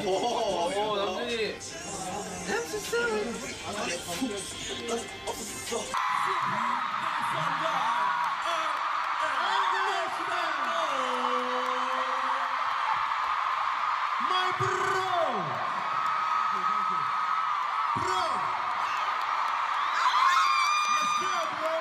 오, 남준이. My bro. Let's go, bro.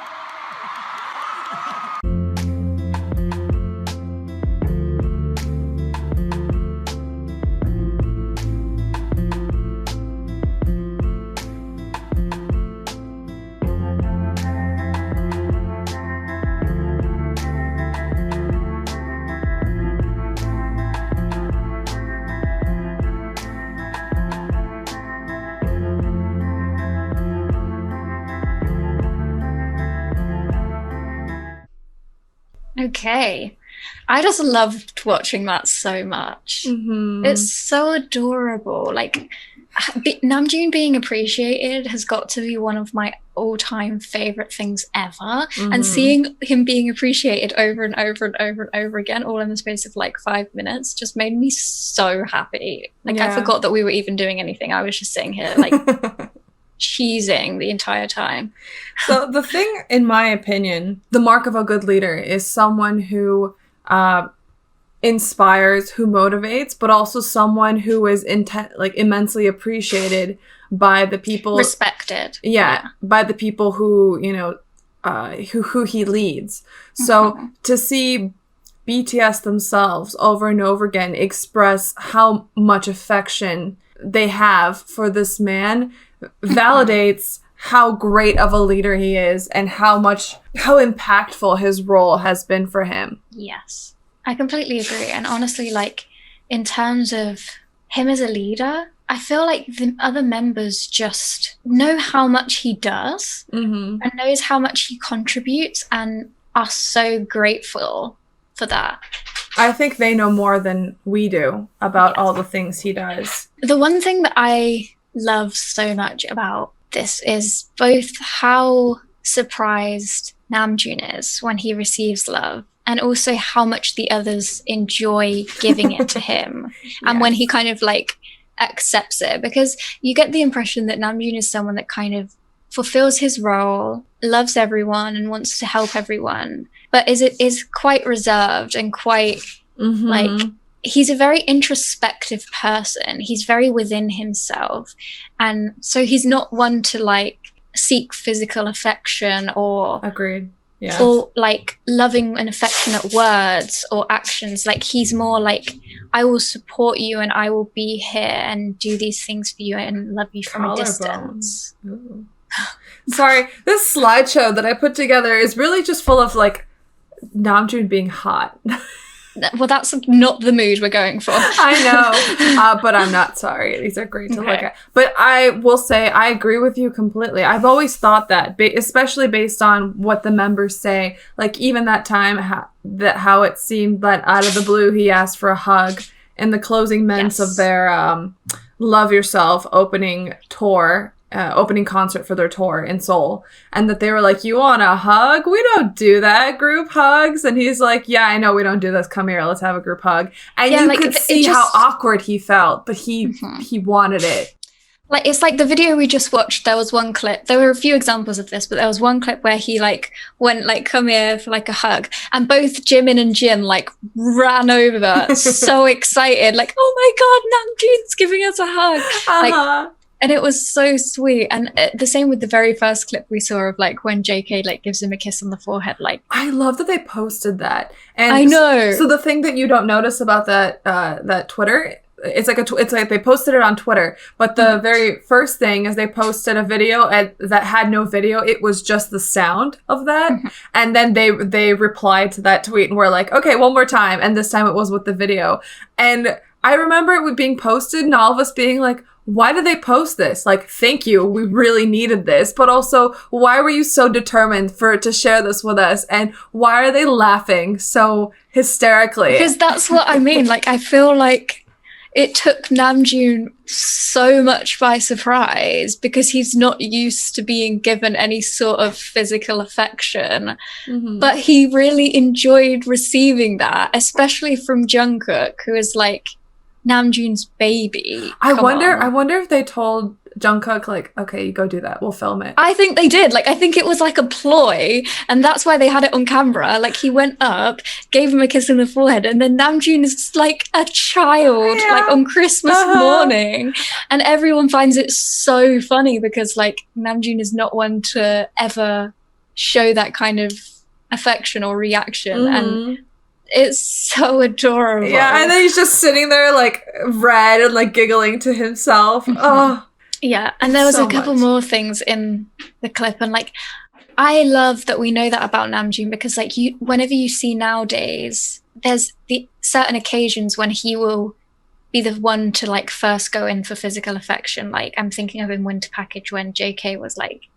Okay. I just loved watching that so much. It's so adorable. Like, Namjoon being appreciated has got to be one of my all-time favorite things ever. And seeing him being appreciated over and over and over and over again, all in the space of like 5 minutes, just made me so happy. Like, I forgot that we were even doing anything. I was just sitting here like cheesing the entire time. So the thing, in my opinion, the mark of a good leader is someone who inspires, who motivates, but also someone who is immensely appreciated by the people, respected. By the people who, you know, who he leads. So to see BTS themselves over and over again express how much affection they have for this man validates how great of a leader he is and how impactful his role has been for him. Yes, I completely agree. And honestly, like, in terms of him as a leader, I feel like the other members just know how much he does and knows how much he contributes and are so grateful for that. I think they know more than we do about all the things he does. The one thing that I love so much about this is both how surprised Namjoon is when he receives love, and also how much the others enjoy giving it to him. And when he kind of like accepts it, because you get the impression that Namjoon is someone that kind of fulfills his role, loves everyone and wants to help everyone, but is quite reserved and quite like, he's a very introspective person. He's very within himself. And so he's not one to like seek physical affection or Agreed. or like loving and affectionate words or actions. Like he's more like, I will support you and I will be here and do these things for you and love you from a distance. Sorry, this slideshow that I put together is really just full of like Namjoon being hot. Well, that's not the mood we're going for. I know, but I'm not sorry. These are great to look at. But I will say I agree with you completely. I've always thought that, especially based on what the members say. Like even that time, how it seemed that out of the blue he asked for a hug in the closing minutes of their "Love Yourself" opening tour. Opening concert for their tour in Seoul, and that they were like, "You want a hug? We don't do that, group hugs." And he's like, "Yeah, I know we don't do this. Come here, let's have a group hug." And you could see how awkward he felt, but he wanted it. Like it's like the video we just watched. There was one clip. There were a few examples of this, but there was one clip where he like went like, "Come here" for like a hug, and both Jimin and Jin like ran over, so excited, like, "Oh my God, Namjoon's giving us a hug!" Like. And it was so sweet. And the same with the very first clip we saw of like when JK like gives him a kiss on the forehead. Like I love that they posted that. And I know. So the thing that you don't notice about that Twitter, it's like they posted it on Twitter. But the very first thing is they posted a video that had no video. It was just the sound of that. And then they replied to that tweet and were like, "Okay, one more time." And this time it was with the video. And I remember it being posted and all of us being like, why did they post this? Like, thank you. We really needed this. But also, why were you so determined to share this with us? And why are they laughing so hysterically? Because that's what I mean. Like, I feel like it took Namjoon so much by surprise because he's not used to being given any sort of physical affection. But he really enjoyed receiving that, especially from Jungkook, who is like Namjoon's baby. I wonder if they told Jungkook like, "Okay, you go do that. We'll film it." I think they did. Like, I think it was like a ploy, and that's why they had it on camera. Like, he went up, gave him a kiss on the forehead, and then Namjoon is like a child, like on Christmas morning, and everyone finds it so funny because like Namjoon is not one to ever show that kind of affection or reaction, and it's so adorable. Yeah, and then he's just sitting there like red and like giggling to himself. Oh. Yeah, and there was a couple more things in the clip, and like I love that we know that about Namjoon because like whenever you see nowadays, there's the certain occasions when he will be the one to like first go in for physical affection. Like I'm thinking of in Winter Package when JK was like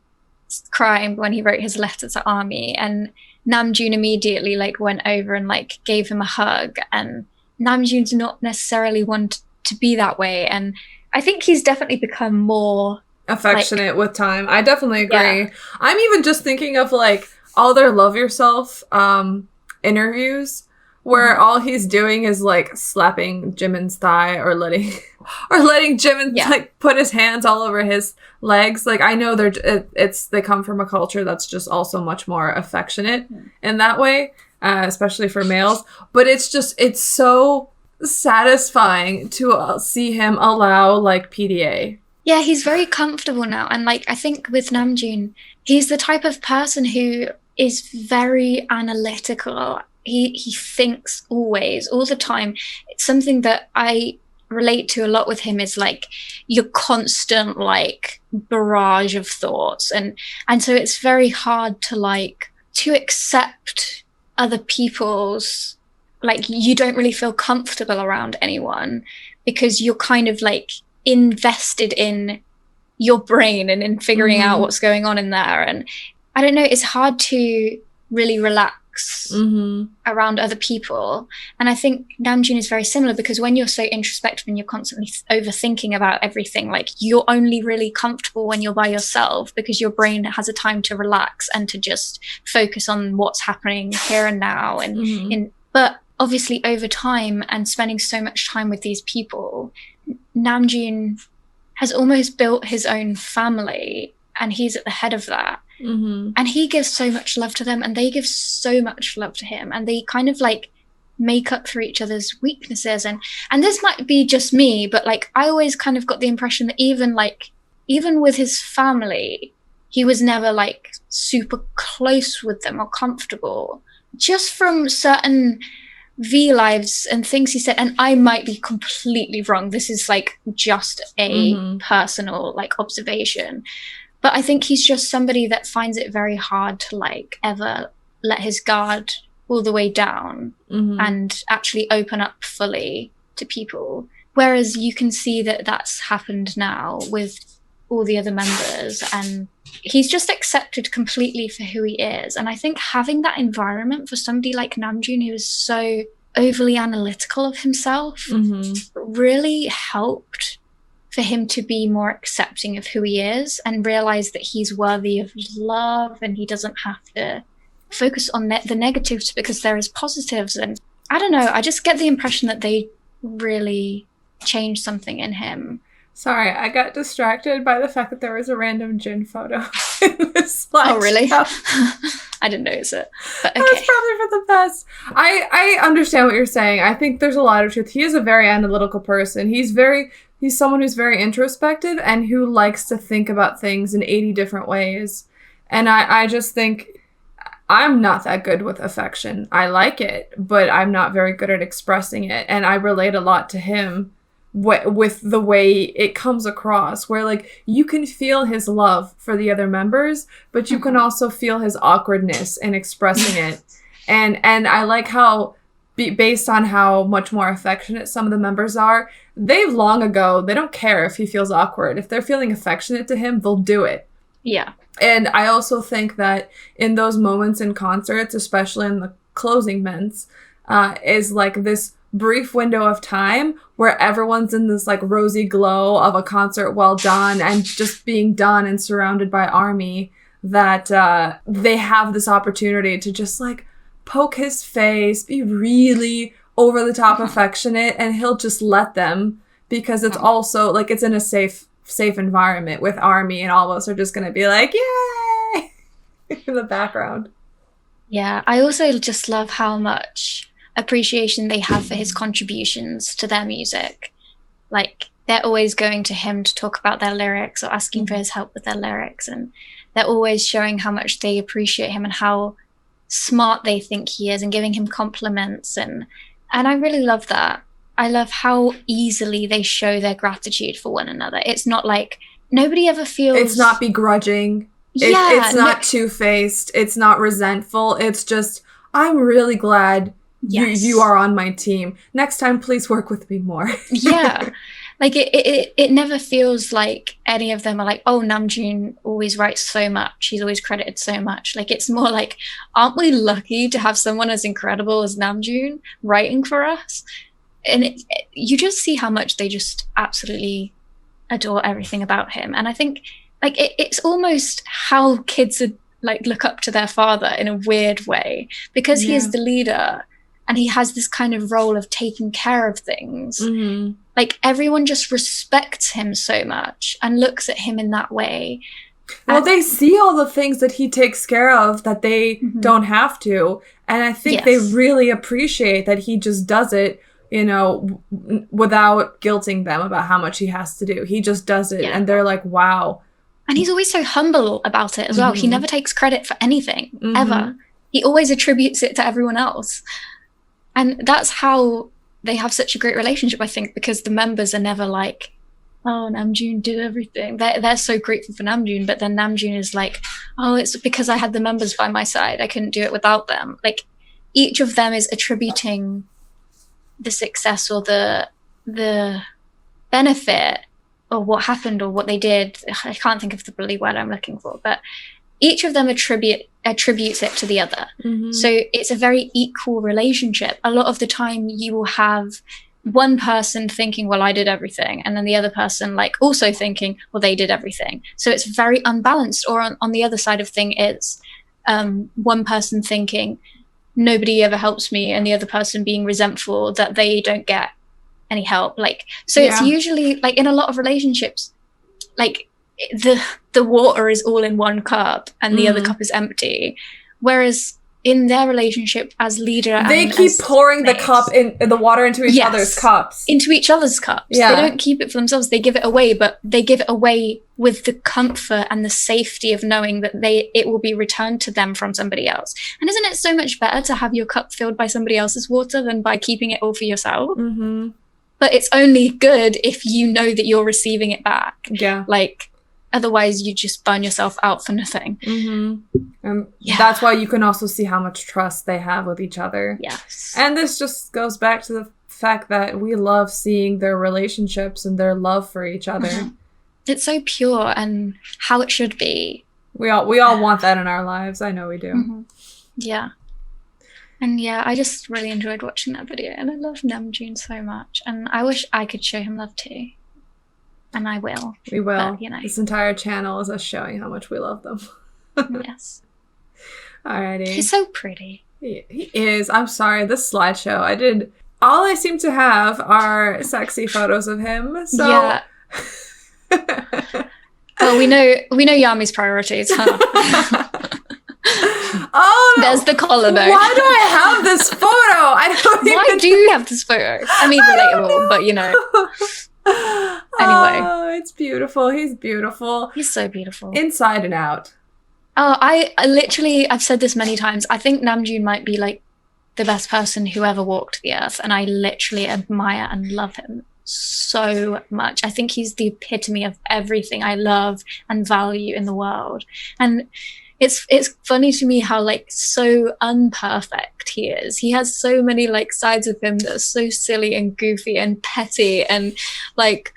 crying when he wrote his letter to ARMY, and Namjoon immediately like went over and like gave him a hug, and Namjoon's not necessarily one to be that way, and I think he's definitely become more affectionate with time. I definitely agree. Yeah. I'm even just thinking of like all their Love Yourself interviews where all he's doing is like slapping Jimin's thigh or letting Jimin like put his hands all over his legs. Like I know they come from a culture that's just also much more affectionate in that way, especially for males. But it's so satisfying to see him allow like PDA. Yeah, he's very comfortable now, and like I think with Namjoon, he's the type of person who is very analytical. He thinks always, all the time. It's something that I relate to a lot with him is like your constant like barrage of thoughts, and so it's very hard to accept other people's, like you don't really feel comfortable around anyone because you're kind of like invested in your brain and in figuring out what's going on in there. And I don't know, it's hard to really relax around other people. And I think Namjoon is very similar because when you're so introspective and you're constantly overthinking about everything, like you're only really comfortable when you're by yourself because your brain has a time to relax and to just focus on what's happening here and now. And but obviously over time and spending so much time with these people, Namjoon has almost built his own family and he's at the head of that. And he gives so much love to them and they give so much love to him, and they kind of like make up for each other's weaknesses. And this might be just me, but like I always kind of got the impression that even with his family, he was never like super close with them or comfortable. Just from certain V lives and things he said, and I might be completely wrong. This is like just a personal like observation. But I think he's just somebody that finds it very hard to like ever let his guard all the way down and actually open up fully to people. Whereas you can see that that's happened now with all the other members, and he's just accepted completely for who he is. And I think having that environment for somebody like Namjoon, who is so overly analytical of himself, really helped for him to be more accepting of who he is and realize that he's worthy of love and he doesn't have to focus on the negatives because there is positives. And I don't know, I just get the impression that they really changed something in him. Sorry, I got distracted by the fact that there was a random Jin photo in this slideshow. Oh, really? I didn't notice it. But okay. That's probably for the best. I understand what you're saying. I think there's a lot of truth. He is a very analytical person. He's someone who's very introspective and who likes to think about things in 80 different ways. And I just think I'm not that good with affection. I like it, but I'm not very good at expressing it. And I relate a lot to him with the way it comes across, where like you can feel his love for the other members, but you can also feel his awkwardness in expressing it. And I like how, based on how much more affectionate some of the members are, they don't care if he feels awkward. If they're feeling affectionate to him, they'll do it. Yeah. And I also think that in those moments in concerts, especially in the closing mints, is like this brief window of time where everyone's in this like rosy glow of a concert well done and just being done and surrounded by ARMY, that they have this opportunity to just like poke his face, be really over the top affectionate, and he'll just let them, because it's also like it's in a safe environment with ARMY, and all of us are just gonna be like, yay, in the background. Yeah, I also just love how much appreciation they have for his contributions to their music. Like, they're always going to him to talk about their lyrics or asking for his help with their lyrics, and they're always showing how much they appreciate him and how smart they think he is and giving him compliments, and I really love that. I love how easily they show their gratitude for one another. It's not like nobody ever feels... It's not begrudging. Yeah, it's not two-faced. It's not resentful. It's just, I'm really glad you are on my team. Next time, please work with me more. Yeah. Like, it never feels like any of them are like, oh, Namjoon always writes so much. He's always credited so much. Like, it's more like, aren't we lucky to have someone as incredible as Namjoon writing for us? And you just see how much they just absolutely adore everything about him. And I think, like, it's almost how kids are, like, look up to their father in a weird way, because he is the leader and he has this kind of role of taking care of things. Like, everyone just respects him so much and looks at him in that way. Well, they see all the things that he takes care of that they don't have to. And I think they really appreciate that he just does it, you know, without guilting them about how much he has to do. He just does it. And they're like, wow. And he's always so humble about it as well. He never takes credit for anything, ever. He always attributes it to everyone else. And that's how they have such a great relationship, I think, because the members are never like, oh, Namjoon did everything. They're so grateful for Namjoon, but then Namjoon is like, oh, it's because I had the members by my side. I couldn't do it without them. Like, each of them is attributing the success or the benefit or what happened or what they did. I can't think of the bloody word I'm looking for, but each of them attributes it to the other. So it's a very equal relationship. A lot of the time you will have one person thinking, well, I did everything, and then the other person like also thinking, well, they did everything. So it's very unbalanced. Or on the other side of thing is one person thinking, nobody ever helps me, and the other person being resentful that they don't get any help. Like, so it's usually like in a lot of relationships, like the water is all in one cup and the other cup is empty. Whereas in their relationship as leader, they and keep as pouring the mates. cup in the water into each other's cups. Into each other's cups. Yeah. They don't keep it for themselves. They give it away, but they give it away with the comfort and the safety of knowing that it will be returned to them from somebody else. And isn't it so much better to have your cup filled by somebody else's water than by keeping it all for yourself? Mm-hmm. But it's only good if you know that you're receiving it back. Yeah. Like, otherwise you just burn yourself out for nothing. Mm-hmm. That's why you can also see how much trust they have with each other. Yes. And this just goes back to the fact that we love seeing their relationships and their love for each other. Mm-hmm. It's so pure and how it should be. We all want that in our lives. I know we do. Mm-hmm. Yeah. And yeah, I just really enjoyed watching that video, and I love Namjoon so much, and I wish I could show him love too. And I will. We will. But, you know. This entire channel is us showing how much we love them. Yes. Alrighty. He's so pretty. He is. I'm sorry, this slideshow, all I seem to have are sexy photos of him. So yeah. Well, we know Yami's priorities, huh? Oh, there's the collarbone. Why do I have this photo? Why do you have this photo? I mean, relatable, but you know. Anyway. Oh, it's beautiful. He's beautiful. He's so beautiful. Inside and out. Oh, I literally, I've said this many times. I think Namjoon might be like the best person who ever walked the earth, and I literally admire and love him so much. I think he's the epitome of everything I love and value in the world. And it's funny to me how like so unperfect he is. He has so many like sides of him that are so silly and goofy and petty, and like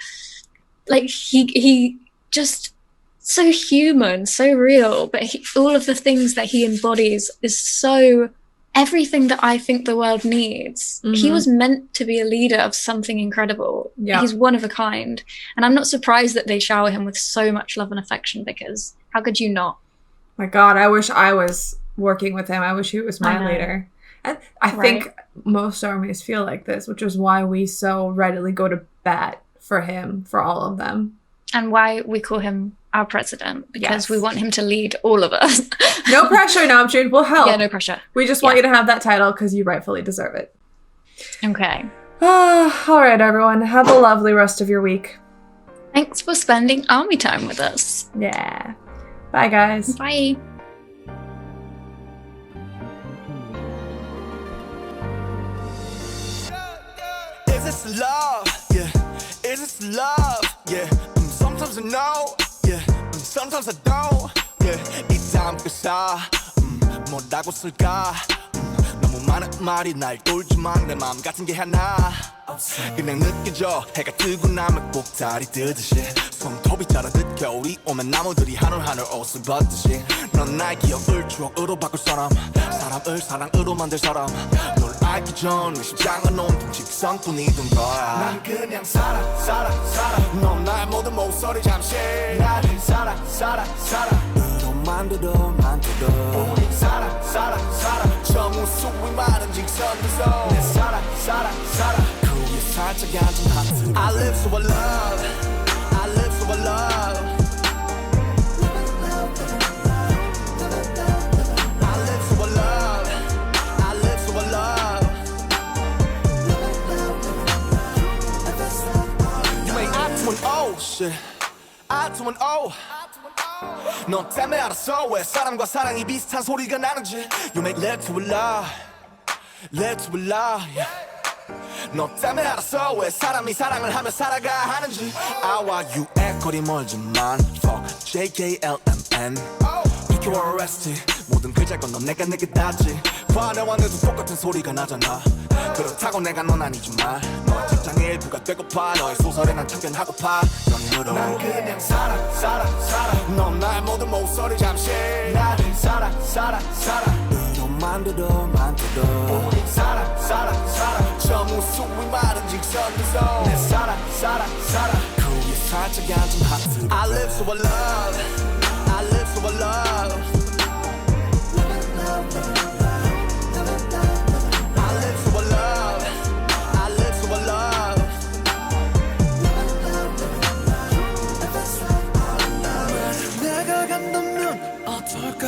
he just so human, so real, but all of the things that he embodies is so everything that I think the world needs. Mm-hmm. He was meant to be a leader of something incredible. Yeah. He's one of a kind, and I'm not surprised that they shower him with so much love and affection, because how could you not? My God, I wish I was working with him. I wish he was my leader. And I think most armies feel like this, which is why we so readily go to bat for him, for all of them. And why we call him our president, because we want him to lead all of us. No pressure, Namjoon. We'll help. Yeah, no pressure. We just want you to have that title because you rightfully deserve it. Okay. All right, everyone. Have a lovely rest of your week. Thanks for spending army time with us. Yeah. Bye, guys. Bye. Is this love? Yeah. Is this love? Yeah. Sometimes I know. Yeah. Sometimes I don't. Yeah. 이 다음 끝사. 뭐라고 쓸까? 너무 많은 말이 날 돌지만 내 마음 같은 게 하나. 그냥 느껴져. 해가 뜨고 나면 꼭다리 뜨듯이 손톱이 자라듯 겨울이 오면 나무들이 한올 한올 옷을 벗듯이 넌 나의 기억을 추억으로 바꿀 사람, 사람을 사랑으로 만들 사람. 널 알기 전 내 심장은 온통 직선뿐이던 거야. 난 그냥 살아 넌 나의 모든 목소리 잠시 나를 살아 으로 만들어 우리 살아 저 무수히 많은 직선에서 내 살아 살짝 앉은 하트. I live so I love. I live so I love. I live so I love. I live so I love. You make I to an O shit. I to an O. 너 때문에 알았어 왜 사람과 사랑이 비슷한 소리가 나는지. You make live to a love. Live to a love. Yeah. 너 때문에 알았어 왜 사람이 사랑을 하며 살아가 하는지. 아와 유의 거리 멀지만 Fuck JKLMN Pick your arrest 모든 글자 건너 내가 내게 닿지. 화내와 내도 똑같은 소리가 나잖아. 그렇다고 내가 넌 아니지만 너의 직장의 일부가 되고파. 너의 소설에 난 참견하고파. 연인으로 난 그냥 살아 넌 나의 모든 목소리 잠시 나를 살아 으로 만들어 우리 살아 저 무수히 많은 직선에서 내 살아 그 위에 살짝 앉은 하트. I live so I love. I live so I love. I live so I love. I live so I love. 내가 간다면 어떨까?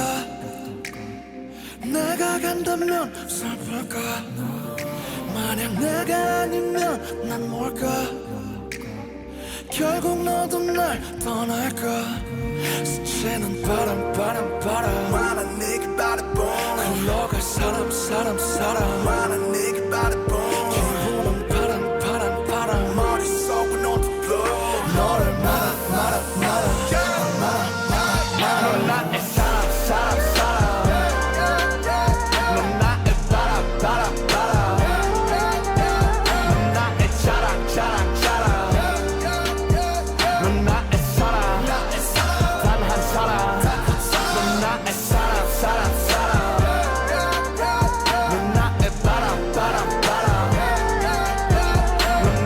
내가 간다면 된다면 슬플까 만약 내가 아니면 난 뭘까 결국 너도 날 떠날까 스치는 바람 많은 네게 바라본 흘러갈 사람 많은 네게 바라본 기분은 바람 머릿속은 overflow 너를 말아 넌 나의 사람 넌 나의 바람 넌 나의 자랑 넌 나의 사랑 단 한 사람 넌 나의 사랑 넌 나의 바람 넌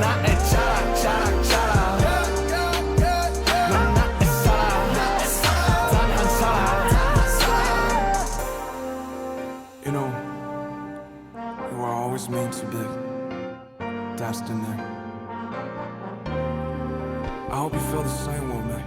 나의 자랑 넌 나의 사랑 단 한 사람 You know, you were always meant to be destined there. I hope you feel the same way, man.